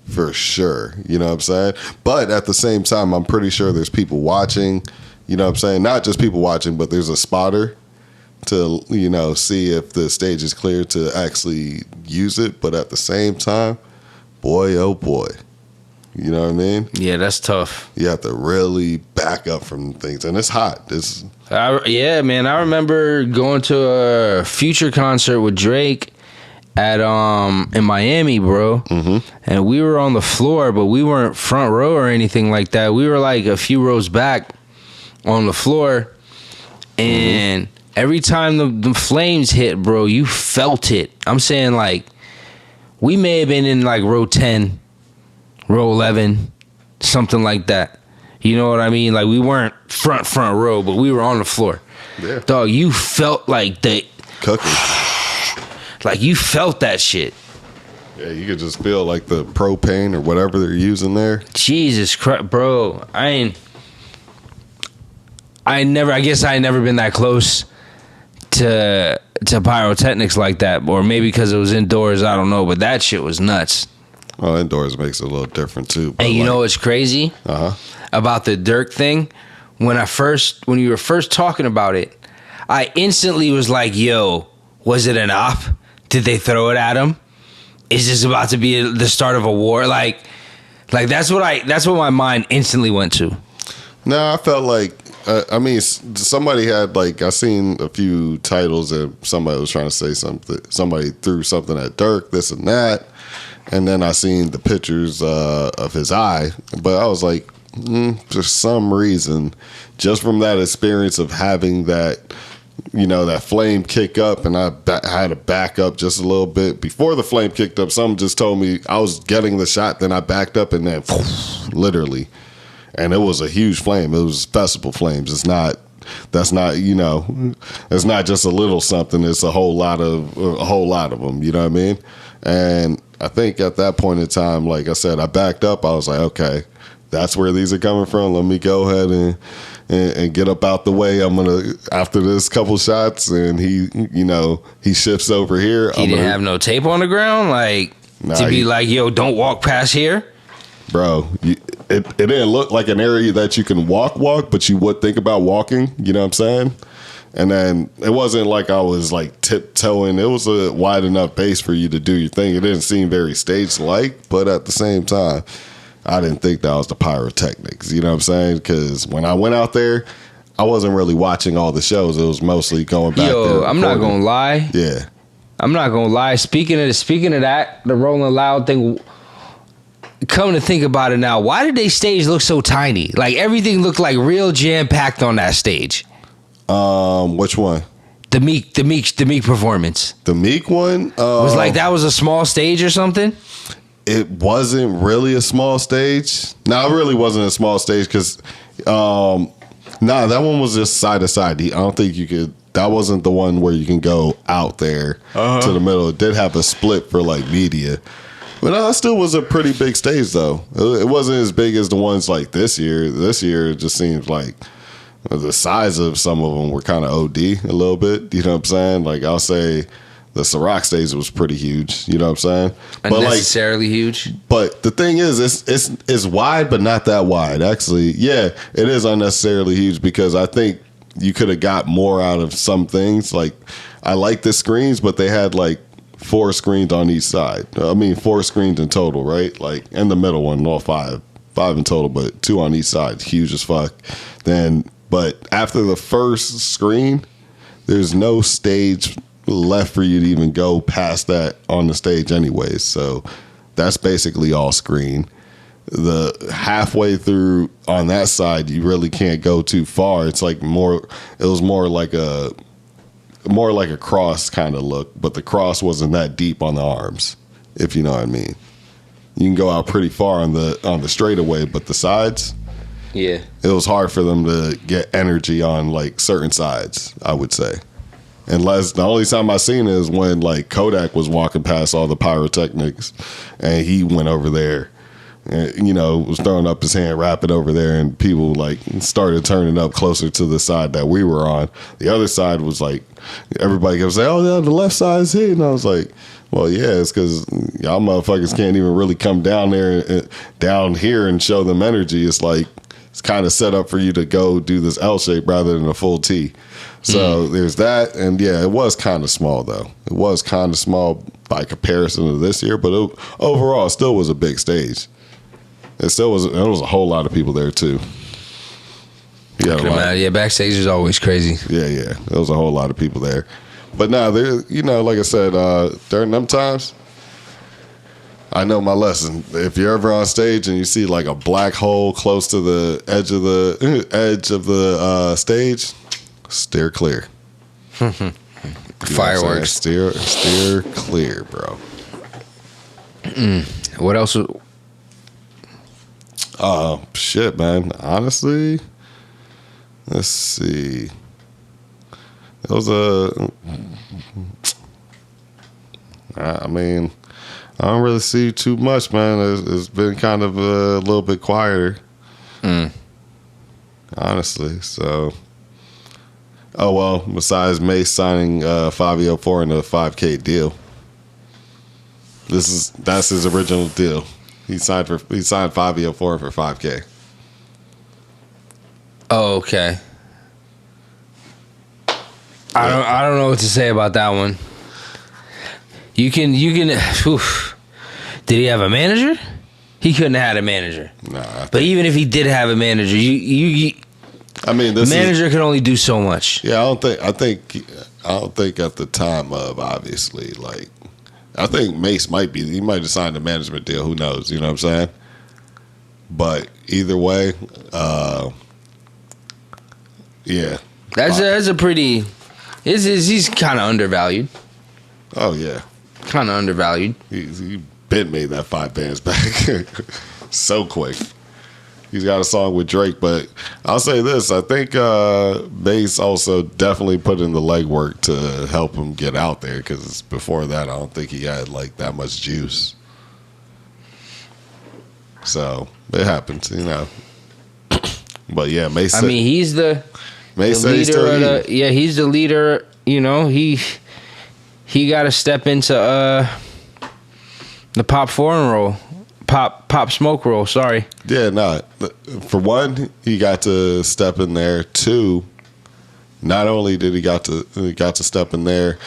For sure. You know what I'm saying? But at the same time, I'm pretty sure there's people watching. You know what I'm saying? Not just people watching, but there's a spotter to, you know, see if the stage is clear to actually use it. But at the same time, boy, oh boy. You know what I mean? Yeah, that's tough. You have to really back up from things. And it's hot. Yeah, man. I remember going to a Future concert with Drake at in Miami, bro. And we were on the floor, but we weren't front row or anything like that. We were like a few rows back on the floor, and every time the flames hit, bro, you felt it. I'm saying, like, we may have been in like row 10, row 11, something like that. You know what I mean? Like, we weren't front row, but we were on the floor. Yeah. Dog, you felt like the cooking. Like, you felt that shit. Yeah, you could just feel like the propane or whatever they're using there. Jesus Christ, bro. I guess I never been that close to Pyrotechnics like that. Or maybe because it was indoors, I don't know. But that shit was nuts. Well, indoors makes it a little different, too. And you know what's crazy? About the Durk thing? When you were first talking about it, I instantly was like, yo, was it an op? Did they throw it at him? Is this about to be the start of a war? Like that's what my mind instantly went to. No, I felt like I mean, somebody had, like, I seen a few titles that somebody was trying to say something. Somebody threw something at Durk, this and that, and then I seen the pictures of his eye. But I was like, for some reason, just from that experience of having that, you know, that flame kick up, and I had to back up just a little bit. Before the flame kicked up, someone just told me I was getting the shot, then I backed up, and then literally, and it was a huge flame. It was festival flames. That's not, you know, it's not just a little something. It's a whole lot of them. You know what I mean? And I think at that point in time, like I said, I backed up. I was like, okay, that's where these are coming from. Let me go ahead and get up out the way. I'm gonna, after this couple shots, and he shifts over here. He didn't have no tape on the ground, like, to be like, yo, don't walk past here. Bro, it didn't look like an area that you can walk, but you would think about walking. You know what I'm saying? And then it wasn't like I was like tiptoeing. It was a wide enough base for you to do your thing. It didn't seem very stage-like, but at the same time, I didn't think that was the Pyrotechnics. You know what I'm saying? Because when I went out there, I wasn't really watching all the shows. It was mostly going back there. Yo, I'm not gonna lie. Yeah, I'm not gonna lie. Speaking of that, the Rolling Loud thing. Come to think about it now, why did they stage look so tiny? Like, everything looked like real jam packed on that stage. Which one? The Meek performance. The Meek one was like that was a small stage or something. It wasn't really a small stage. No, it really wasn't a small stage because, that one was just side to side. I don't think you could that wasn't the one where you can go out there to the middle. It did have a split for like media. But no, it still was a pretty big stage, though. It wasn't as big as the ones like this year. This year, it just seems like the size of some of them were kind of OD a little bit. You know what I'm saying? Like, I'll say the Ciroc stage was pretty huge. You know what I'm saying? Unnecessarily huge. But the thing is, it's wide, but not that wide. Actually, yeah, it is unnecessarily huge because I think you could have got more out of some things. Like, I like the screens, but they had like 4 screens on each side. I mean, 4 screens in total, right? Like, in the middle one, all 5 in total, but 2 on each side, huge as fuck. But after the first screen, there's no stage left for you to even go past that on the stage anyways. So that's basically all screen. The halfway through on that side, you really can't go too far. It's like it was more like a cross kind of look, but the cross wasn't that deep on the arms, if you know what I mean. You can go out pretty far on the straightaway, but the sides, yeah, it was hard for them to get energy on like certain sides, I would say. Unless the only time I seen it is when like Kodak was walking past all the Pyrotechnics and he went over there and, you know, was throwing up his hand rapid over there, and people like started turning up closer to the side that we were on. The other side was like, everybody kept saying, oh yeah, the left side's hit. And I was like, well, yeah, it's because y'all motherfuckers can't even really come down there, down here and show them energy. It's like, it's kind of set up for you to go do this L shape rather than a full T. So there's that, and yeah, it was kind of small though. It was kind of small by comparison to this year, but overall, it still was a big stage. It still was. There was a whole lot of people there too. Yeah, backstage is always crazy. Yeah, there was a whole lot of people there. But now there, you know, like I said, during them times, I know my lesson. If you're ever on stage and you see like a black hole close to the edge of the stage, steer clear. Fireworks. Steer clear, bro. What else? Shit, man. Honestly, let's see. It was I mean, I don't really see too much, man. It's been kind of a little bit quieter. Honestly, so. Oh, well, besides Mace signing Fabio Four in a 5K deal. That's his original deal. He signed Fabio Four for 5K. Oh, okay. I don't know what to say about that one. You can oof. Did he have a manager? He couldn't have had a manager. Nah. But even if he did have a manager, I mean, the manager can only do so much. Yeah, I don't think at the time of, obviously, like, I think Mace he might have signed a management deal. Who knows? You know what I'm saying? But either way, yeah. That's a pretty. He's kind of undervalued. Oh yeah, kind of undervalued. He been made that 5 bands back so quick. He's got a song with Drake, but I'll say this: I think Mace also definitely put in the legwork to help him get out there, because before that, I don't think he had like that much juice. So it happens, you know. But yeah, Mace. I mean, he's the Mace leader. He's the leader. You know, he got to step into the pop foreign role. Pop smoke roll, sorry. Yeah, no. For one, he got to step in there. 2, not only did he got to step in there,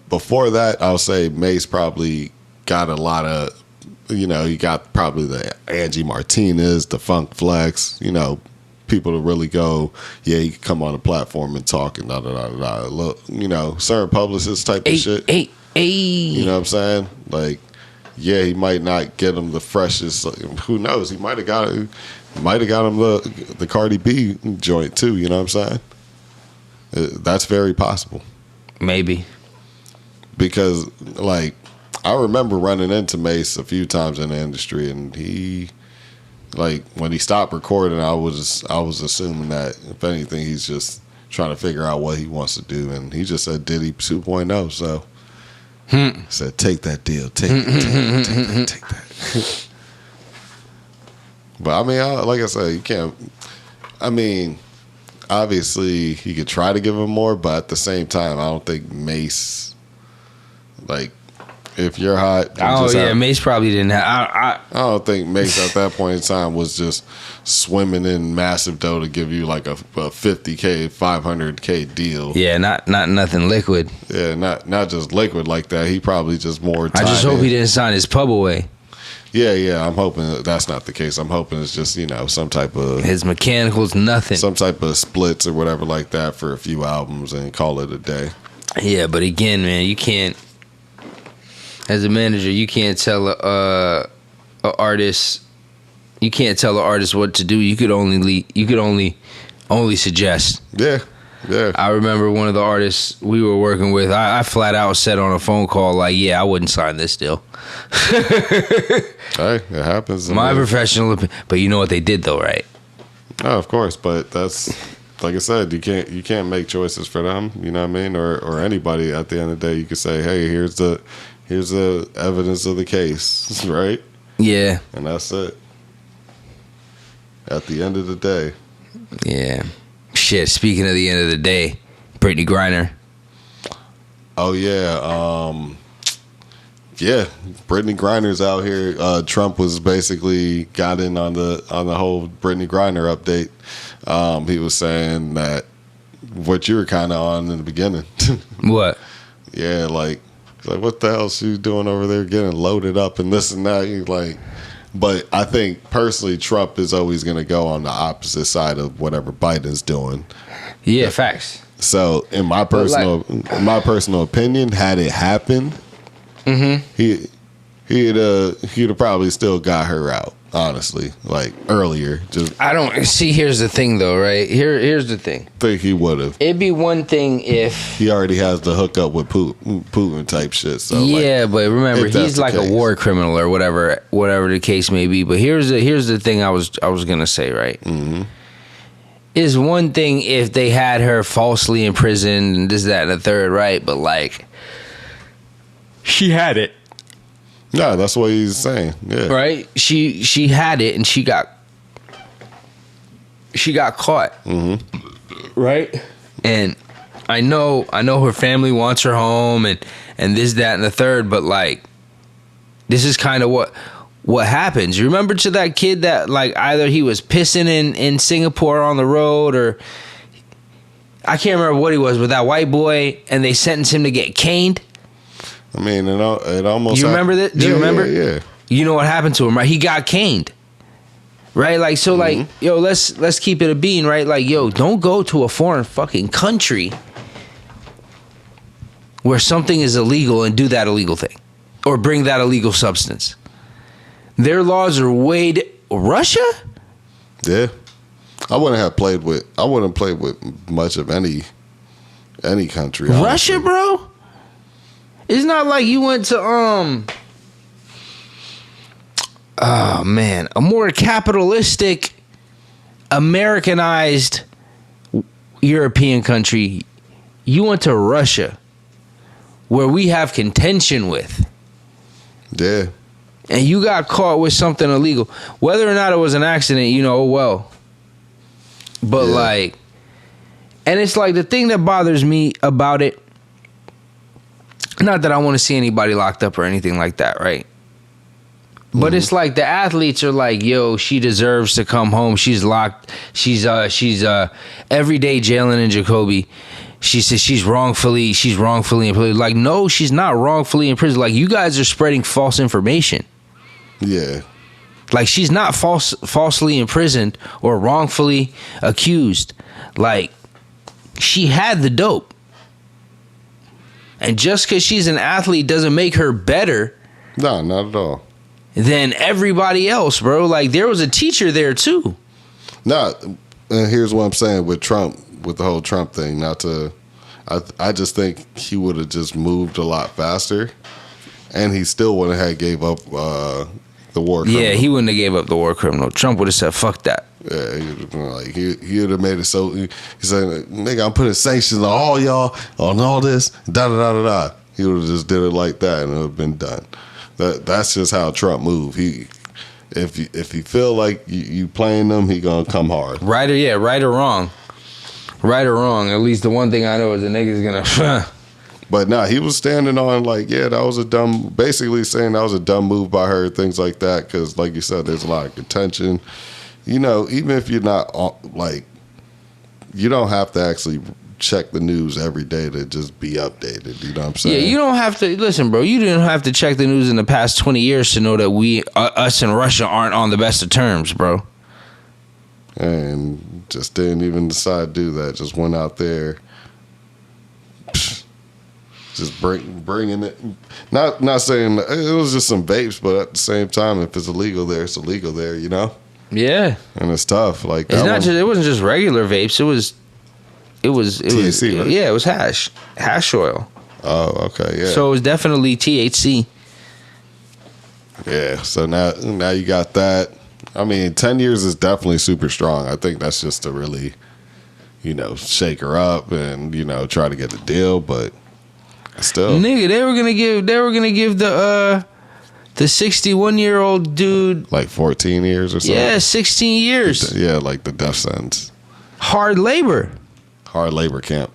before that, I'll say Mace probably got a lot of, you know, he got probably the Angie Martinez, the Funk Flex, you know, people to really go, yeah, you can come on the platform and talk and da-da-da-da-da. Look, you know, certain publicists type of shit. You know what I'm saying? Like, yeah, he might not get him the freshest. Who knows? He might have got him the Cardi B joint too. You know what I'm saying? That's very possible. Maybe. Because, like, I remember running into Mace a few times in the industry, and he, like, when he stopped recording, I was assuming that if anything, he's just trying to figure out what he wants to do, and he just said Diddy 2.0. So said, take that deal, take that. But I mean, like I said, you can't. I mean, obviously he could try to give him more, but at the same time, I don't think Mace, like, if you're hot. Mace probably didn't have. I don't think Mace at that point in time was just swimming in massive dough to give you like a $50K, $500K deal. Yeah, not nothing liquid. Yeah, not just liquid like that. He probably just more. I just hope he didn't sign his pub away. Yeah. I'm hoping that's not the case. I'm hoping it's just, some type of his mechanicals, nothing, some type of splits or whatever like that for a few albums and call it a day. Yeah, but again, man, you can't. As a manager, you can't tell a artist. You can't tell an artist what to do. You could only suggest. Yeah. I remember one of the artists we were working with. I flat out said on a phone call, like, "Yeah, I wouldn't sign this deal." Hey, it happens. My professional opinion. But you know what they did, though, right? Oh, of course. But that's, like I said, you can't make choices for them. You know what I mean? Or anybody. At the end of the day, you could say, "Hey, here's the evidence of the case," right? Yeah. And that's it. At the end of the day. Yeah. Shit, speaking of the end of the day, Brittney Griner. Oh, yeah. Yeah, Brittney Griner's out here. Trump was basically got in on the whole Brittney Griner update. He was saying that what you were kind of on in the beginning. What? Yeah, like what the hell is she doing over there getting loaded up and this and that? He's like, but I think personally, Trump is always going to go on the opposite side of whatever Biden's doing. Yeah, facts. So, in my personal opinion, had it happened, he'd have probably still got her out. Honestly, like earlier. Just I don't see. Here's the thing, though, right? Here's the thing. Think he would have. It'd be one thing if he already has the hookup with Putin type shit. So yeah, but remember, he's like a war criminal or whatever the case may be. But here's the thing I was gonna say, right? Mm-hmm. Is one thing if they had her falsely imprisoned and this, that, and the third, right? But like, she had it. Yeah, that's what he's saying. Yeah. Right? She had it and she got caught. Mm-hmm. Right? And I know her family wants her home and this, that, and the third, but like, this is kind of what happens. You remember to that kid that like either he was pissing in Singapore on the road, or I can't remember what he was, but that white boy, and they sentenced him to get caned. I mean, it almost. You remember that? Do you remember? Yeah. You know what happened to him, right? He got caned, right? Like, so, like, yo, let's keep it a bean, right? Like, yo, don't go to a foreign fucking country where something is illegal and do that illegal thing, or bring that illegal substance. Their laws are Russia? Yeah, I wouldn't play with much of any country. Honestly. Russia, bro. It's not like you went to a more capitalistic, Americanized European country. You went to Russia, where we have contention with. Yeah. And you got caught with something illegal. Whether or not it was an accident, well. But like, and it's like the thing that bothers me about it, not that I want to see anybody locked up or anything like that, right? But it's like the athletes are like, yo, she deserves to come home. She's locked. She's everyday Jalen and Jacoby. She says she's wrongfully imprisoned. Like, no, she's not wrongfully imprisoned. Like, you guys are spreading false information. Yeah. Like, she's not falsely imprisoned or wrongfully accused. Like, she had the dope. And just because she's an athlete doesn't make her better. No, not at all. Than everybody else, bro. Like, there was a teacher there, too. No, and here's what I'm saying with Trump, with the whole Trump thing. I just think he would have just moved a lot faster. And he still wouldn't have gave up the war criminal. Yeah, he wouldn't have gave up the war criminal. Trump would have said, fuck that. Yeah, he would have made it so. He said, "Nigga, I'm putting sanctions on all y'all on all this." Da da da da da. He would have just did it like that, and it would have been done. That's just how Trump move. If he feel like you playing them, he gonna come hard. Right or wrong. At least the one thing I know is the nigga's gonna. But nah, he was standing on that was basically saying that was a dumb move by her, things like that. Because like you said, there's a lot of contention. Even if you're not you don't have to actually check the news every day to just be updated. You know what I'm saying? Yeah, you don't have to listen, bro. You didn't have to check the news in the past 20 years to know that us and Russia aren't on the best of terms, bro. And just didn't even decide to do that. Just went out there, just bringing it. Not saying it was just some vapes, but at the same time, if it's illegal there, it's illegal there. You know? Yeah. And it's tough. Like it's not just. It wasn't just regular vapes. It was THC, right? Yeah, it was hash oil. Oh, okay, yeah. So it was definitely THC. Yeah. So now you got that. I mean, 10 years is definitely super strong. I think that's just to really, shake her up and try to get a deal. But still, nigga, they were gonna give the 61-year-old dude like 14 years or something. Yeah, 16 years. Yeah, like the death sentence. Hard labor camp.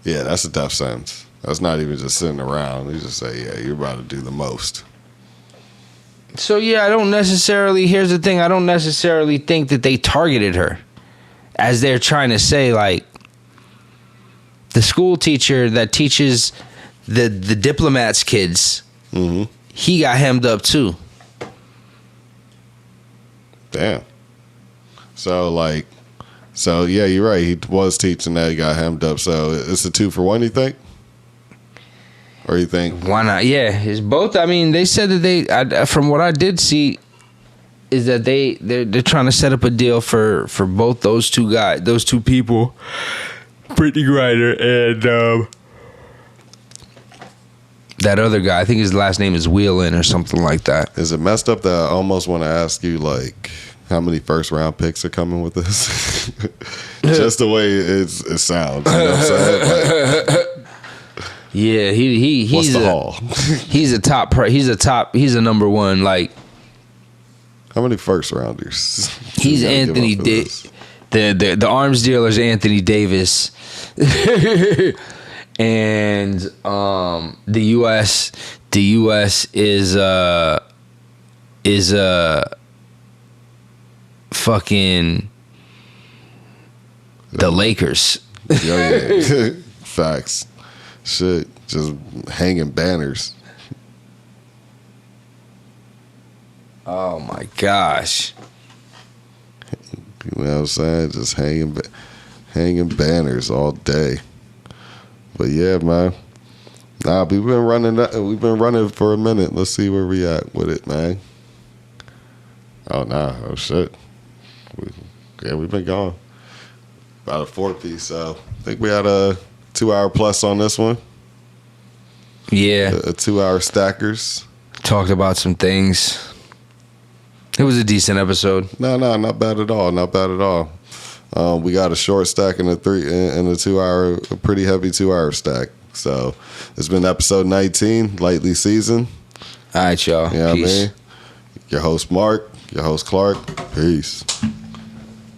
Yeah, that's a death sentence. That's not even just sitting around. You just say, yeah, you're about to do the most. So yeah, here's the thing, I don't necessarily think that they targeted her. As they're trying to say, like, the school teacher that teaches the diplomats' kids, he got hemmed up too. Damn. So yeah, you're right. He was teaching that, he got hemmed up. So it's a 2-for-1, you think? Or you think? Why not? Yeah, it's both. I mean, they said that from what I did see, is that they're trying to set up a deal for both those two people, Brittney Griner and that other guy. I think his last name is Whelan or something like that. Is it messed up that I almost want to ask you, like, how many first round picks are coming with this? Just the way it sounds. You know what I'm saying? Like, yeah, he's what's the haul? He's a number one. Like, how many first rounders? He's Anthony the arms dealer's Anthony Davis. And the US is fucking the Lakers. Yeah. Facts. Shit, just hanging banners. Oh my gosh. You know what I'm saying? Just hanging banners all day. But yeah, man. Nah, we've been running for a minute. Let's see where we at with it, man. Oh nah, oh shit. We've been gone. About a 4-piece, so I think we had a 2-hour plus on this one. Yeah. A 2-hour stackers. Talked about some things. It was a decent episode. No, not bad at all. Not bad at all. We got a short stack and a 2-hour, a pretty heavy 2-hour stack. So it's been episode 19, lightly seasoned. All right, y'all. You know what I mean? Your host Marc, your host Clark. Peace.